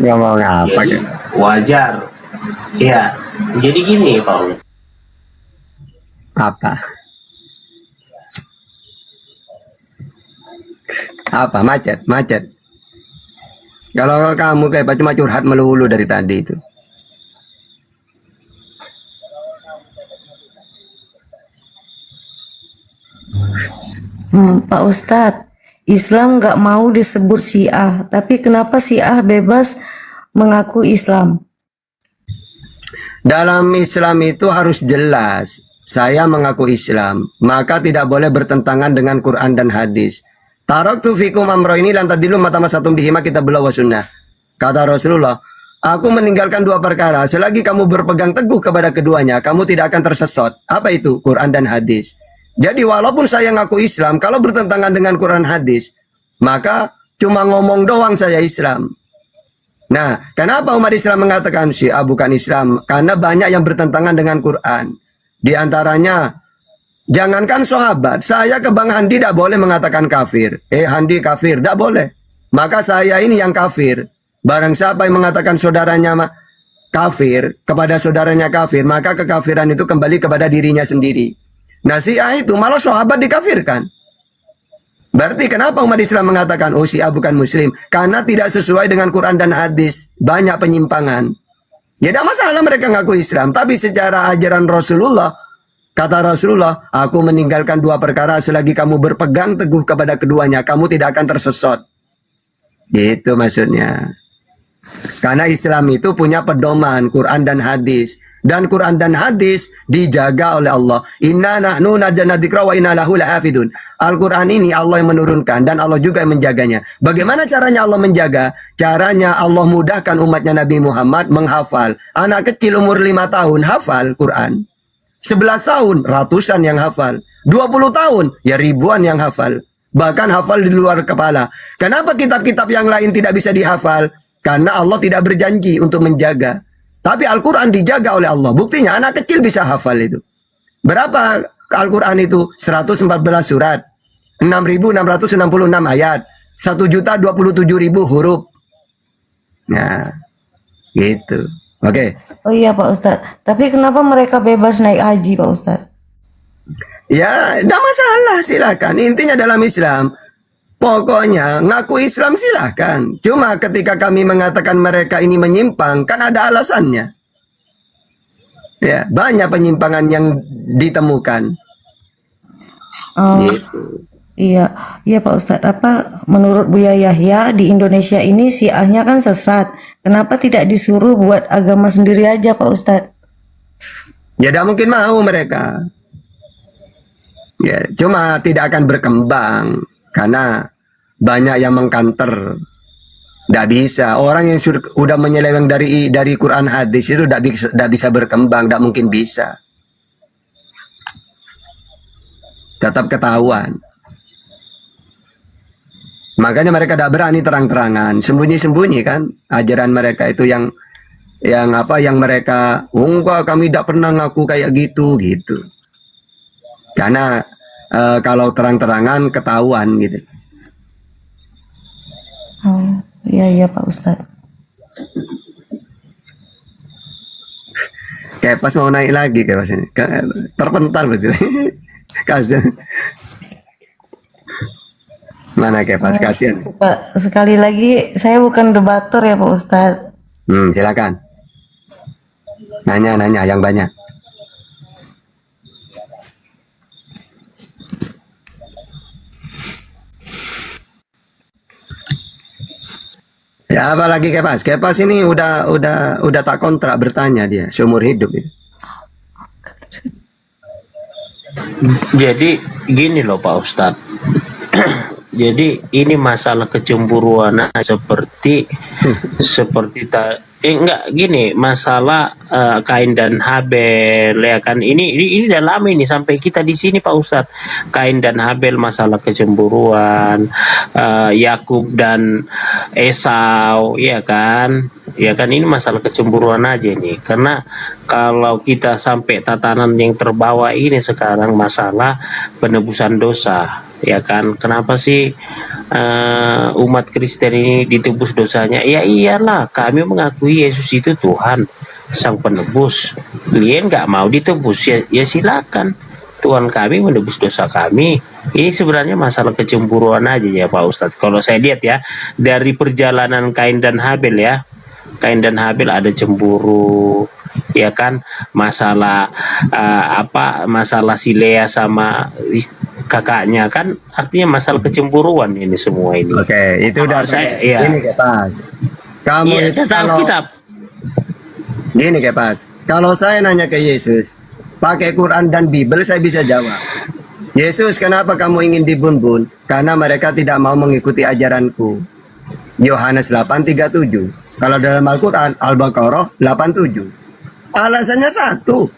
Ngomong apa Jadi, wajar. Ya, jadi gini Pak. Apa? Macet. Kalau kamu kayak cuma curhat melulu dari tadi itu. Pak Ustadz, Islam nggak mau disebut Syiah, tapi kenapa Syiah bebas mengaku Islam? Dalam Islam itu harus jelas, saya mengaku Islam, maka tidak boleh bertentangan dengan Quran dan hadis. Taraktu fikum amro ini lantadilu matamasatum bihima kita wa sunnah. Kata Rasulullah, aku meninggalkan dua perkara, selagi kamu berpegang teguh kepada keduanya, kamu tidak akan tersesat. Apa itu? Quran dan hadis. Jadi walaupun saya ngaku Islam, kalau bertentangan dengan Quran hadis, maka cuma ngomong doang saya Islam. Nah, kenapa umat Islam mengatakan Syiah bukan Islam? Karena banyak yang bertentangan dengan Quran. Di antaranya, jangankan sahabat, saya ke Bang Handi tidak boleh mengatakan kafir. Handi kafir, tidak boleh. Maka saya ini yang kafir. Barang siapa yang mengatakan saudaranya kafir, kepada saudaranya kafir, maka kekafiran itu kembali kepada dirinya sendiri. Nah, Syiah itu malah sahabat dikafirkan. Berarti kenapa umat Islam mengatakan oh Syiah bukan muslim? Karena tidak sesuai dengan Quran dan hadis. Banyak penyimpangan. Ya tidak masalah mereka ngaku Islam. Tapi secara ajaran Rasulullah, kata Rasulullah, aku meninggalkan dua perkara selagi kamu berpegang teguh kepada keduanya, kamu tidak akan tersesat. Gitu maksudnya. Karena Islam itu punya pedoman Quran dan hadis, dan Quran dan hadis dijaga oleh Allah. Inna nahnu nazzalna dzikra wa inna lahu lahafidun. Al-Quran ini Allah yang menurunkan dan Allah juga yang menjaganya. Bagaimana caranya Allah menjaga? Caranya Allah mudahkan umatnya Nabi Muhammad menghafal. Anak kecil umur 5 tahun hafal Quran. 11 tahun ratusan yang hafal. 20 tahun ya ribuan yang hafal. Bahkan hafal di luar kepala. Kenapa kitab-kitab yang lain tidak bisa dihafal? Karena Allah tidak berjanji untuk menjaga. Tapi Al-Quran dijaga oleh Allah. Buktinya anak kecil bisa hafal itu. Berapa Al-Quran itu? 114 surat. 6.666 ayat. 1.027.000 huruf. Nah, gitu. Oke. Oh iya Pak Ustadz. Tapi kenapa mereka bebas naik haji Pak Ustadz? Ya, tidak masalah. Silakan. Intinya dalam Islam, pokoknya ngaku Islam silahkan. Cuma ketika kami mengatakan mereka ini menyimpang, kan ada alasannya. Ya, banyak penyimpangan yang ditemukan. Gitu. Iya, iya Pak Ustadz. Apa menurut Buya Yahya di Indonesia ini Syiahnya kan sesat. Kenapa tidak disuruh buat agama sendiri aja Pak Ustadz? Ya, tidak mungkin mau mereka. Ya, cuma tidak akan berkembang. Karena banyak yang mengkanter. Nggak bisa. Orang yang udah menyeleweng dari Quran hadis itu nggak bisa berkembang, nggak mungkin bisa. Tetap ketahuan. Makanya mereka tidak berani terang-terangan, sembunyi-sembunyi kan ajaran mereka itu yang mereka, enggak, kami tidak pernah ngaku kayak gitu. Karena kalau terang-terangan ketahuan gitu. Oh, iya Pak Ustadz. Kayak pas mau naik lagi kayak pas ini, terpental betul. Kasian. Mana kayak pas kasian. Sekali lagi, saya bukan debator ya Pak Ustadz. Silakan. Nanya yang banyak. Ya apa lagi Kepas? Kepas ini udah tak kontrak bertanya dia seumur hidup ini. Jadi gini loh Pak Ustadz. Jadi ini masalah kecemburuan seperti enggak gini, masalah Kain dan Habel ya kan, ini dalam ini sampai kita di sini Pak Ustadz. Kain dan Habel masalah kecemburuan, Yakub dan Esau ya kan ini masalah kecemburuan aja nih. Karena kalau kita sampai tatanan yang terbawa ini sekarang masalah penebusan dosa ya kan, kenapa sih umat Kristen ini ditebus dosanya? Ya iyalah, kami mengakui Yesus itu Tuhan sang penebus. Kalian nggak mau ditebus ya silakan, Tuhan kami menebus dosa kami. Ini sebenarnya masalah kecemburuan aja ya Pak Ustadz. Kalau saya lihat ya dari perjalanan Kain dan Habel ya, Kain dan Habel ada cemburu ya kan, masalah masalah si Lea sama kakaknya kan, artinya masalah kecemburuan ini semua ini. Oke, itu udah ini Kepas. Kamu itu kalau gini Kepas, kalau saya nanya ke Yesus pakai Quran dan Bible saya bisa jawab. Yesus, kenapa kamu ingin dibun-bun? Karena mereka tidak mau mengikuti ajaranku. Yohanes 8:37. Kalau dalam Al-Quran Al-Baqarah 87. Alasannya satu,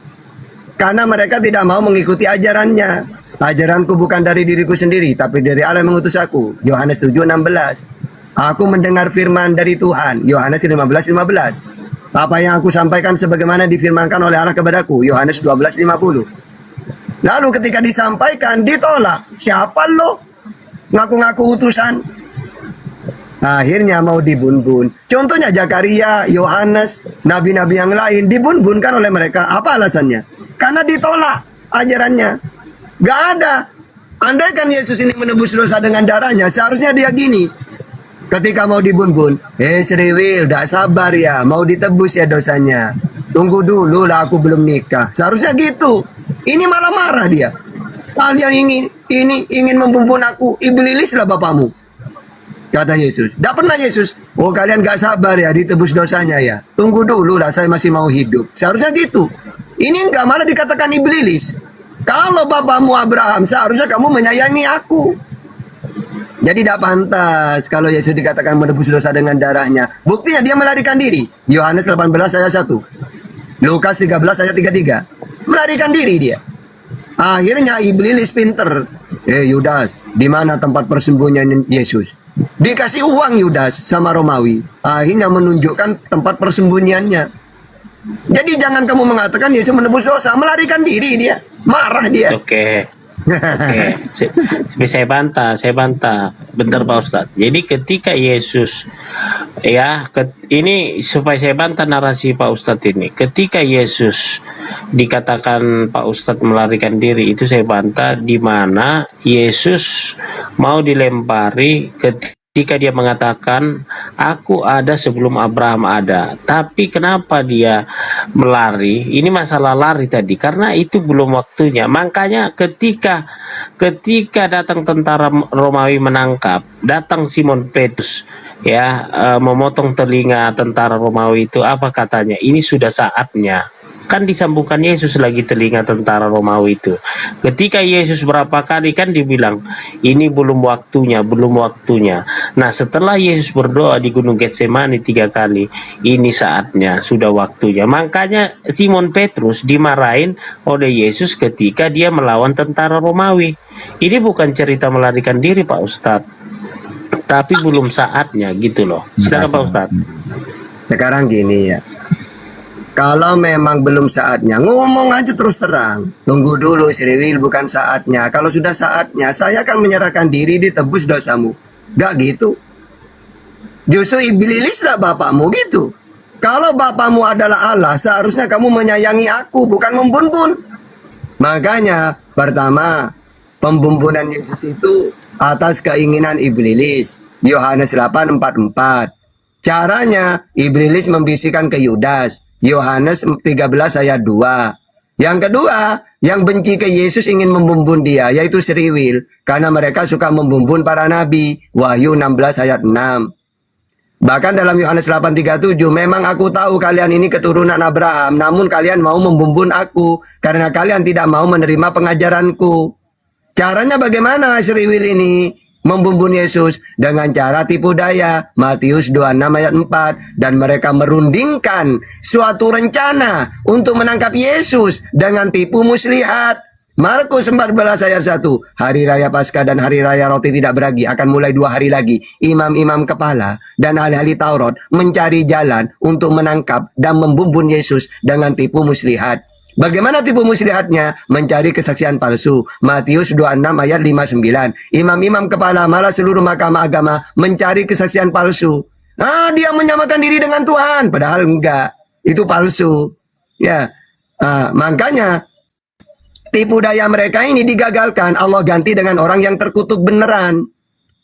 karena mereka tidak mau mengikuti ajarannya. Ajaranku bukan dari diriku sendiri, tapi dari Allah yang mengutus aku. Yohanes 7:16. Aku mendengar firman dari Tuhan. Yohanes 15:15. Apa yang aku sampaikan sebagaimana difirmankan oleh Allah kepadaku. Yohanes 12:50. Lalu ketika disampaikan, ditolak. Siapa lo? Ngaku-ngaku utusan. Akhirnya mau dibun-bun. Contohnya Zakaria, Yohanes, nabi-nabi yang lain dibun-bunkan oleh mereka. Apa alasannya? Karena ditolak ajarannya. Gak ada. Andai kan Yesus ini menebus dosa dengan darahnya, seharusnya dia gini. Ketika mau dibun-bun, Sriwil, udah sabar ya, mau ditebus ya dosanya. Tunggu dulu lah, aku belum nikah. Seharusnya gitu. Ini malah marah dia. Kalian ingin membumbun aku, iblis lah bapamu. Kata Yesus. Tidak pernah Yesus, oh kalian gak sabar ya, ditebus dosanya ya. Tunggu dulu lah, saya masih mau hidup. Seharusnya gitu. Ini enggak, malah dikatakan iblis. Kalau bapamu Abraham, seharusnya kamu menyayangi aku. Jadi tidak pantas kalau Yesus dikatakan menebus dosa dengan darahnya. Buktinya dia melarikan diri. Yohanes 18 ayat 1. Lukas 13 ayat 33. Melarikan diri dia. Akhirnya iblis pinter. Yudas, di mana tempat persembunyian Yesus? Dikasih uang Yudas sama Romawi. Akhirnya menunjukkan tempat persembunyiannya. Jadi jangan kamu mengatakan Yesus menebus dosa, melarikan diri dia. Marah dia. Oke. Saya bantah. Bentar Pak Ustadz. Jadi ketika Yesus ini supaya saya bantah narasi Pak Ustadz ini. Ketika Yesus dikatakan Pak Ustadz melarikan diri, itu saya bantah, di mana Yesus mau dilempari ketika dia mengatakan aku ada sebelum Abraham ada. Tapi kenapa dia melari? Ini masalah lari tadi, karena itu belum waktunya. Makanya ketika datang tentara Romawi menangkap, datang Simon Petrus memotong telinga tentara Romawi itu, apa katanya? Ini sudah saatnya. kan disambungkan Yesus lagi telinga tentara Romawi itu. Ketika Yesus berapa kali kan dibilang ini belum waktunya, belum waktunya. Nah setelah Yesus berdoa di Gunung Getsemani 3 kali, ini saatnya, sudah waktunya. Makanya Simon Petrus dimarahin oleh Yesus ketika dia melawan tentara Romawi. Ini bukan cerita melarikan diri Pak Ustadz, tapi belum saatnya gitu loh. Silakan Pak Ustadz. Sekarang gini ya, kalau memang belum saatnya, ngomong aja terus terang. Tunggu dulu Sriwil, bukan saatnya. Kalau sudah saatnya, saya akan menyerahkan diri, ditebus dosamu. Gak gitu. Justru iblis lah bapakmu gitu. Kalau bapakmu adalah Allah, seharusnya kamu menyayangi aku, bukan membunuh. Makanya, pertama, pembumbunan Yesus itu atas keinginan iblis. Yohanes 8:44. Caranya, iblis membisikkan ke Yudas. Yohanes 13 ayat 2. Yang kedua, yang benci ke Yesus ingin membumbun dia, yaitu Sriwil. Karena mereka suka membumbun para nabi. Wahyu 16 ayat 6. Bahkan dalam Yohanes 8:37, memang aku tahu kalian ini keturunan Abraham, namun kalian mau membumbun aku, karena kalian tidak mau menerima pengajaranku. Caranya bagaimana Sriwil ini membumbun Yesus? Dengan cara tipu daya. Matius 26 ayat 4. Dan mereka merundingkan suatu rencana untuk menangkap Yesus dengan tipu muslihat. Markus 14 ayat 1. Hari raya Paskah dan hari raya roti tidak beragi akan mulai 2 hari lagi. Imam-imam kepala dan ahli-ahli Taurat mencari jalan untuk menangkap dan membumbun Yesus dengan tipu muslihat. Bagaimana tipu muslihatnya? Mencari kesaksian palsu. Matius 26 ayat 59. Imam-imam kepala malah seluruh mahkamah agama mencari kesaksian palsu. Dia menyamakan diri dengan Tuhan, padahal enggak. Itu palsu. Ya. Makanya tipu daya mereka ini digagalkan. Allah ganti dengan orang yang terkutuk beneran.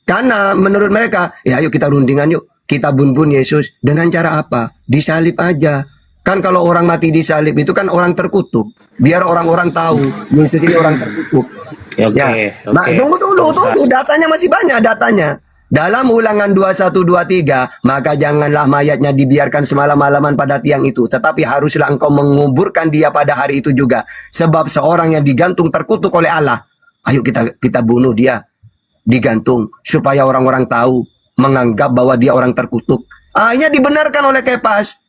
Karena menurut mereka, ya ayo kita rundingan yuk. Kita bumbun Yesus. Dengan cara apa? Disalib aja. Kan kalau orang mati disalib itu kan orang terkutuk. Biar orang-orang tahu Yesus ini orang terkutuk. Oke. Nah, tunggu dulu, datanya masih banyak datanya. Dalam Ulangan 21-23, maka janganlah mayatnya dibiarkan semalam-malaman pada tiang itu, tetapi haruslah engkau menguburkan dia pada hari itu juga. Sebab seorang yang digantung terkutuk oleh Allah. Ayo kita bunuh dia, digantung, supaya orang-orang tahu, menganggap bahwa dia orang terkutuk. Akhirnya dibenarkan oleh Kepas.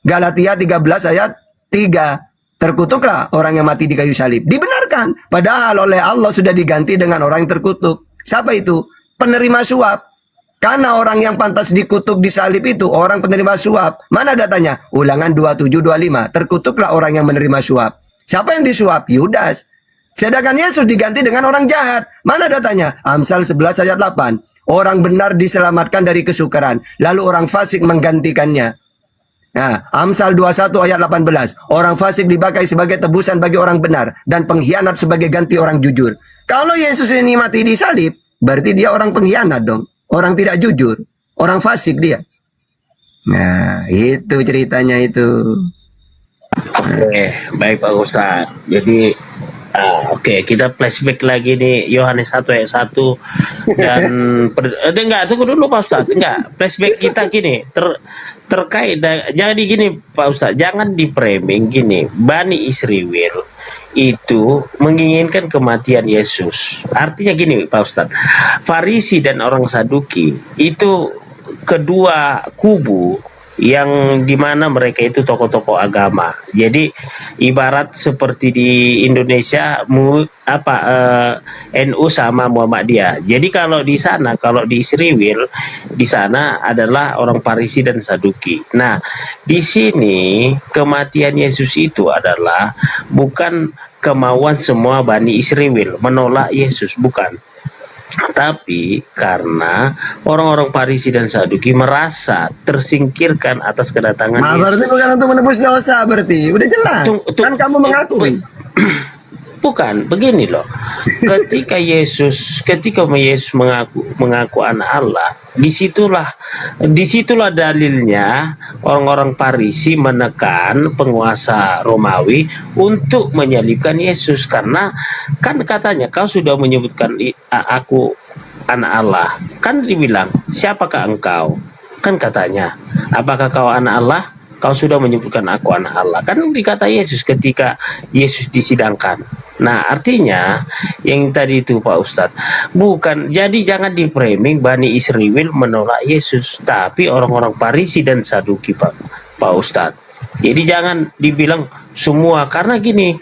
Galatia 13 ayat 3. Terkutuklah orang yang mati di kayu salib. Dibenarkan. Padahal oleh Allah sudah diganti dengan orang yang terkutuk. Siapa itu? Penerima suap. Karena orang yang pantas dikutuk di salib itu orang penerima suap. Mana datanya? Ulangan 27-25. Terkutuklah orang yang menerima suap. Siapa yang disuap? Yudas. Sedangkan Yesus diganti dengan orang jahat. Mana datanya? Amsal 11 ayat 8. Orang benar diselamatkan dari kesukaran. Lalu orang fasik menggantikannya. Nah, Amsal 21 ayat 18. Orang fasik dipakai sebagai tebusan bagi orang benar dan pengkhianat sebagai ganti orang jujur. Kalau Yesus ini mati di salib, berarti dia orang pengkhianat dong. Orang tidak jujur. Orang fasik dia. Nah, itu ceritanya itu. Oke, baik Pak Ustaz. Jadi oke, kita flashback lagi nih Yohanes 1 ayat 1 dan enggak, tunggu dulu Pak Ustaz. Enggak, flashback kita gini terkait jadi gini Pak Ustaz, jangan di framing gini. Bani Israel itu menginginkan kematian Yesus. Artinya gini Pak Ustaz, Farisi dan orang Saduki itu kedua kubu yang dimana mereka itu tokoh-tokoh agama. Jadi ibarat seperti di Indonesia NU sama Muhammadiyah. Jadi kalau di sana, kalau di Israel, di sana adalah orang Farisi dan Saduki. Nah, di sini kematian Yesus itu adalah bukan kemauan semua Bani Israel menolak Yesus, bukan. Tapi karena orang-orang Farisi dan Saduki merasa tersingkirkan atas kedatangan Yesus. Berarti bukan untuk menebus dosa, berarti udah jelas. Kan kamu mengakui. Bukan, begini loh. Ketika Yesus mengaku anak Allah, disitulah dalilnya orang-orang Farisi menekan penguasa Romawi untuk menyalibkan Yesus, karena kan katanya kau sudah menyebutkan aku anak Allah. Kan dibilang, siapakah engkau? Kan katanya, apakah kau anak Allah? kau sudah menyebutkan aku anak Allah. Kan dikata Yesus ketika Yesus disidangkan. Nah, artinya yang tadi itu Pak Ustadz, bukan, jadi jangan di-framing Bani Israel menolak Yesus, tapi orang-orang Farisi dan Saduki Pak Ustadz. Jadi jangan dibilang semua, karena gini,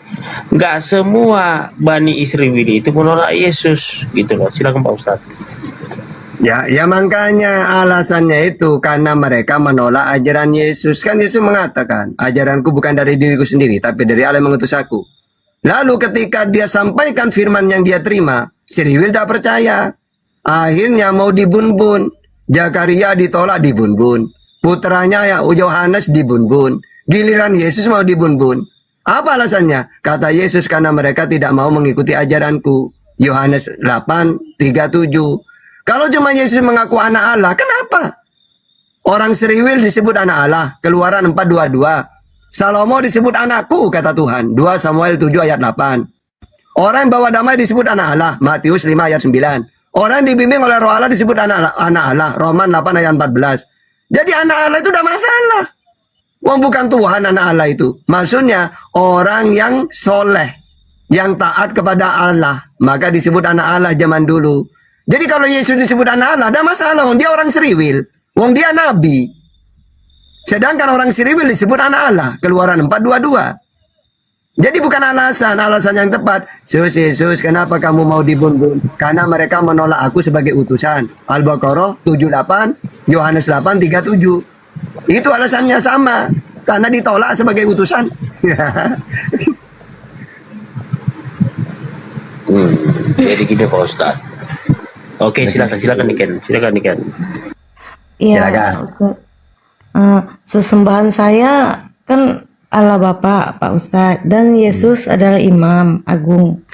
nggak semua Bani Israel itu menolak Yesus, gitu loh. Silakan Pak Ustadz. Ya makanya alasannya itu karena mereka menolak ajaran Yesus. Kan Yesus mengatakan, ajaranku bukan dari diriku sendiri, tapi dari Allah yang mengutus aku. Lalu ketika dia sampaikan firman yang dia terima, si Riwil tidak percaya. Akhirnya mau dibun-bun. Zakaria ditolak dibun-bun. Putranya ya Yohanes dibun-bun. Giliran Yesus mau dibun-bun. Apa alasannya? Kata Yesus, karena mereka tidak mau mengikuti ajaranku. Yohanes 8:37. Kalau cuma Yesus mengaku anak Allah, kenapa? Orang Seriwil disebut anak Allah, Keluaran 4:22. Salomo disebut anakku, kata Tuhan, 2 Samuel 7 ayat 8. Orang yang bawa damai disebut anak Allah, Matius 5 ayat 9. Orang yang dibimbing oleh Roh Allah disebut anak Allah, Roman 8 ayat 14. Jadi anak Allah itu udah masalah. Wong bukan Tuhan anak Allah itu. Maksudnya orang yang soleh, yang taat kepada Allah, maka disebut anak Allah zaman dulu. Jadi kalau Yesus disebut anak Allah, ada masalah. Wong dia orang Seriwil, wong dia nabi. Sedangkan orang Seriwil disebut anak Allah, Keluaran 4:22. Jadi bukan alasan yang tepat. Yesus, kenapa kamu mau dibun-bun? Karena mereka menolak aku sebagai utusan. Al-Baqarah 78, Yohanes 8:37. Itu alasannya sama, karena ditolak sebagai utusan. Jadi gini Pak Ustadz. Oke, silakan Niken. Iya, Ustaz. Sesembahan saya kan Allah Bapa, Pak Ustadz, dan Yesus adalah Imam Agung.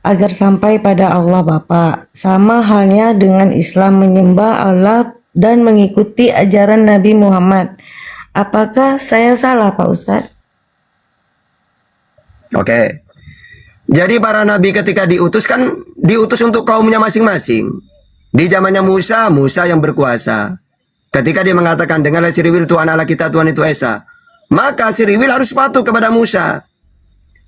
Agar sampai pada Allah Bapa, sama halnya dengan Islam menyembah Allah dan mengikuti ajaran Nabi Muhammad. Apakah saya salah, Pak Ustadz? Oke. Jadi para nabi ketika diutus kan diutus untuk kaumnya masing-masing. Di zamannya Musa yang berkuasa. Ketika dia mengatakan, dengarlah Siriwil, Tuhan Allah kita, Tuhan itu Esa. Maka Siriwil harus patuh kepada Musa.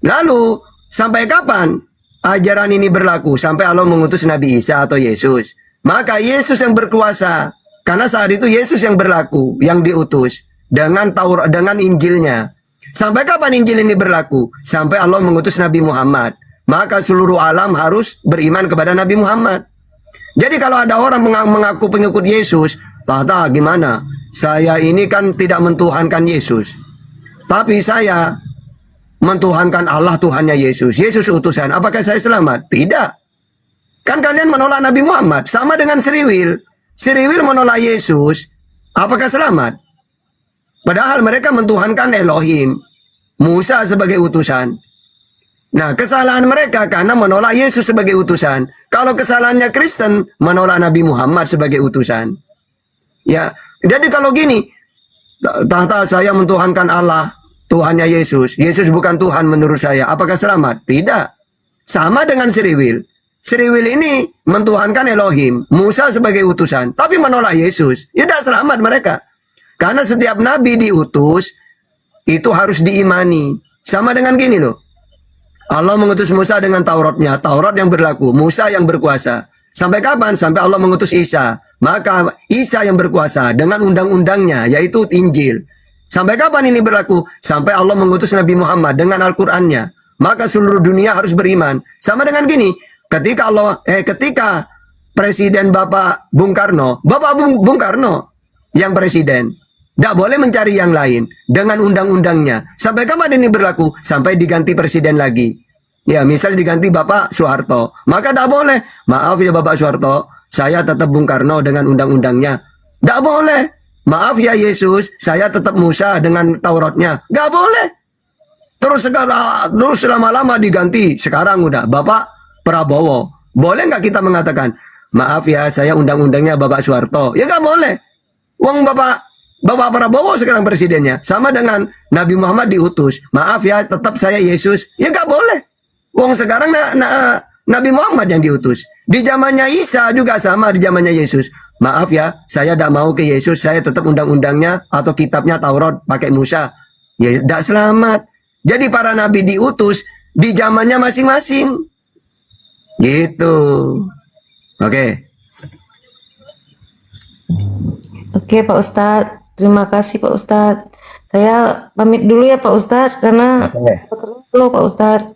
Lalu sampai kapan ajaran ini berlaku? Sampai Allah mengutus Nabi Isa atau Yesus. Maka Yesus yang berkuasa. Karena saat itu Yesus yang berlaku, yang diutus dengan Taurat, dengan Injilnya. Sampai kapan Injil ini berlaku? Sampai Allah mengutus Nabi Muhammad. Maka seluruh alam harus beriman kepada Nabi Muhammad. Jadi kalau ada orang mengaku pengikut Yesus, Tata gimana? Saya ini kan tidak mentuhankan Yesus. Tapi saya mentuhankan Allah, Tuhannya Yesus. Yesus utusan. Apakah saya selamat? Tidak. Kan kalian menolak Nabi Muhammad. Sama dengan Seriwil. Seriwil menolak Yesus. Apakah selamat? Padahal mereka mentuhankan Elohim, Musa sebagai utusan. Nah, kesalahan mereka karena menolak Yesus sebagai utusan. Kalau kesalahannya Kristen, menolak Nabi Muhammad sebagai utusan. Ya, jadi kalau gini, Tata saya mentuhankan Allah, Tuhannya Yesus. Yesus bukan Tuhan menurut saya. Apakah selamat? Tidak. Sama dengan Seriwil. Seriwil ini mentuhankan Elohim, Musa sebagai utusan, tapi menolak Yesus. Ya, tidak selamat mereka. Karena setiap nabi diutus, itu harus diimani. Sama dengan gini loh. Allah mengutus Musa dengan Tauratnya. Taurat yang berlaku. Musa yang berkuasa. Sampai kapan? Sampai Allah mengutus Isa. Maka Isa yang berkuasa dengan undang-undangnya, yaitu Injil. Sampai kapan ini berlaku? Sampai Allah mengutus Nabi Muhammad dengan Al-Qur'annya. Maka seluruh dunia harus beriman. Sama dengan gini. Ketika Presiden Bapak Bung Karno. Bapak Bung Karno yang presiden. Tidak boleh mencari yang lain dengan undang-undangnya. Sampai kapan ini berlaku? Sampai diganti presiden lagi. Ya, misal diganti Bapak Soeharto. Maka tidak boleh. Maaf ya Bapak Soeharto, saya tetap Bung Karno dengan undang-undangnya. Tidak boleh. Maaf ya Yesus, saya tetap Musa dengan Tauratnya. Tidak boleh. Terus lama-lama diganti. Sekarang udah Bapak Prabowo. Boleh nggak kita mengatakan, maaf ya saya undang-undangnya Bapak Soeharto? Ya nggak boleh. Wong Bapak Prabowo sekarang presidennya. Sama dengan Nabi Muhammad diutus. Maaf ya, tetap saya Yesus. Ya nggak boleh. Wong sekarang Nabi Muhammad yang diutus. Di zamannya Isa juga sama, di zamannya Yesus. Maaf ya, saya tidak mau ke Yesus, saya tetap undang-undangnya atau kitabnya Taurat pakai Musa. Ya tidak selamat. Jadi para nabi diutus di zamannya masing-masing. Gitu. Oke. Oke Pak Ustadz, terima kasih Pak Ustadz. Saya pamit dulu ya Pak Ustadz karena dulu Pak Ustadz.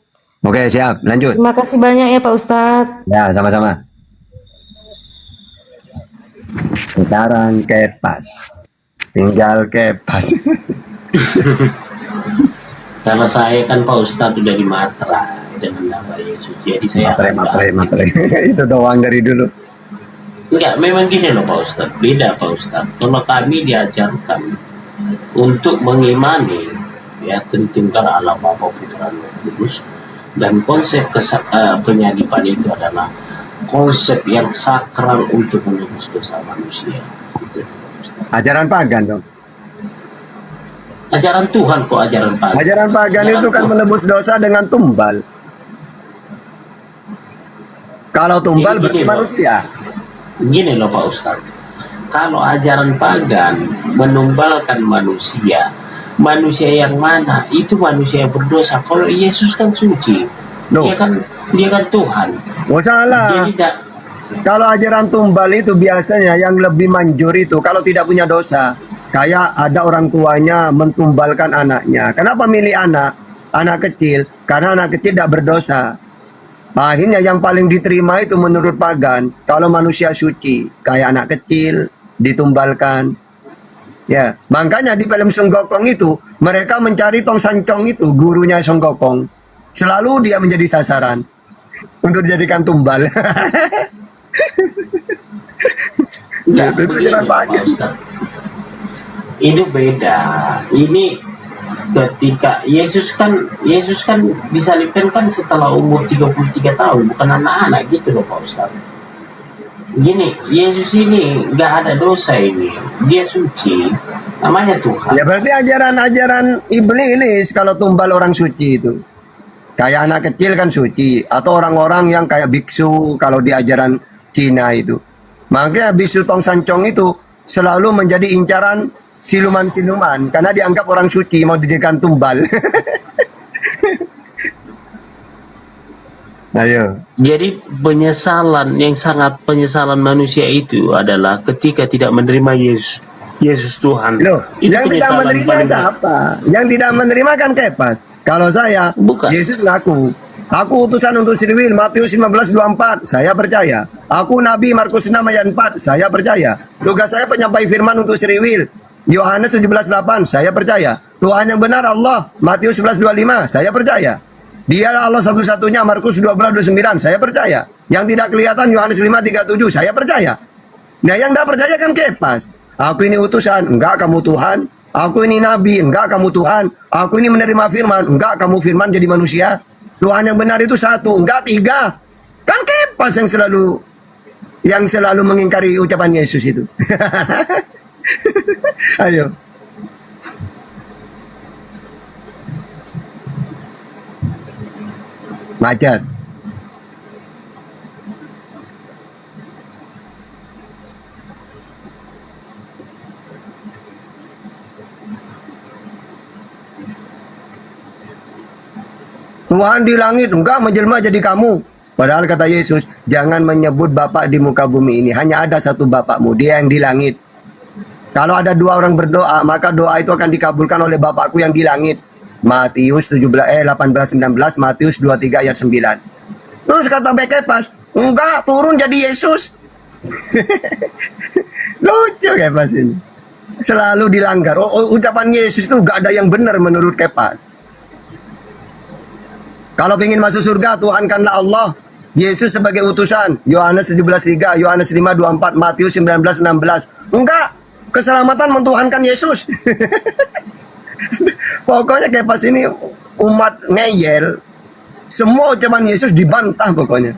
Oke, siap. Lanjut. Terima kasih banyak ya Pak Ustadz. Ya, sama-sama. Sekarang Kepas. Tinggal Kepas. Karena saya kan Pak Ustadz udah di Matra dengan nama Yesus, jadi saya Matre. Itu doang dari dulu. enggak, memang gini loh Pak Ustadz, beda Pak Ustadz. Kalau kami diajarkan untuk mengimani ya tentang Allah Bapa Putra Roh Kudus, dan konsep penyaliban itu adalah konsep yang sakral untuk menebus dosa manusia. Gitu, Ajaran pagan dong. Ajaran Tuhan kok ajaran pagan. Ajaran pagan itu kan menebus dosa dengan tumbal. Kalau tumbal berarti manusia. Gini loh Pak Ustadz, kalau ajaran pagan menumbalkan manusia, manusia yang mana? Itu manusia yang berdosa. Kalau Yesus kan suci, dia kan Tuhan. Oh salah. Kalau ajaran tumbal itu biasanya yang lebih manjur itu kalau tidak punya dosa. Kayak ada orang tuanya mentumbalkan anaknya. Kenapa milih anak kecil? Karena anak kecil tidak berdosa. Akhirnya yang paling diterima itu menurut pagan, kalau manusia suci, kayak anak kecil, ditumbalkan. Ya, makanya di film Song Gokong itu, mereka mencari Tong Sancong itu, gurunya Song Gokong. Selalu dia menjadi sasaran untuk dijadikan tumbal. Enggak, itu jalan pagan. Itu beda. Ini ketika Yesus kan disalibkan kan setelah umur 33 tahun, bukan anak-anak gitu loh Pak Ustaz. Gini, Yesus ini nggak ada dosa ini, dia suci, namanya Tuhan. Ya berarti ajaran-ajaran iblis kalau tumbal orang suci itu. Kayak anak kecil kan suci, atau orang-orang yang kayak biksu kalau di ajaran Cina itu. Makanya bisu Tong Sancong itu selalu menjadi incaran siluman-siluman karena dianggap orang suci mau dijadikan tumbal. Ayo. Jadi penyesalan manusia itu adalah ketika tidak menerima Yesus Tuhan. Loh, yang tidak menerima siapa? Yang tidak menerima kan Kepas. Kalau saya, Yesus ngaku, aku utusan untuk Sriwil, Matius 15:24, saya percaya. Aku Nabi, Markus 6 ayat 4, saya percaya. Tugas saya penyampai firman untuk Sriwil, Yohanes 17:8, saya percaya. Tuhan yang benar Allah, Matius 11:25, saya percaya. Dialah Allah satu-satunya, Markus 12:29, saya percaya. Yang tidak kelihatan, Yohanes 5:37, saya percaya. Nah yang tidak percaya kan Kepas. Aku ini utusan, enggak kamu Tuhan. Aku ini Nabi, enggak kamu Tuhan. Aku ini menerima firman, enggak kamu firman jadi manusia. Tuhan yang benar itu satu, enggak tiga. Kan Kepas yang selalu mengingkari ucapan Yesus itu. Ayo. Macet. Tuhan di langit enggak menjelma jadi kamu. Padahal kata Yesus, jangan menyebut Bapak di muka bumi ini. Hanya ada satu Bapakmu, dia yang di langit. Kalau ada dua orang berdoa, maka doa itu akan dikabulkan oleh Bapakku yang di langit. Matius 18:19, Matius 23 ayat 9. Terus kata Kepas, enggak turun jadi Yesus. Lucu Kepas ini. Selalu dilanggar. Ucapan Yesus itu enggak ada yang benar menurut Kepas. Kalau ingin masuk surga, Tuhankanlah Allah. Yesus sebagai utusan. Yohanes 17:3, Yohanes 5:24, Matius 19:16. Enggak. Keselamatan mentuhankan Yesus. Pokoknya Kepas ini umat ngeyel. Semua ucapan Yesus dibantah pokoknya.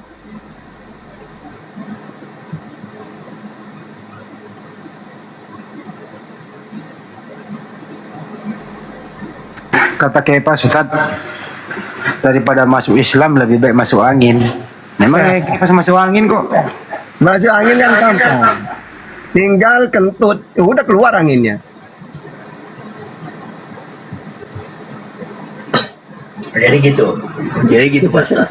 Kata Kepas, Ustaz, daripada masuk Islam lebih baik masuk angin. Memang kipas masuk angin kok. Masuk angin kan gampang. Tinggal kentut, udah keluar anginnya. Jadi gitu Pak Ustaz.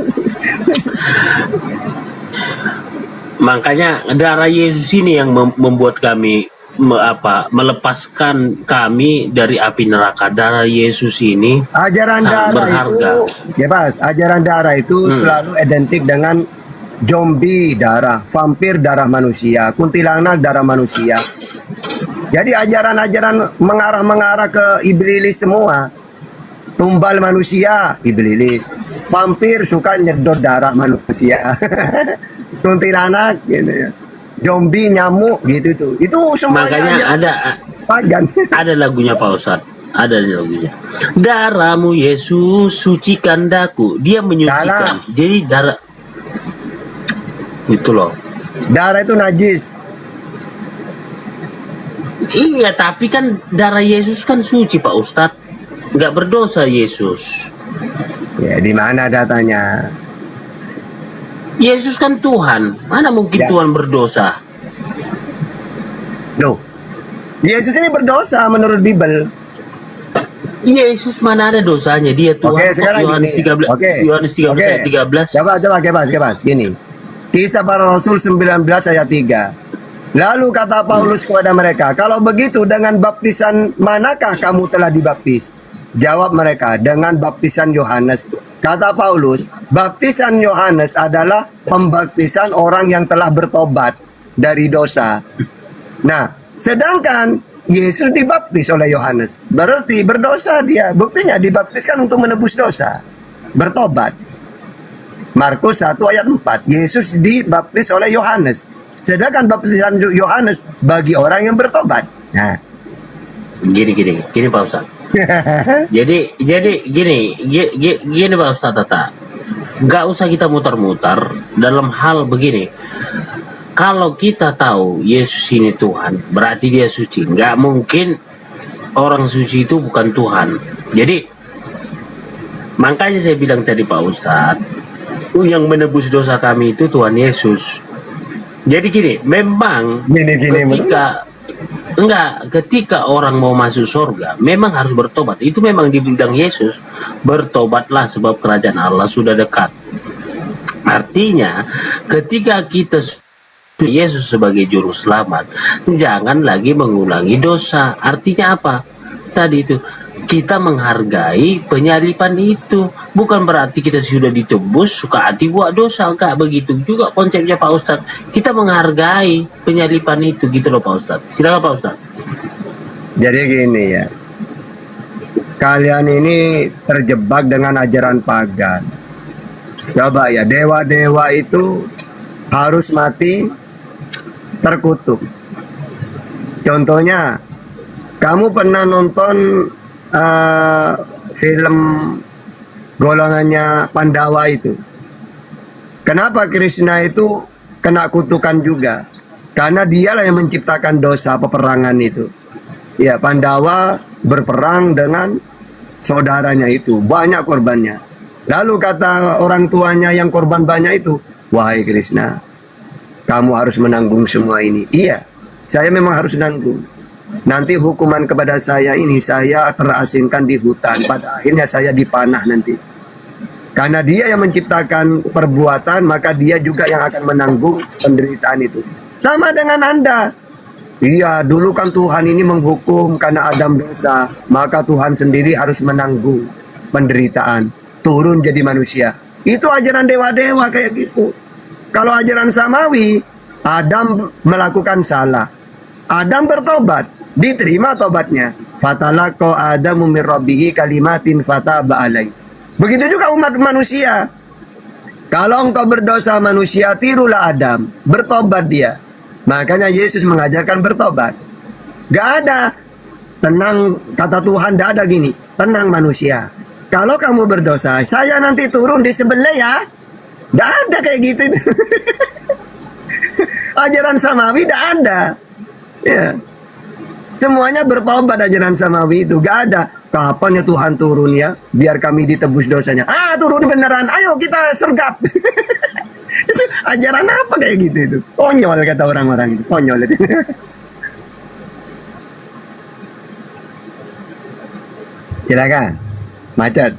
Makanya darah Yesus ini yang membuat kami melepaskan kami dari api neraka. Darah Yesus ini Ajaran sangat darah berharga. itu, ajaran darah itu selalu identik dengan zombie darah, vampir darah manusia, kuntilanak darah manusia. Jadi ajaran-ajaran mengarah ke iblis semua. Tumbal manusia, iblis. Vampir suka nyedot darah manusia. Kuntilanak gitu ya. Zombie, nyamuk gitu tuh. Itu semuanya Makanya pagan. Ada lagunya Pak Ustadz. Ada lagunya. Darahmu Yesus sucikan daku. Dia menyucikan. Jadi darah itu loh. Darah itu najis. Iya, tapi kan darah Yesus kan suci Pak Ustadz. Nggak berdosa Yesus. Ya, di mana datanya? Yesus kan Tuhan. Mana mungkin Tuhan berdosa? Loh, Yesus ini berdosa menurut Bible. Yesus mana ada dosanya? Dia Tuhan. Oke, sekarang Yohanes gini. 13, Oke. Yohanes 13 ayat 13. Coba. Gini. Kisah para Rasul 19 ayat 3. Lalu kata Paulus kepada mereka, kalau begitu dengan baptisan manakah kamu telah dibaptis? Jawab mereka, dengan baptisan Yohanes. Kata Paulus, baptisan Yohanes adalah pembaptisan orang yang telah bertobat dari dosa. Nah, sedangkan Yesus dibaptis oleh Yohanes. Berarti berdosa dia. Buktinya dibaptiskan untuk menebus dosa. Bertobat. Markus 1 ayat 4. Yesus dibaptis oleh Yohanes. Sedangkan baptisan Yohanes bagi orang yang bertobat. Nah, Gini Pak Ustadz. jadi gini Pak Ustadz Tata. Gak usah kita mutar-mutar dalam hal begini. Kalau kita tahu Yesus ini Tuhan, berarti dia suci. Gak mungkin orang suci itu bukan Tuhan. Jadi makanya saya bilang tadi Pak Ustadz, yang menebus dosa kami itu Tuhan Yesus. Jadi gini, memang ketika orang mau masuk surga, memang harus bertobat. Itu memang dibilang Yesus, bertobatlah sebab kerajaan Allah sudah dekat. Artinya, ketika kita Yesus sebagai juru selamat, jangan lagi mengulangi dosa. Artinya apa? Tadi itu, kita menghargai penyalipan itu. Bukan berarti kita sudah ditebus, suka hati buat dosa. Enggak begitu juga konsepnya Pak Ustadz. Kita menghargai penyalipan itu gitu loh Pak Ustadz. Silakan Pak Ustadz. jadi gini ya. Kalian ini terjebak dengan ajaran pagan. Coba ya, dewa-dewa itu harus mati terkutuk. Contohnya, kamu pernah nonton film golongannya Pandawa itu? Kenapa Krishna itu kena kutukan juga? Karena dialah yang menciptakan dosa peperangan itu. Ya, Pandawa berperang dengan saudaranya itu, banyak korbannya. Lalu kata orang tuanya yang korban banyak itu, wahai Krishna, kamu harus menanggung semua ini. Iya, saya memang harus menanggung. Nanti hukuman kepada saya ini, saya terasingkan di hutan. Pada akhirnya saya dipanah nanti. Karena dia yang menciptakan perbuatan, maka dia juga yang akan menanggung penderitaan itu. Sama dengan Anda. Iya, dulu kan Tuhan ini menghukum karena Adam dosa. Maka Tuhan sendiri harus menanggung penderitaan. Turun jadi manusia. Itu ajaran dewa-dewa kayak gitu. Kalau ajaran Samawi, Adam melakukan salah. Adam bertobat, diterima tobatnya. Fatalaqo Adamu min rabbihi kalimatin fataba alaihi. Begitu juga umat manusia. Kalau engkau berdosa manusia, tirulah Adam, bertobat dia. Makanya Yesus mengajarkan bertobat. Gak ada tenang, kata Tuhan, gak ada gini. Tenang manusia, kalau kamu berdosa, saya nanti turun di sebelah ya. Gak ada kayak gitu. Ajaran Samawi gak ada. Ya. Semuanya bertobat ajaran Samawi itu. Gak ada. Kapan ya Tuhan turun ya? Biar kami ditebus dosanya. Turun beneran. Ayo kita sergap. Ajaran apa kayak gitu itu? Konyol kata orang-orang itu. Konyol itu. Silakan. Macet.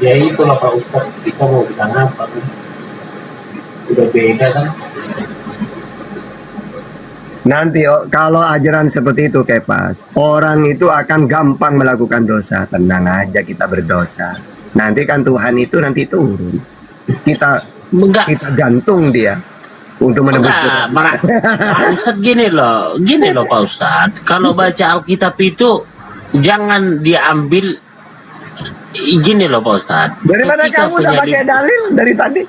Ya itulah Pak Ustadz, kita mau bilang apa kan? Udah beda kan? Nanti kalau ajaran seperti itu Kepas, orang itu akan gampang melakukan dosa. Tenang aja kita berdosa. Nanti kan Tuhan itu nanti turun. Kita gantung dia untuk menebus Enggak, Pak Ustadz gini loh Pak Ustadz. Kalau baca Alkitab itu jangan diambil gini loh Pak Ustadz. Dari mana kamu udah pakai dalil dari tadi?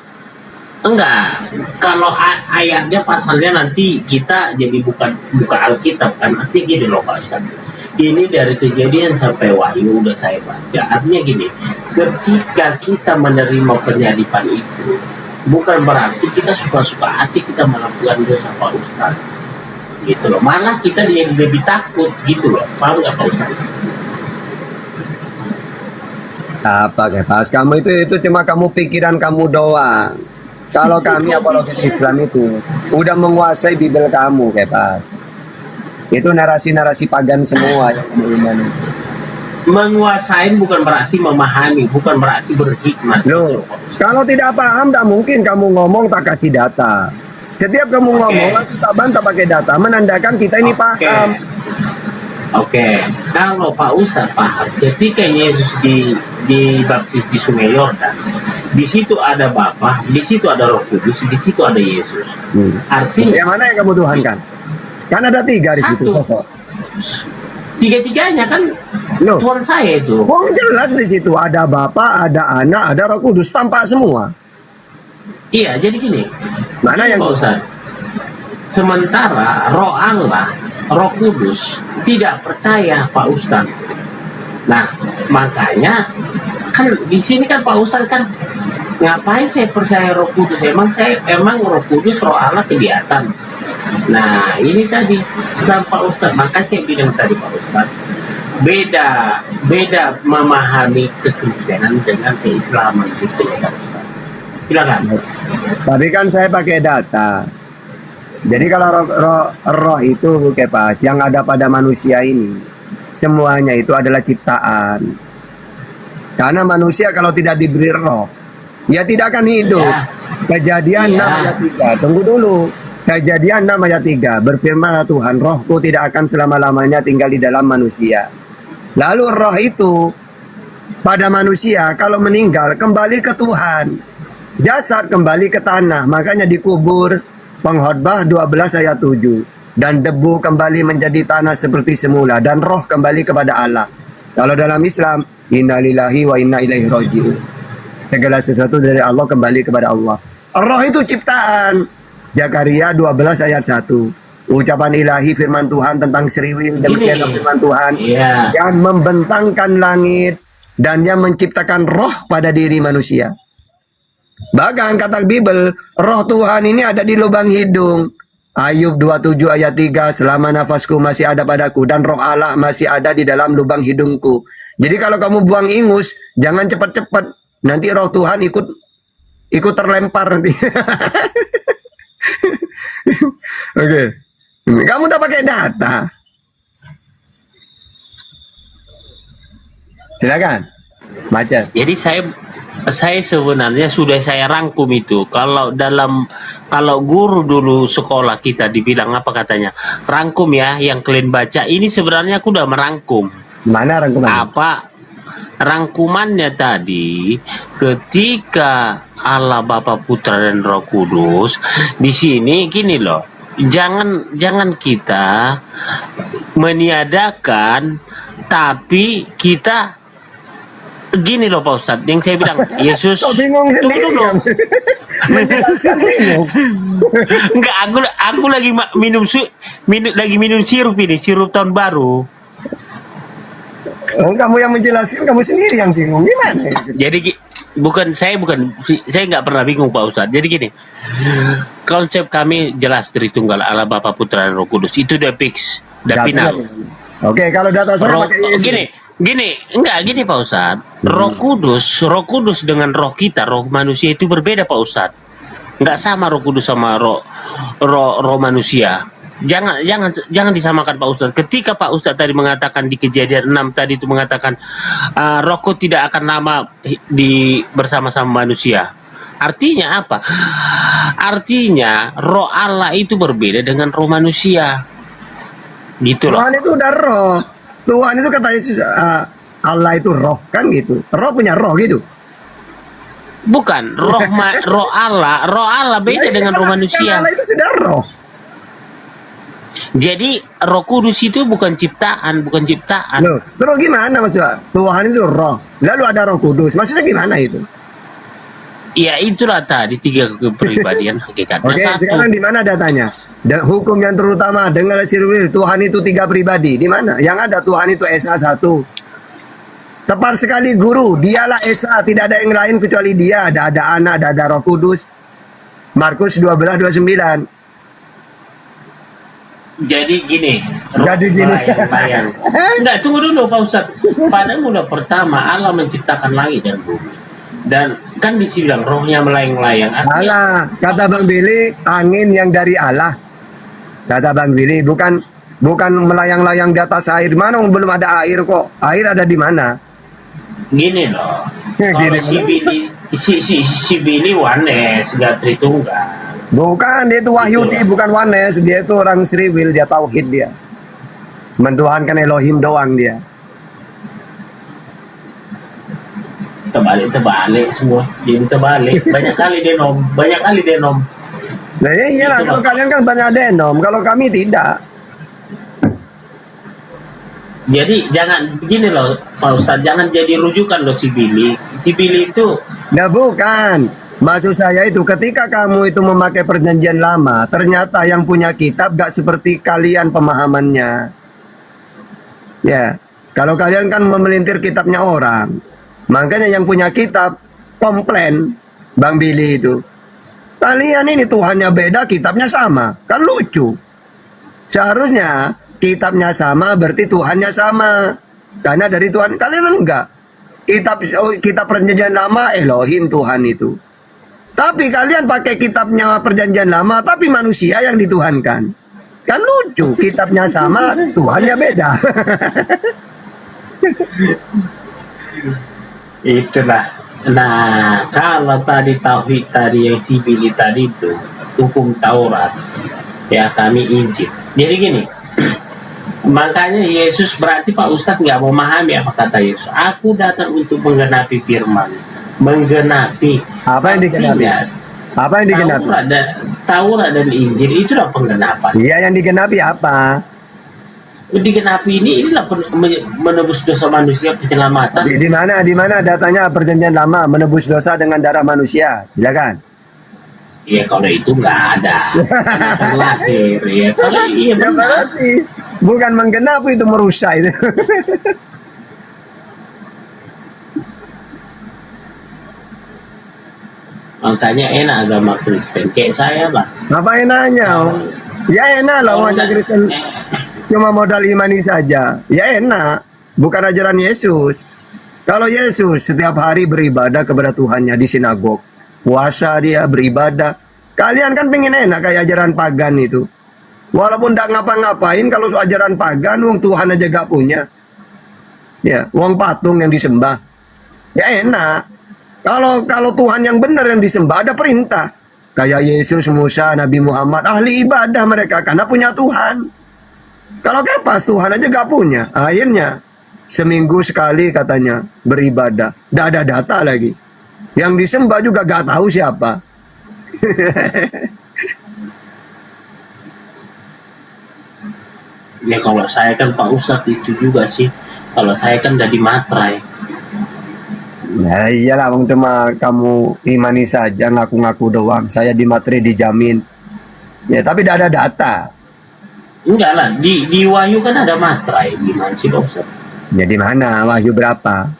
Enggak, kalau ayatnya pasalnya nanti kita jadi buka Alkitab kan, nanti gini loh Pak Ustadz. Ini dari Kejadian sampai Wahyu udah saya baca. Artinya gini, ketika kita menerima penyaliban itu, bukan berarti kita suka-suka hati kita melakukan dosa Pak Ustadz. Gitu loh, malah kita yang lebih takut gitu loh, paham nggak Pak Ustadz? Apa Kepas? Kamu itu cuma kamu pikiran kamu doang. Kalau kami apologet Islam itu udah menguasai Bible kamu, Kepas. Itu narasi-narasi pagan semua yang kamu imani. Menguasain bukan berarti memahami, bukan berarti berhikmat. Loh, kalau tidak paham, tak mungkin kamu ngomong tak kasih data. Setiap kamu ngomong langsung tak bantah pakai data, menandakan kita ini paham. Oke, kalau Pak Ustadz paham, ketika Yesus dibaptis di Sungai Yordan, di situ ada Bapa, di situ ada Roh Kudus, di situ ada Yesus. Artinya yang mana yang kamu tuhankan? Kan ada 3 di situ sosok. Tiga-tiganya kan Tuhan saya itu. Oh jelas di situ ada Bapa, ada Anak, ada Roh Kudus, tampak semua. Iya, jadi gini. Mana yang Pak Ustadz? Sementara Roh Allah, Roh Kudus tidak percaya Pak Ustadz. Nah, makanya kan di sini kan Pak Ustadz kan ngapain saya percaya Roh Kudus? Emang Roh Kudus, Roh Allah kelihatan. Nah, ini tadi Pak Ustadz, makanya saya bilang tadi Pak Ustadz, beda memahami kekristenan dengan keislaman itu Pak Ustadz. Silakan. Tapi kan saya pakai data. Jadi kalau roh itu Kepas, yang ada pada manusia ini, semuanya itu adalah ciptaan. Karena manusia kalau tidak diberi roh, ya tidak akan hidup. Kejadian 6 ayat 3. Tunggu dulu. Kejadian 6 ayat 3. Berfirmanlah Tuhan, rohku tidak akan selama-lamanya tinggal di dalam manusia. Lalu roh itu pada manusia kalau meninggal kembali ke Tuhan. Jasad kembali ke tanah, makanya dikubur. Pengkhotbah 12 ayat 7. Dan debu kembali menjadi tanah seperti semula, dan roh kembali kepada Allah. Kalau dalam Islam, inna lillahi wa inna ilaihi raji'un. Segala sesuatu dari Allah kembali kepada Allah. Roh itu ciptaan. Zakaria 12 ayat 1. Ucapan ilahi firman Tuhan tentang Seriwin, demikian firman Tuhan yang membentangkan langit dan yang menciptakan roh pada diri manusia. Bahkan kata Bible, roh Tuhan ini ada di lubang hidung. Ayub 27 ayat 3, selama nafasku masih ada padaku dan roh Allah masih ada di dalam lubang hidungku. Jadi kalau kamu buang ingus, jangan cepat-cepat. Nanti roh Tuhan ikut terlempar nanti. Oke. Kamu udah pakai data. Silakan. Baca. Jadi saya sebenarnya sudah saya rangkum itu. Kalau guru dulu sekolah kita dibilang apa katanya? Rangkum ya, yang kalian baca ini sebenarnya aku udah merangkum. Mana rangkumannya? Apa rangkumannya tadi ketika Allah Bapa Putra dan Roh Kudus di sini gini loh. Jangan kita meniadakan, tapi kita gini loh Pak Ustadz, yang saya bilang Yesus. Kok bingung sendiri ya? Menjelaskan bingung. Enggak, aku lagi minum sirup ini, sirup tahun baru. Oh, kamu yang menjelaskan, kamu sendiri yang bingung gimana? Jadi saya nggak pernah bingung Pak Ustadz. Jadi gini, konsep kami jelas dari Tunggal Allah Bapa Putra dan Roh Kudus itu udah fix, udah final. Oke, kalau data saya pakai Yesus. Gini, enggak gini Pak Ustadz. Roh Kudus dengan roh kita, roh manusia itu berbeda Pak Ustadz. Enggak sama Roh Kudus sama roh manusia. Jangan disamakan Pak Ustadz. Ketika Pak Ustadz tadi mengatakan di Kejadian 6 tadi itu mengatakan rohku tidak akan lama bersama-sama manusia. Artinya apa? Artinya roh Allah itu berbeda dengan roh manusia. Gitu loh. Tuhan itu udah roh. Tuhan itu kata Yesus, Allah itu roh, kan gitu. Roh punya roh gitu. Bukan, roh Allah beda dengan roh manusia. Allah itu sudah roh. Jadi Roh Kudus itu bukan ciptaan. Loh, terus gimana maksudnya? Tuhan itu roh. Lalu ada Roh Kudus. Maksudnya gimana itu? Ya itulah tadi 3 kepribadian hakikatnya. Oke, sekarang di mana datanya? Hukum yang terutama dengar sirwil Tuhan itu 3 pribadi. Di mana? Yang ada Tuhan itu Esa 1. Tepat sekali guru, dialah Esa, tidak ada yang lain kecuali dia. Ada Anak, ada Roh Kudus. Markus 12:29. Jadi gini. Bayang. Enggak, tunggu dulu Pak Ustadz. Pada mula pertama Allah menciptakan langit dan bumi. Dan kan dibilang rohnya melayang-layang. Allah, kata Bang Billy, angin yang dari Allah. Kata Bang Billy, bukan melayang-layang di atas air. Mana belum ada air kok? Air ada di mana? Gini loh. Kalau si Billy Wanes, gak Tritunggal. Bukan, dia itu Wahyudi, bukan Wanes. Dia itu orang Sriwil, dia tauhid dia. Mentuhankan Elohim doang dia. Terbalik semua. Jadi terbalik. Banyak kali denom. Nah iyalah, kalau kalian kan banyak denom, kalau kami tidak. Jadi jangan gini loh Pak Ustadz, jangan jadi rujukan loh si Billy itu. Nah bukan. Maksud saya itu ketika kamu itu memakai perjanjian lama, ternyata yang punya kitab gak seperti kalian pemahamannya. Ya, kalau kalian kan memelintir kitabnya orang, makanya yang punya kitab komplain, Bang Billy itu. Kalian ini Tuhannya beda, kitabnya sama, kan lucu. Seharusnya kitabnya sama berarti Tuhannya sama, karena dari Tuhan kalian enggak. Kitab perjanjian lama Elohim Tuhan itu. Tapi kalian pakai kitabnya perjanjian lama, tapi manusia yang dituhankan. Kan lucu, kitabnya sama, Tuhannya beda. Itulah. Nah, kalau tadi tauhid tadi yang si Billy tadi itu, hukum Taurat, ya kami Injil. Jadi gini, makanya Yesus berarti Pak Ustadz nggak memahami apa kata Yesus. Aku datang untuk menggenapi firman. Menggenapi apa yang digenapi? Apa yang digenapi? Taurat dan Injil itulah penggenapan. Iya, yang digenapi apa? Digenapi inilah menebus dosa manusia, penyelamatan. Di mana datanya perjanjian lama menebus dosa dengan darah manusia, silakan. Iya, kalau itu nggak ada. Terlahir ya. Kalau iya berarti bukan menggenapi, itu merusak itu. Makanya enak agama Kristen kayak saya Pak. Apa enaknya? Ya enak lah agama Kristen. Cuma modal imani saja. Ya enak. Bukan ajaran Yesus. Kalau Yesus setiap hari beribadah kepada Tuhannya di sinagog, puasa dia beribadah. Kalian kan pengen enak kayak ajaran pagan itu. Walaupun tidak ngapa-ngapain, kalau ajaran pagan, wong Tuhan aja gak punya. Ya, wong patung yang disembah. Ya enak. Kalau Tuhan yang benar yang disembah ada perintah. Kayak Yesus, Musa, Nabi Muhammad, ahli ibadah mereka karena punya Tuhan. Kalau kepas Tuhan aja gak punya. Akhirnya seminggu sekali katanya beribadah. Tidak ada data lagi. Yang disembah juga gak tahu siapa. Ya kalau saya kan Pak Ustadz itu juga sih. Kalau saya kan dari materai. Ya iyalah, cuma kamu imani saja, ngaku-ngaku doang. Saya di materi dijamin. Ya tapi tidak ada data. Enggak lah, di Wahyu kan ada materai. Gimana sih Ustaz? Ya di mana? Wahyu berapa?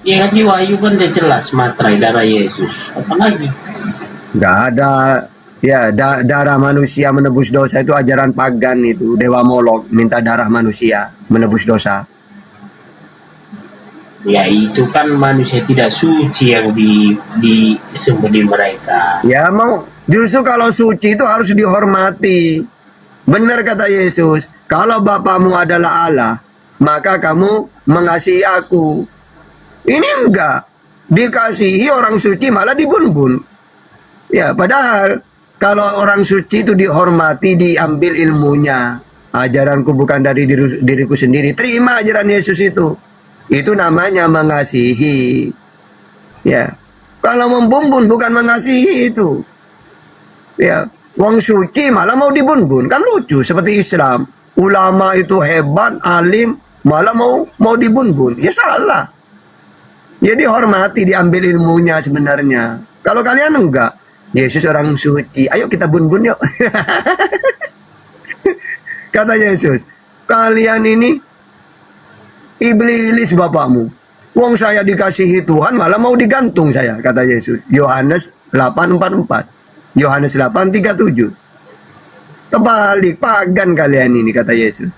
Ya kan di Wahyu kan udah jelas materai darah Yesus. Apa lagi? Nggak ada. Ya darah manusia menebus dosa itu ajaran pagan itu. Dewa Molok minta darah manusia menebus dosa. Ya itu kan manusia tidak suci yang disembunyi mereka. Ya mau justru kalau suci itu harus dihormati. Benar kata Yesus, kalau Bapamu adalah Allah, maka kamu mengasihi aku. Ini enggak. Dikasihi orang suci malah dibun-bun. Ya, padahal kalau orang suci itu dihormati, diambil ilmunya. Ajaranku bukan dari diriku sendiri. Terima ajaran Yesus itu. Itu namanya mengasihi. Ya. Kalau membumbun bukan mengasihi itu. Ya, wong suci malah mau dibun-bun, kan lucu seperti Islam. Ulama itu hebat, alim, malah mau dibun-bun. Ya salah. Ya dihormati, diambil ilmunya sebenarnya. Kalau kalian enggak, Yesus orang suci. Ayo kita bun-bun yuk. Kata Yesus, kalian ini iblis bapakmu. Wong saya dikasihi Tuhan malah mau digantung saya, kata Yesus. Yohanes 8:44. Yohanes 8:37. Kebalik, pagan kalian ini, kata Yesus.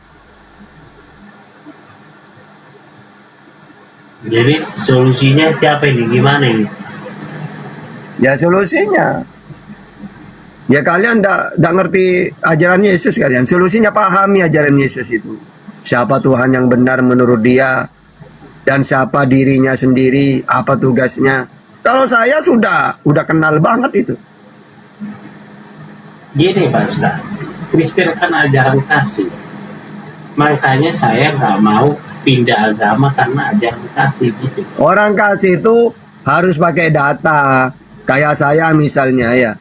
Jadi solusinya siapa ini? Gimana ini? Ya solusinya, ya kalian ndak ngerti ajaran Yesus kalian. Solusinya pahami ajaran Yesus itu. Siapa Tuhan yang benar menurut dia, dan siapa dirinya sendiri, apa tugasnya. Kalau saya udah kenal banget itu. Gini Pak Ustaz, Kristen kan ajaran kasih. Makanya saya nggak mau pindah agama karena ajaran kasih gitu. Orang kasih itu harus pakai data. Kayak saya misalnya ya.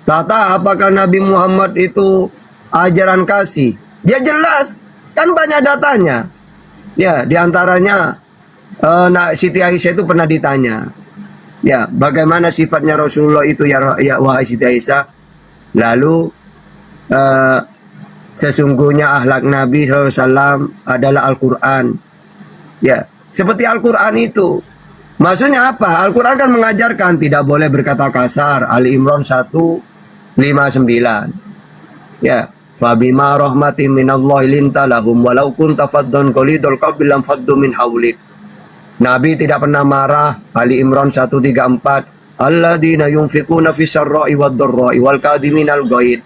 Tata, apakah Nabi Muhammad itu ajaran kasih? Ya jelas, kan banyak datanya. Ya, diantaranya Siti Aisyah itu pernah ditanya. Ya, bagaimana sifatnya Rasulullah itu ya wahai Siti Aisyah? Lalu sesungguhnya akhlak Nabi SAW adalah Al-Quran. Ya, seperti Al-Quran itu. Maksudnya apa? Al-Quran kan mengajarkan tidak boleh berkata kasar. Ali Imran 1:59. Ya, fabima rahmatin minallahi linta lahum walau kunta faddan qalidul qalbi lam faddu min hawlik. Nabi tidak pernah marah. Ali Imran 1:34. Alladzina yunfiquna fis sarra'i wad dharra'i wal kadhiminal ghaid.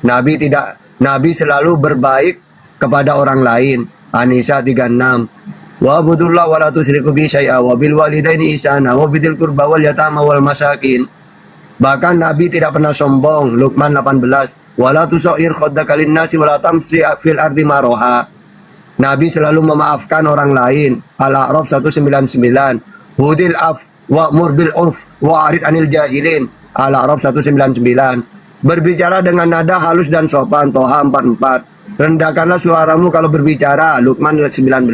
Nabi selalu berbaik kepada orang lain. An-Nisa 36. Wa abudullah wa la tusyriku bi syai'a wa bil walidaini ihsana wa bidil qurba wal yatama wal masakin. Bahkan Nabi tidak pernah sombong. Luqman 18. Wa la tusair khaddaka lin-nasi wa la tamshi fil ardi maraha. Nabi selalu memaafkan orang lain. Al-A'raf 199. Hudil af wa'mur bil urf wa'rid anil jahilin. Al-A'raf 199. Berbicara dengan nada halus dan sopan. Toha 44. Rendahkanlah suaramu kalau berbicara. Luqman 19.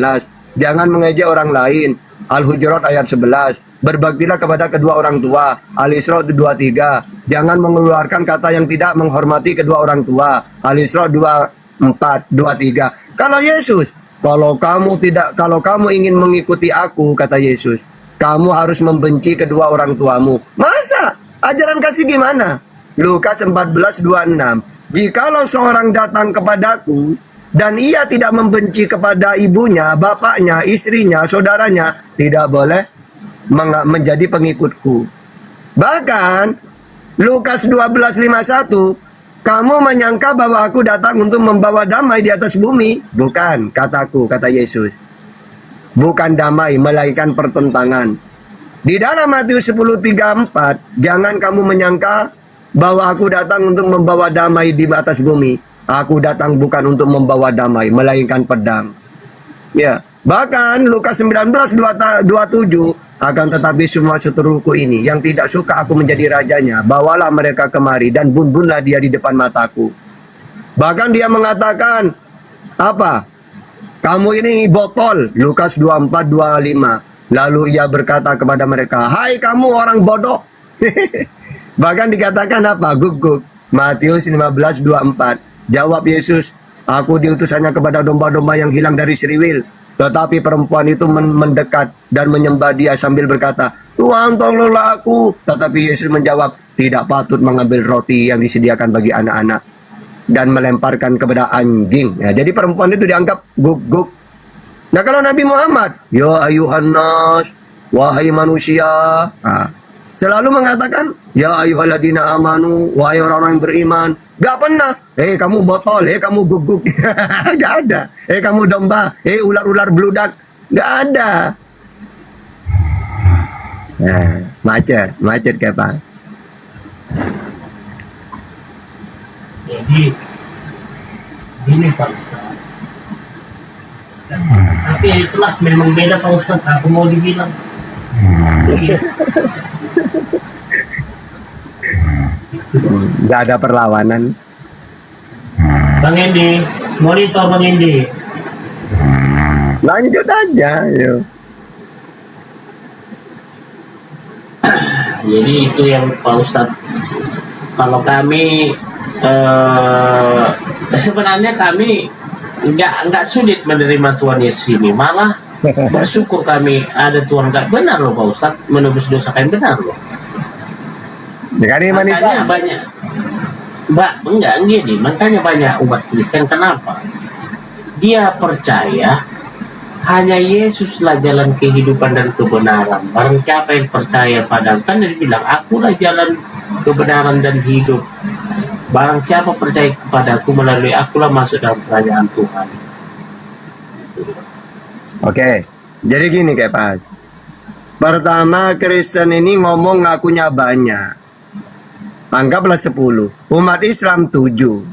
Jangan mengejek orang lain. Al-Hujurat ayat 11. Berbaktilah kepada kedua orang tua. Al-Isra 23. Jangan mengeluarkan kata yang tidak menghormati kedua orang tua. Al-Isra 24, 23. Kalau Yesus, kalau kamu ingin mengikuti aku, kata Yesus, kamu harus membenci kedua orang tuamu. Masa? Ajaran kasih gimana? Lukas 14:26. Jikalau seorang datang kepadaku dan ia tidak membenci kepada ibunya, bapaknya, istrinya, saudaranya, tidak boleh menjadi pengikutku. Bahkan Lukas 12:51, kamu menyangka bahwa aku datang untuk membawa damai di atas bumi? Bukan, kataku, kata Yesus. Bukan damai, melainkan pertentangan. Di dalam Matius 10:34, jangan kamu menyangka bahwa aku datang untuk membawa damai di atas bumi. Aku datang bukan untuk membawa damai, melainkan pedang. Ya, bahkan Lukas 19:27, akan tetapi semua seteruku ini yang tidak suka aku menjadi rajanya, bawalah mereka kemari dan bun-bunlah dia di depan mataku. Bahkan dia mengatakan, apa? Kamu ini botol, Lukas 24:25. Lalu ia berkata kepada mereka, hai kamu orang bodoh. Bahkan dikatakan apa? Guguk. Matius 15:24. Jawab Yesus, aku diutus hanya kepada domba-domba yang hilang dari seriwil. Tetapi perempuan itu mendekat dan menyembah dia sambil berkata, Tuhan tolonglah aku. Tetapi Yesus menjawab, tidak patut mengambil roti yang disediakan bagi anak-anak dan melemparkan kepada anjing. Ya, jadi perempuan itu dianggap guguk. Nah kalau Nabi Muhammad, ya ayuhan nas, wahai manusia, selalu mengatakan, ya ayyuhalladzina amanu, wahai orang-orang yang beriman. Gak pernah, kamu botol, kamu guguk. Gak ada. Kamu domba, ular-ular beludak. Gak ada. Nah, macet kayak apa? Jadi ini Pak Ustaz. Tapi ya itulah memang beda Pak Ustaz. Aku mau dibilang. Gak ada perlawanan. Bang Endi, monitor Bang Endi. Lanjut aja, yuk. Jadi itu yang Pak Ustadz. Kalau kami sebenarnya kami nggak sulit menerima Tuhan Yesus ini, malah bersyukur kami ada Tuhan. Nggak benar loh Pak Ustadz, menebus dosa kami benar loh. Makanya banyak, enggak gini, makanya banyak umat Kristen. Kenapa? Dia percaya hanya Yesuslah jalan kehidupan dan kebenaran. Barang siapa yang percaya pada, kan dia bilang, akulah jalan kebenaran dan hidup. Barang siapa percaya kepadaku, melalui akulah masuk dalam kerajaan Tuhan. Oke, jadi gini kayak Pas. Pertama, Kristen ini ngomong ngakunya banyak. Anggaplah 10. Umat Islam 7.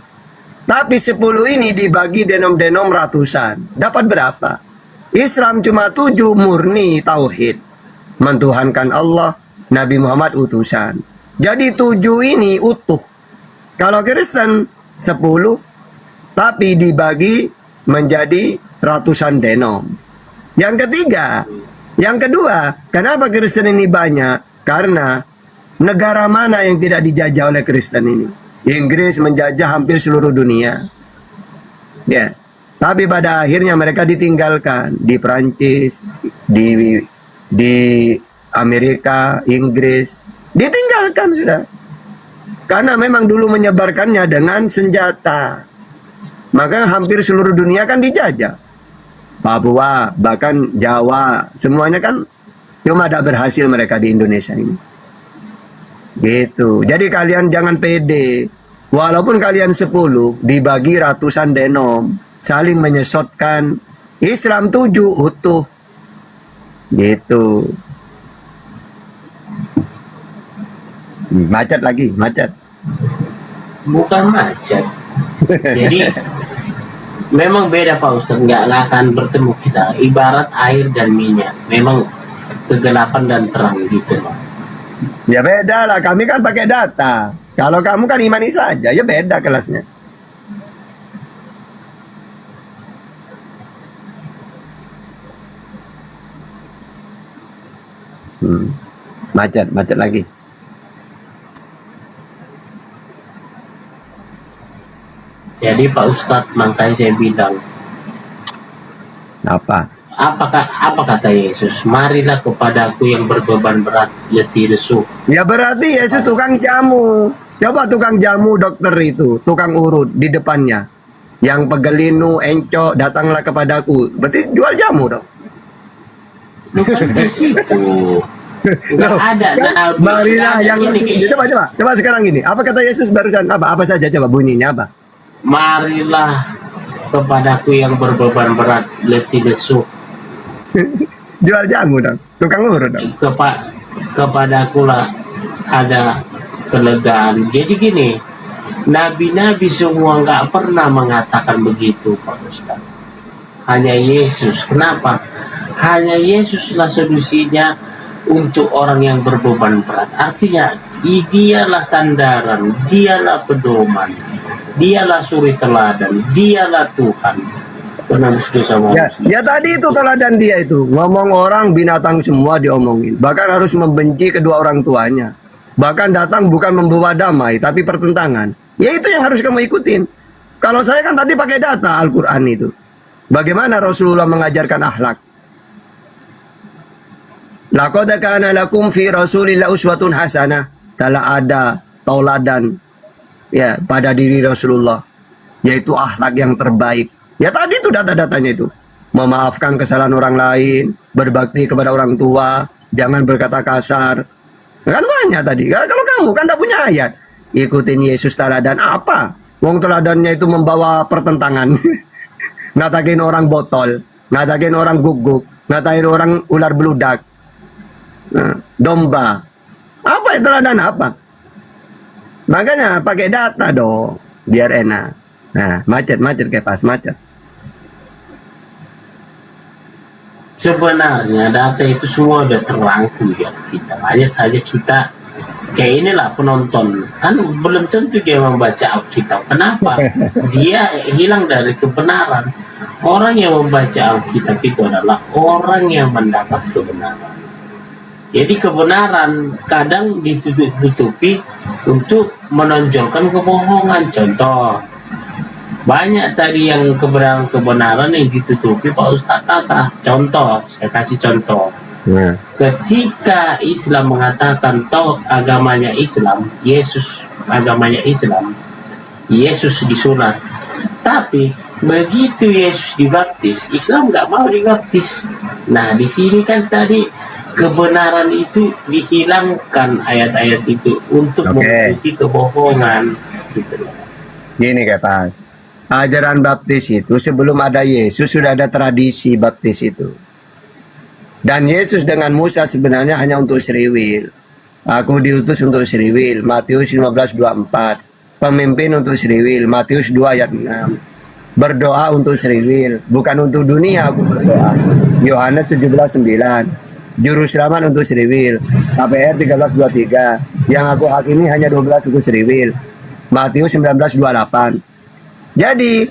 Tapi 10 ini dibagi denom-denom ratusan. Dapat berapa? Islam cuma 7 murni tauhid. Mentuhankan Allah, Nabi Muhammad utusan. Jadi 7 ini utuh. Kalau Kristen 10, tapi dibagi menjadi ratusan denom. Yang kedua, kenapa Kristen ini banyak? Karena negara mana yang tidak dijajah oleh Kristen ini? Inggris menjajah hampir seluruh dunia. Ya. Tapi pada akhirnya mereka ditinggalkan di Prancis, di Amerika, Inggris, ditinggalkan sudah. Karena memang dulu menyebarkannya dengan senjata. Maka hampir seluruh dunia kan dijajah. Papua, bahkan Jawa, semuanya kan cuma ada berhasil mereka di Indonesia ini. Gitu. Jadi kalian jangan pede. Walaupun kalian 10 dibagi ratusan denom, saling menyesatkan. Islam 7 utuh. Gitu. Macet lagi, macet. Bukan macet. Jadi memang beda Pak Ustadz, nggak akan bertemu kita. Ibarat air dan minyak, memang kegelapan dan terang gitu Pak. Ya beda lah, kami kan pakai data. Kalau kamu kan imani saja, ya beda kelasnya. Macet lagi. Jadi Pak Ustadz, makanya saya bilang, apa kata Yesus? Marilah kepadaku yang berbeban berat, letih lesu. Ya berarti Yesus tukang jamu. Coba tukang jamu dokter itu, tukang urut di depannya. Yang pegelinu, encok, datanglah kepadaku. Berarti jual jamu dong. Bukan di situ. Nggak ada. Nah, marilah yang letih. Coba sekarang gini. Apa kata Yesus barusan? Apa saja coba bunyinya apa? Marilah kepadaku yang berbeban berat, letih lesu. Jual jamu dong, tukang urut dong. Kepadakulah ada kelegaan. Jadi gini, nabi-nabi semua nggak pernah mengatakan begitu Pak Ustaz. Hanya Yesus. Kenapa? Hanya Yesuslah solusinya untuk orang yang berbeban berat. Artinya, dialah sandaran, dialah pedoman, dialah suri teladan, dialah Tuhan. Ya tadi itu teladan dia itu. Ngomong orang, binatang semua diomongin. Bahkan harus membenci kedua orang tuanya. Bahkan datang bukan membawa damai, tapi pertentangan. Ya itu yang harus kamu ikutin. Kalau saya kan tadi pakai data Al-Quran itu. Bagaimana Rasulullah mengajarkan akhlak. Laqad kana lakum fi Rasulillah uswatun hasanah. Telah ada tauladan ya pada diri Rasulullah, yaitu akhlak yang terbaik. Ya tadi itu data-datanya itu. memaafkan kesalahan orang lain, berbakti kepada orang tua, jangan berkata kasar. Kan banyak tadi. Kalau kamu kan tidak punya ayat, ikutin Yesus teladan apa? Wong teladannya itu membawa pertentangan. Ngatakin orang botol, ngatakin orang guguk, ngatain orang ular beludak, domba. Apa itu teladan apa? Makanya pakai data dong, biar enak. Nah, macet kayak pas macet. Sebenarnya data itu semua udah terangkum ya kita. Hanya saja kita kayak inilah penonton kan belum tentu dia membaca Alkitab. Kenapa? Dia hilang dari kebenaran. Orang yang membaca Alkitab itu adalah orang yang mendapat kebenaran. Jadi kebenaran kadang ditutup-tutupi untuk menonjolkan kebohongan. Contoh, banyak tadi yang kebenaran yang ditutupi Pak Ustadz Tata. Contoh, saya kasih contoh. Ketika Islam mengatakan toh agamanya Islam, Yesus agamanya Islam, Yesus disunat. Tapi begitu Yesus dibaptis, Islam nggak mau dibaptis. Nah, di sini kan tadi kebenaran itu dihilangkan ayat-ayat itu untuk menutupi kebohongan. Gitu. Gini kayak pas. Ajaran baptis itu sebelum ada Yesus sudah ada tradisi baptis itu. Dan Yesus dengan Musa sebenarnya hanya untuk seriwil. Aku diutus untuk seriwil, Matius 15:24. Pemimpin untuk seriwil, Matius 2 ayat 6. Berdoa untuk seriwil, bukan untuk dunia aku berdoa. Yohanes 17:9. Juru selamat untuk seriwil, KPR 13:23. Yang aku hakimi hanya 12 suku seriwil, Matius 19:28. Jadi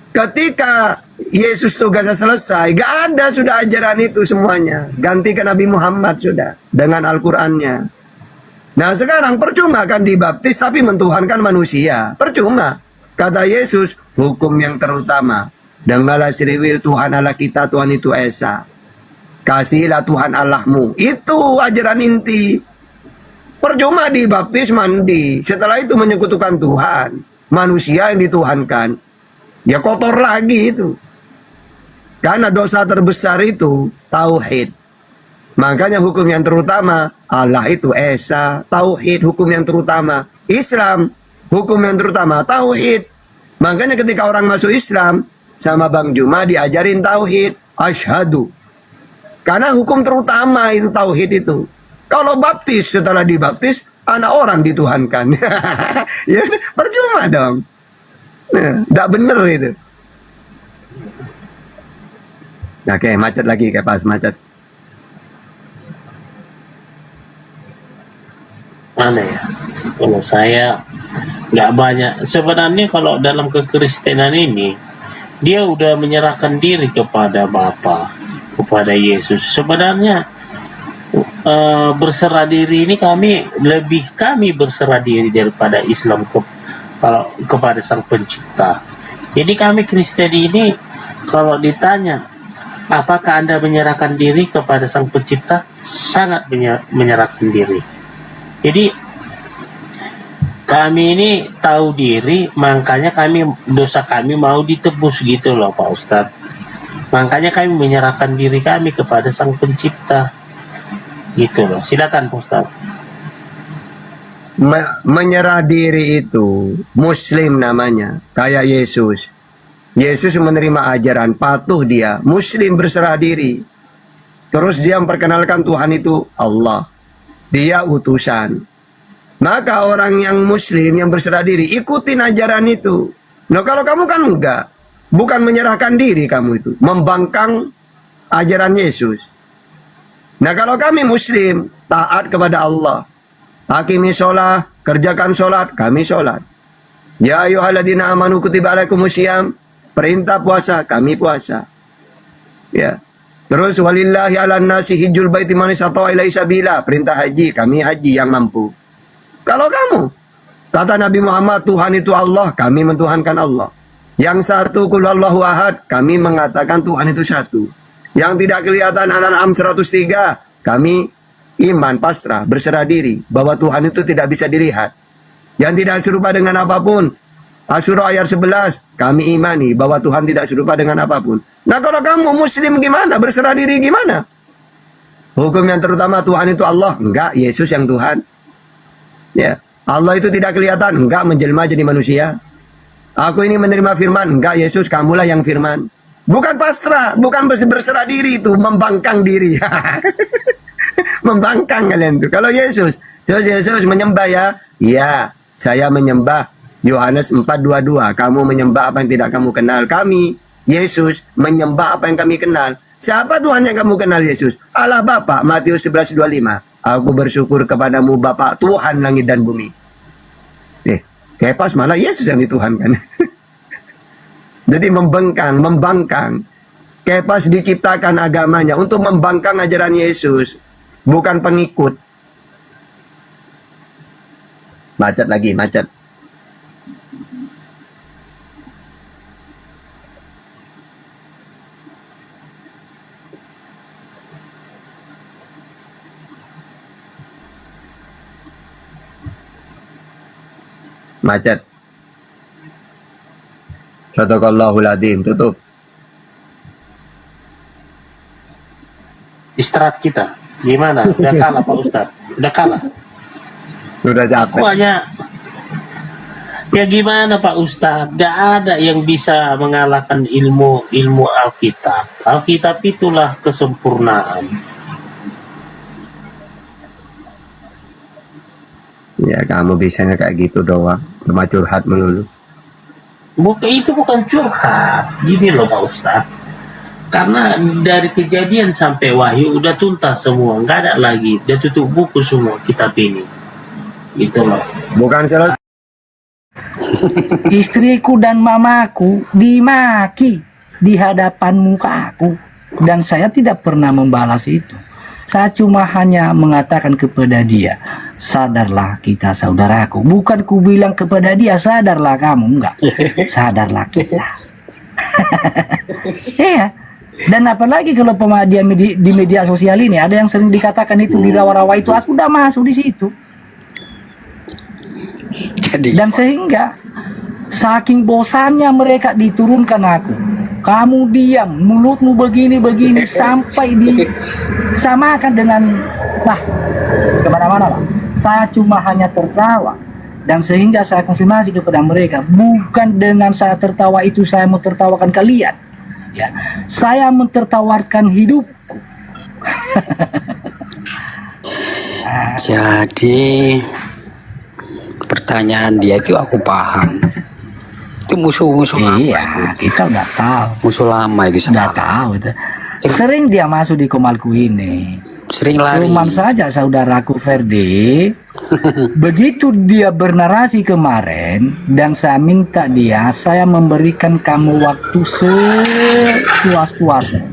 ketika Yesus tugasnya selesai, gak ada sudah ajaran itu semuanya. Ganti ke Nabi Muhammad sudah dengan Al-Qur'annya. Nah sekarang percuma kan dibaptis tapi mentuhankan manusia. Percuma. Kata Yesus, hukum yang terutama, dengarlah seriwil, Tuhan Allah kita, Tuhan itu Esa. Kasihilah Tuhan Allahmu. Itu ajaran inti. Percuma dibaptis mandi, setelah itu menyekutukan Tuhan. Manusia yang dituhankan, ya kotor lagi itu. Karena dosa terbesar itu tauhid. Makanya hukum yang terutama Allah itu Esa, tauhid hukum yang terutama. Islam hukum yang terutama tauhid. Makanya ketika orang masuk Islam sama Bang Juma diajarin tauhid, asyhadu. Karena hukum terutama itu tauhid itu. Kalau baptis, setelah dibaptis anak orang dituhankan. Ya percuma dong. Nggak bener itu. Oke, macet lagi kayak pas macet. Mana ya? Kalau saya nggak banyak. Sebenarnya kalau dalam kekristenan ini, dia udah menyerahkan diri kepada Bapa, kepada Yesus. Sebenarnya berserah diri ini kami berserah diri daripada Islam kalau kepada Sang Pencipta. Jadi kami Kristen ini kalau ditanya apakah Anda menyerahkan diri kepada Sang Pencipta, sangat menyerahkan diri. Jadi kami ini tahu diri, makanya dosa kami mau ditebus gitu loh Pak Ustadz. Makanya kami menyerahkan diri kami kepada Sang Pencipta. Gitu loh, silakan Pak Ustaz. Menyerah diri itu Muslim namanya, kayak Yesus. Yesus menerima ajaran, patuh dia, Muslim berserah diri. Terus dia memperkenalkan Tuhan itu Allah, dia utusan. Maka orang yang Muslim yang berserah diri ikutin ajaran itu. Nah kalau kamu kan enggak, bukan menyerahkan diri kamu itu, membangkang ajaran Yesus. Nah kalau kami Muslim taat kepada Allah, hakimi sholat, kerjakan sholat, kami sholat. Ya ayyuhalladzina amanu kutiba alaikumusiyam, perintah puasa, kami puasa. Ya. Terus walillahi 'alan nasi hijjul baiti man istata'a ilaihi sabila, perintah haji, kami haji yang mampu. Kalau kamu kata Nabi Muhammad Tuhan itu Allah, kami mentuhankan Allah. Yang satu qul huwallahu ahad, kami mengatakan Tuhan itu satu. Yang tidak kelihatan Al-An'am 103, kami iman, pasrah, berserah diri bahwa Tuhan itu tidak bisa dilihat. Yang tidak serupa dengan apapun, Asyura ayat 11, kami imani bahwa Tuhan tidak serupa dengan apapun. Nah kalau kamu muslim gimana? Berserah diri gimana? Hukum yang terutama Tuhan itu Allah. Enggak, Yesus yang Tuhan. Ya, Allah itu tidak kelihatan. Enggak, menjelma jadi manusia. Aku ini menerima firman. Enggak, Yesus, kamulah yang firman. Bukan pasrah, bukan berserah diri itu, membangkang diri. Membangkang kalian tuh. Kalau Yesus menyembah ya. Iya, saya menyembah. Yohanes 4:22, kamu menyembah apa yang tidak kamu kenal. Kami, Yesus, menyembah apa yang kami kenal. Siapa Tuhan yang kamu kenal, Yesus? Allah Bapa, Matius 11:25. Aku bersyukur kepadamu Bapa, Tuhan langit dan bumi. Kepas malah Yesus yang dituhankan. Jadi membangkang. Kepas diciptakan agamanya untuk membangkang ajaran Yesus, bukan pengikut. Macet lagi, macet. Macet. Sadaqallahul adzim. Tutup. Istirahat kita. Gimana? Udah kalah Pak Ustadz. Udah kalah. Udah capek. Aku hanya ya gimana Pak Ustadz? Gak ada yang bisa mengalahkan ilmu Alkitab. Alkitab itulah kesempurnaan. Ya kamu bisanya kayak gitu doang. Cuma curhat melulu. Itu bukan curhat. Gini loh Pak Ustadz. Karena dari kejadian sampai wahyu udah tuntas semua. Nggak ada lagi. Udah tutup buku semua kitab ini. Gitu loh. Bukan selesai. Istriku dan mamaku dimaki di hadapan muka aku. Dan saya tidak pernah membalas itu. Saya cuma hanya mengatakan kepada dia, sadarlah kita saudaraku. Bukan ku bilang kepada dia, sadarlah kamu. Enggak, sadarlah kita. Iya. Dan apalagi kalau dia di media sosial ini, ada yang sering dikatakan itu di rawa-rawa itu, aku udah masuk di situ. Dan sehingga saking bosannya mereka diturunkan aku. Kamu diam, mulutmu begini sampai disamakan dengan kemana-mana lah. Saya cuma hanya tertawa. Dan sehingga saya konfirmasi kepada mereka, bukan dengan saya tertawa itu saya mau tertawakan kalian. Ya, saya mentertawarkan hidupku. Jadi pertanyaan dia itu aku paham. Itu musuh-musuh iya, kita nggak tahu. Musuh lama itu nggak tahu itu. Sering dia masuk di Komalku ini. Sering lari. Cuman saja saudaraku Ferdi, begitu dia bernarasi kemarin dan saya minta dia, saya memberikan kamu waktu sepuas-puasnya.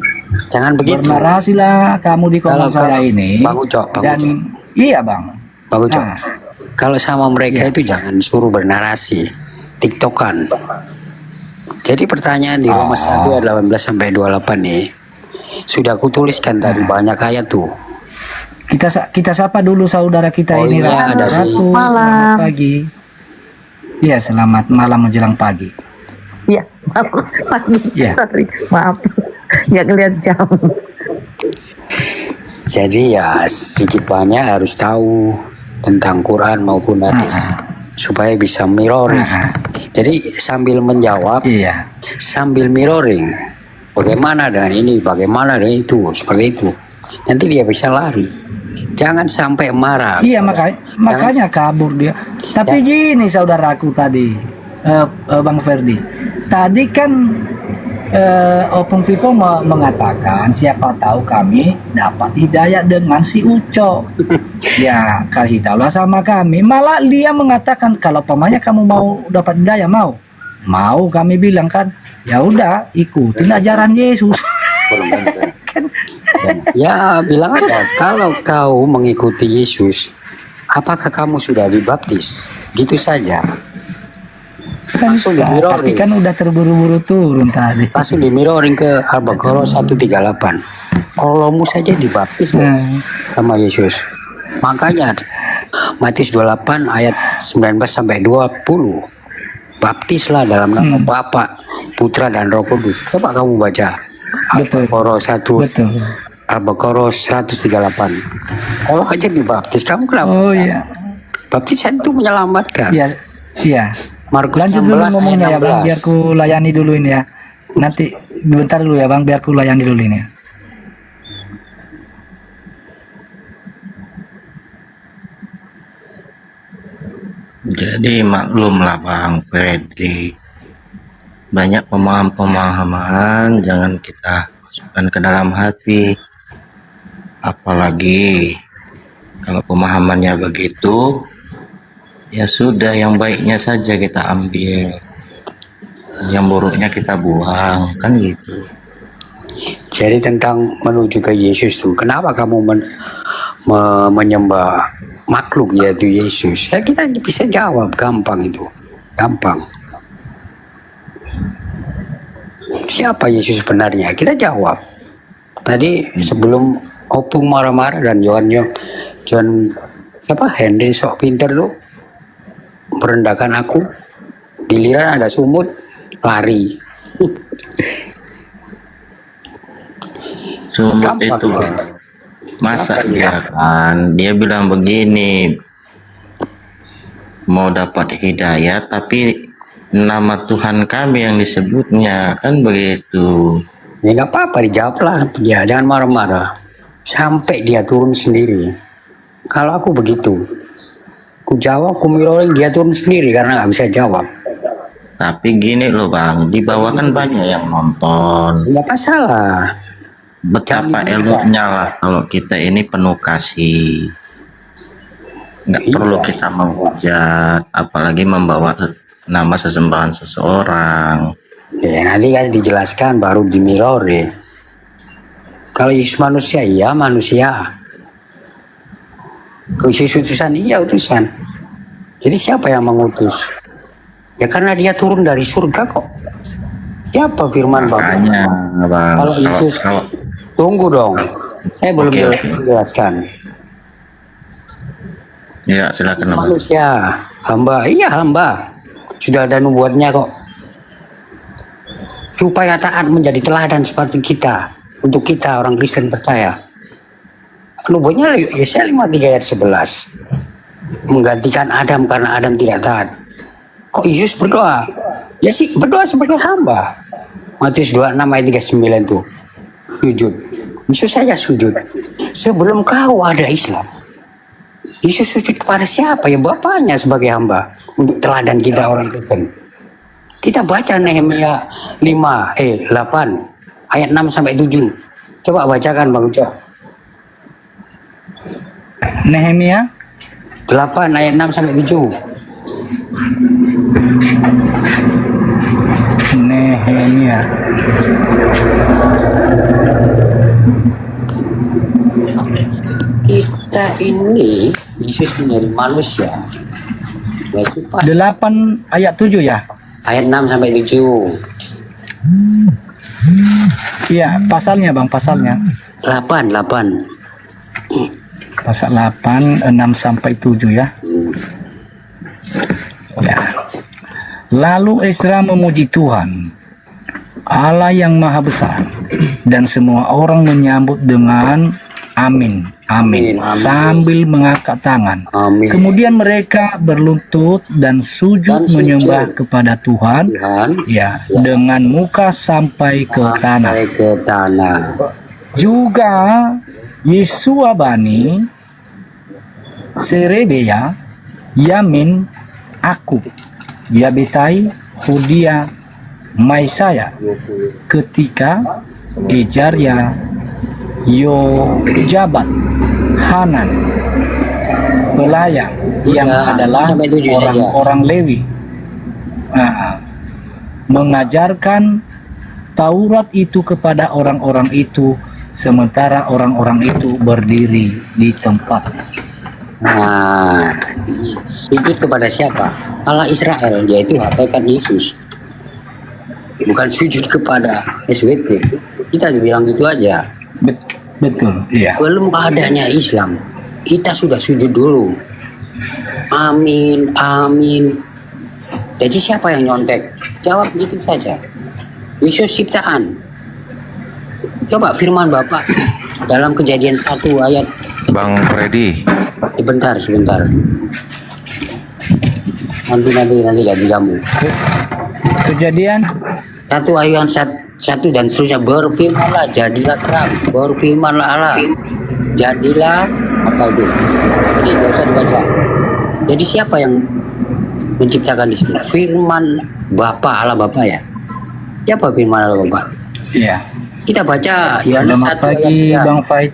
Jangan begitu. Bernarasilah kamu di Komal saya ini. Bang Ucok, dan iya bang. Bang Ucok. Kalau sama mereka itu jangan suruh bernarasi, tiktokan. Jadi pertanyaan di Roma 1 ayat 18 sampai 28 nih sudah aku tuliskan tadi banyak ayat tuh. Kita sapa dulu saudara kita ini. Iya, ada Ratu. Selamat pagi. Iya, selamat malam menjelang pagi. Iya, pagi. Ya. Sorry, maaf. Nggak ngeliat jam. Jadi ya sedikit banyak harus tahu tentang Quran maupun hadis supaya bisa mirroring. Jadi sambil menjawab, sambil mirroring. Bagaimana dengan ini, bagaimana dengan itu, seperti itu. Nanti dia bisa lari. Jangan sampai marah. Iya, makanya kabur dia. Tapi gini saudaraku tadi, Bang Ferdi. Tadi kan Open Vivo mengatakan siapa tahu kami dapat hidayah dengan si Uco. Ya, kasih tahulah sama kami. Malah dia mengatakan kalau pamannya kamu mau dapat hidayah, mau kami bilang kan, ya udah ikutin ajaran Yesus. Ya bilang aja, kalau kau mengikuti Yesus, apakah kamu sudah dibaptis? Gitu saja. Langsung di mirroring. Tapi kan udah terburu-buru turun tadi. Langsung di mirroring ke Al-Baqarah 138. Kolomu saja dibaptis sama Yesus. Makanya Matius 28 ayat 19 sampai 20. baptislah dalam nama Bapa, Putra dan Roh Kudus. Coba kamu baca Al-Baqarah 138. Kalau aja dibaptis, kamu kenapa? Oh iya. Baptisan itu menyelamatkan. Iya, iya. Markus Lanjut dulu 16 ngomongnya ayat ya bang, 16. biar ku layani dulu ini ya. Nanti bentar dulu ya bang, biar ku layani dulu ini. Jadi maklumlah Bang Freddy, banyak pemahaman-pemahaman jangan kita masukkan ke dalam hati, apalagi kalau pemahamannya begitu ya sudah, yang baiknya saja kita ambil, yang buruknya kita buang, kan gitu. Jadi tentang menuju ke Yesus tuh, kenapa kamu menyembah makhluk yaitu Yesus? Ya kita bisa jawab, gampang itu, gampang. Siapa Yesus sebenarnya? Kita jawab. Tadi sebelum Opung marah-marah dan John siapa Henry sok pinter tuh merendahkan aku, giliran ada sumut lari. Sumut itu masa dia bilang begini, mau dapat hidayah tapi nama Tuhan kami yang disebutnya, kan begitu. Ya nggak apa-apa, dijawablah ya, jangan marah-marah sampai dia turun sendiri. Kalau aku begitu, ku jawab, ku mirroring, dia turun sendiri karena nggak bisa jawab. Tapi gini loh Bang, di bawah kan banyak yang nonton. Nggak masalah. Betapa eloknya lah kalau kita ini penuh kasih, nggak perlu kita menghujat, apalagi membawa nama sesembahan seseorang. Ya nanti kan dijelaskan baru di mirror ya. Kalau Yesus manusia, iya manusia. Yesus utusan, iya utusan. Jadi siapa yang mengutus? Ya karena dia turun dari surga kok. Siapa firman Bapak? Kalau Yesus, tunggu dong. Saya belum jelaskan. Ya silakan. Manusia, hamba, iya hamba. Sudah ada nubuatnya kok. Supaya taat menjadi teladan seperti kita. Untuk kita orang Kristen percaya. Nubuatnya Yesaya 53 ayat 11. Menggantikan Adam karena Adam tidak taat. Kok Yesus berdoa? Ya sih berdoa sebagai hamba. Matius 26 ayat 39 tuh. Sujud. Yesus saja sujud. Sebelum kau ada Islam. Yesus sujud kepada siapa? Ya Bapaknya sebagai hamba. Untuk teladan kita orang Kristen. Kita baca Nehemia 8 ayat 6 sampai 7. Coba bacakan Bang Uco. Nehemia 8 ayat 6 sampai 7. Nehemia. Kita ini Yesus menjadi manusia. 8 ayat 7 ya? Ayat 6 sampai 7. Iya, pasalnya Bang, pasalnya. 8. Pasal 8, 6 sampai 7 ya. Ya. Lalu Ezra memuji Tuhan, Allah yang Maha Besar, dan semua orang menyambut dengan amin, amin, sambil mengangkat tangan. Kemudian mereka berlutut dan sujud menyembah kepada Tuhan, ya, dengan muka sampai ke tanah. Juga Yesua Bani, Serebea, Yamin, Akub, Yabetai, Hudia, Maisaya, ketika Ejarya, Yojabat, Hanan, Pelayang yang adalah orang-orang Lewi, mengajarkan Taurat itu kepada orang-orang itu, sementara orang-orang itu berdiri di tempat. Nah, sujud kepada siapa? Allah Israel, yaitu hakikat Yesus. Bukan sujud kepada SWT. Kita dibilang gitu aja. Betul, iya. Belum adanya Islam, kita sudah sujud dulu. Amin, amin. Jadi siapa yang nyontek? Jawab gitu saja. Yesus ciptaan. Coba firman Bapak dalam Kejadian 1 ayat. Bang Freddy. Sebentar. Nanti ganti kamu. Kejadian 1 ayat 1 dan seterusnya. Berfirmanlah, jadilah terang. Berfirmanlah Allah, jadilah apa itu? Jadi nggak usah dibaca. Jadi siapa yang menciptakan di sini? Firman Bapa, Allah Bapa ya. Siapa firman Allah Bapa? Iya. Kita baca Yohanes 1 Selamat pagi ayat 3. Bang Faid.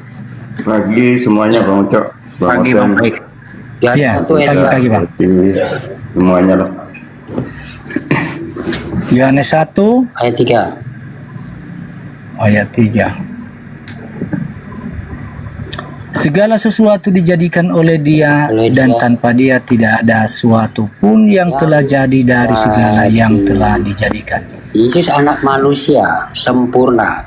Pagi semuanya Bang Ucok. Pagi Bang Faid. Yohanes Iya, 1 ayat pagi Bang. Semuanya lah. Yohanes 1 ayat 3. ayat 3. Segala sesuatu dijadikan oleh Dia, dan tanpa Dia tidak ada sesuatu pun yang telah jadi dari segala yang telah dijadikan. Yesus anak manusia sempurna.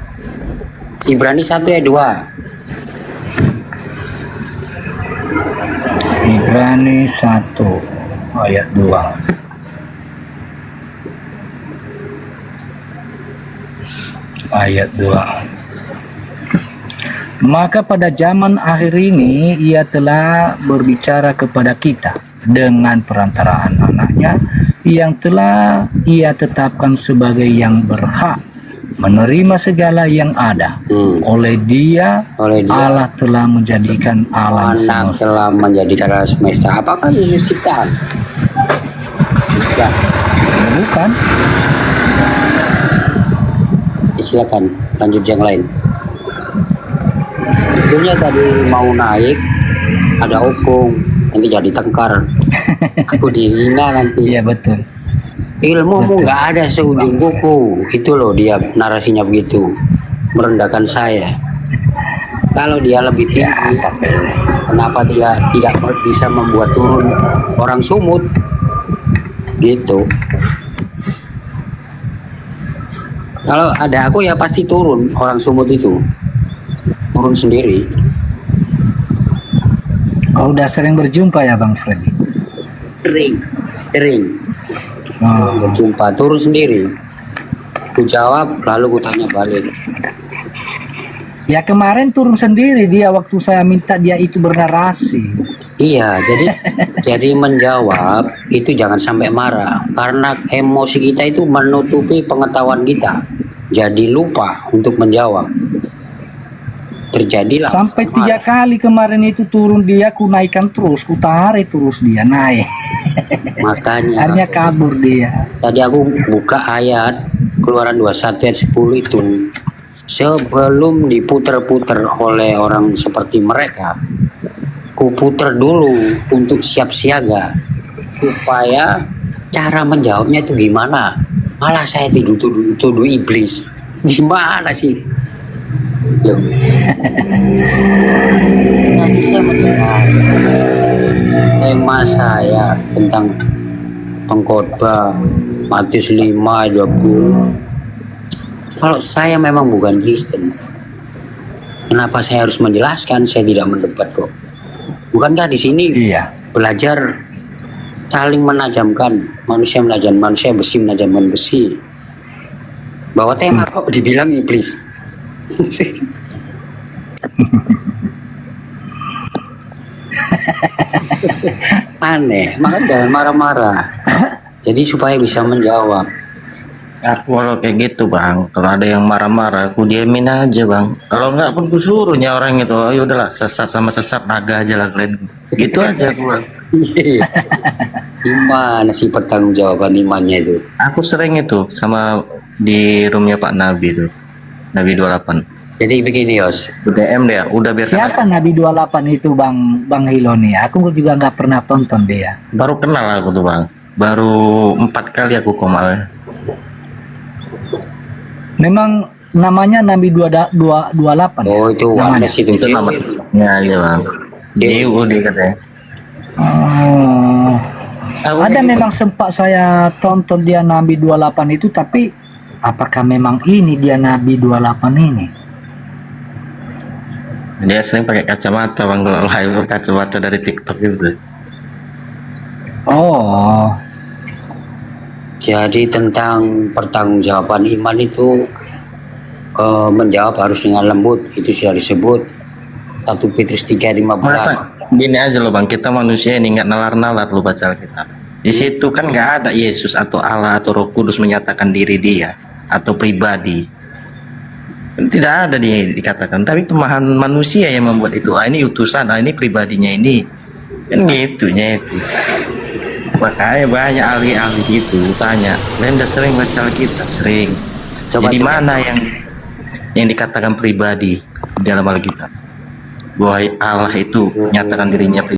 Ibrani 1 ayat 2. Ibrani 1 ayat 2. Ayat 2. Maka pada zaman akhir ini Ia telah berbicara kepada kita dengan perantaraan anaknya yang telah Ia tetapkan sebagai yang berhak menerima segala yang ada. Oleh Dia Allah telah menjadikan alam semesta. Telah menjadikan alam semesta. Apakah Yesus ciptaan? Bukan. Silakan lanjut yang lain. Sebetulnya tadi mau naik ada opung, nanti jadi tengkar. Aku dihina nanti. Iya betul. Ilmumu nggak ada seujung kuku. Itu loh dia narasinya begitu, merendahkan saya. Kalau dia lebih tinggi, kenapa dia tidak bisa membuat turun orang sumut? Gitu. Kalau ada aku ya pasti turun orang sumut itu. Turun sendiri. Oh, udah sering berjumpa ya Bang Freddy? Sering. Berjumpa, turun sendiri. Ku jawab, lalu ku tanya balik. Ya kemarin turun sendiri dia waktu saya minta dia itu bernarasi. Iya, jadi menjawab itu jangan sampai marah, karena emosi kita itu menutupi pengetahuan kita. Jadi lupa untuk menjawab. Terjadilah sampai 3 kali kemarin itu turun dia, ku naikkan terus, ku tarik terus dia naik. Makanya akhirnya kabur dia. Tadi aku buka ayat Keluaran 21 ayat 10 itu. Sebelum diputer-puter oleh orang seperti mereka, ku puter dulu untuk siap siaga supaya cara menjawabnya itu gimana. Malah saya tuduh iblis. Gimana sih? Loh. Tadi saya menjelaskan tema saya tentang pengkhotbah Matius 5:20. Kalau saya memang bukan Kristen, kenapa saya harus menjelaskan? Saya tidak mendebat kok. Bukankah di sini belajar saling menajamkan, manusia menajam manusia, besi menajamkan besi. Bahwa tema kok dibilang iblis. Aneh, makanya jangan marah-marah. Jadi supaya bisa menjawab. Aku kalau kayak gitu bang, kalau ada yang marah-marah, aku diamin aja bang. Kalau nggak pun aku suruhnya orang itu, ayo udahlah sesat sama sesat naga aja lah kalian. Gitu aja aku bang. Gimana sih pertanggungjawaban imannya itu? Aku sering itu sama di roomnya Pak Nabi itu, Nabi 28. Jadi begini Yos, DM dia, udah biar. Siapa Nabi 28 itu Bang Hiloni? Aku juga nggak pernah tonton dia. Baru kenal aku tuh bang, baru 4 kali aku komal. Memang namanya Nabi 28. Oh itu namanya. itu Ya aja bang. Jiu dia katanya. Oh. Ada memang sempat saya tonton dia Nabi 28 itu, tapi apakah memang ini dia Nabi 28 ini? Dia sering pakai kacamata bang, kalau live kacamata dari TikTok gitu. Oh. Jadi tentang pertanggungjawaban iman itu menjawab harus dengan lembut, itu sudah disebut 1 Petrus 3:15. Masa gini aja loh Bang, kita manusia ini nggak nalar-nalar lo baca Alkitab. Di situ kan nggak ada Yesus atau Allah atau Roh Kudus menyatakan diri dia atau pribadi. Tidak ada dikatakan, tapi pemahaman manusia yang membuat itu. Ah, ini utusan, ah, ini pribadinya ini. Kan gitunya itu. Makanya banyak ahli-ahli itu tanya, "Kalian udah sering baca Alkitab?" Sering. Jadi mana yang dikatakan pribadi di dalam Alkitab? Bahwa Allah itu menyatakan dirinya pribadi.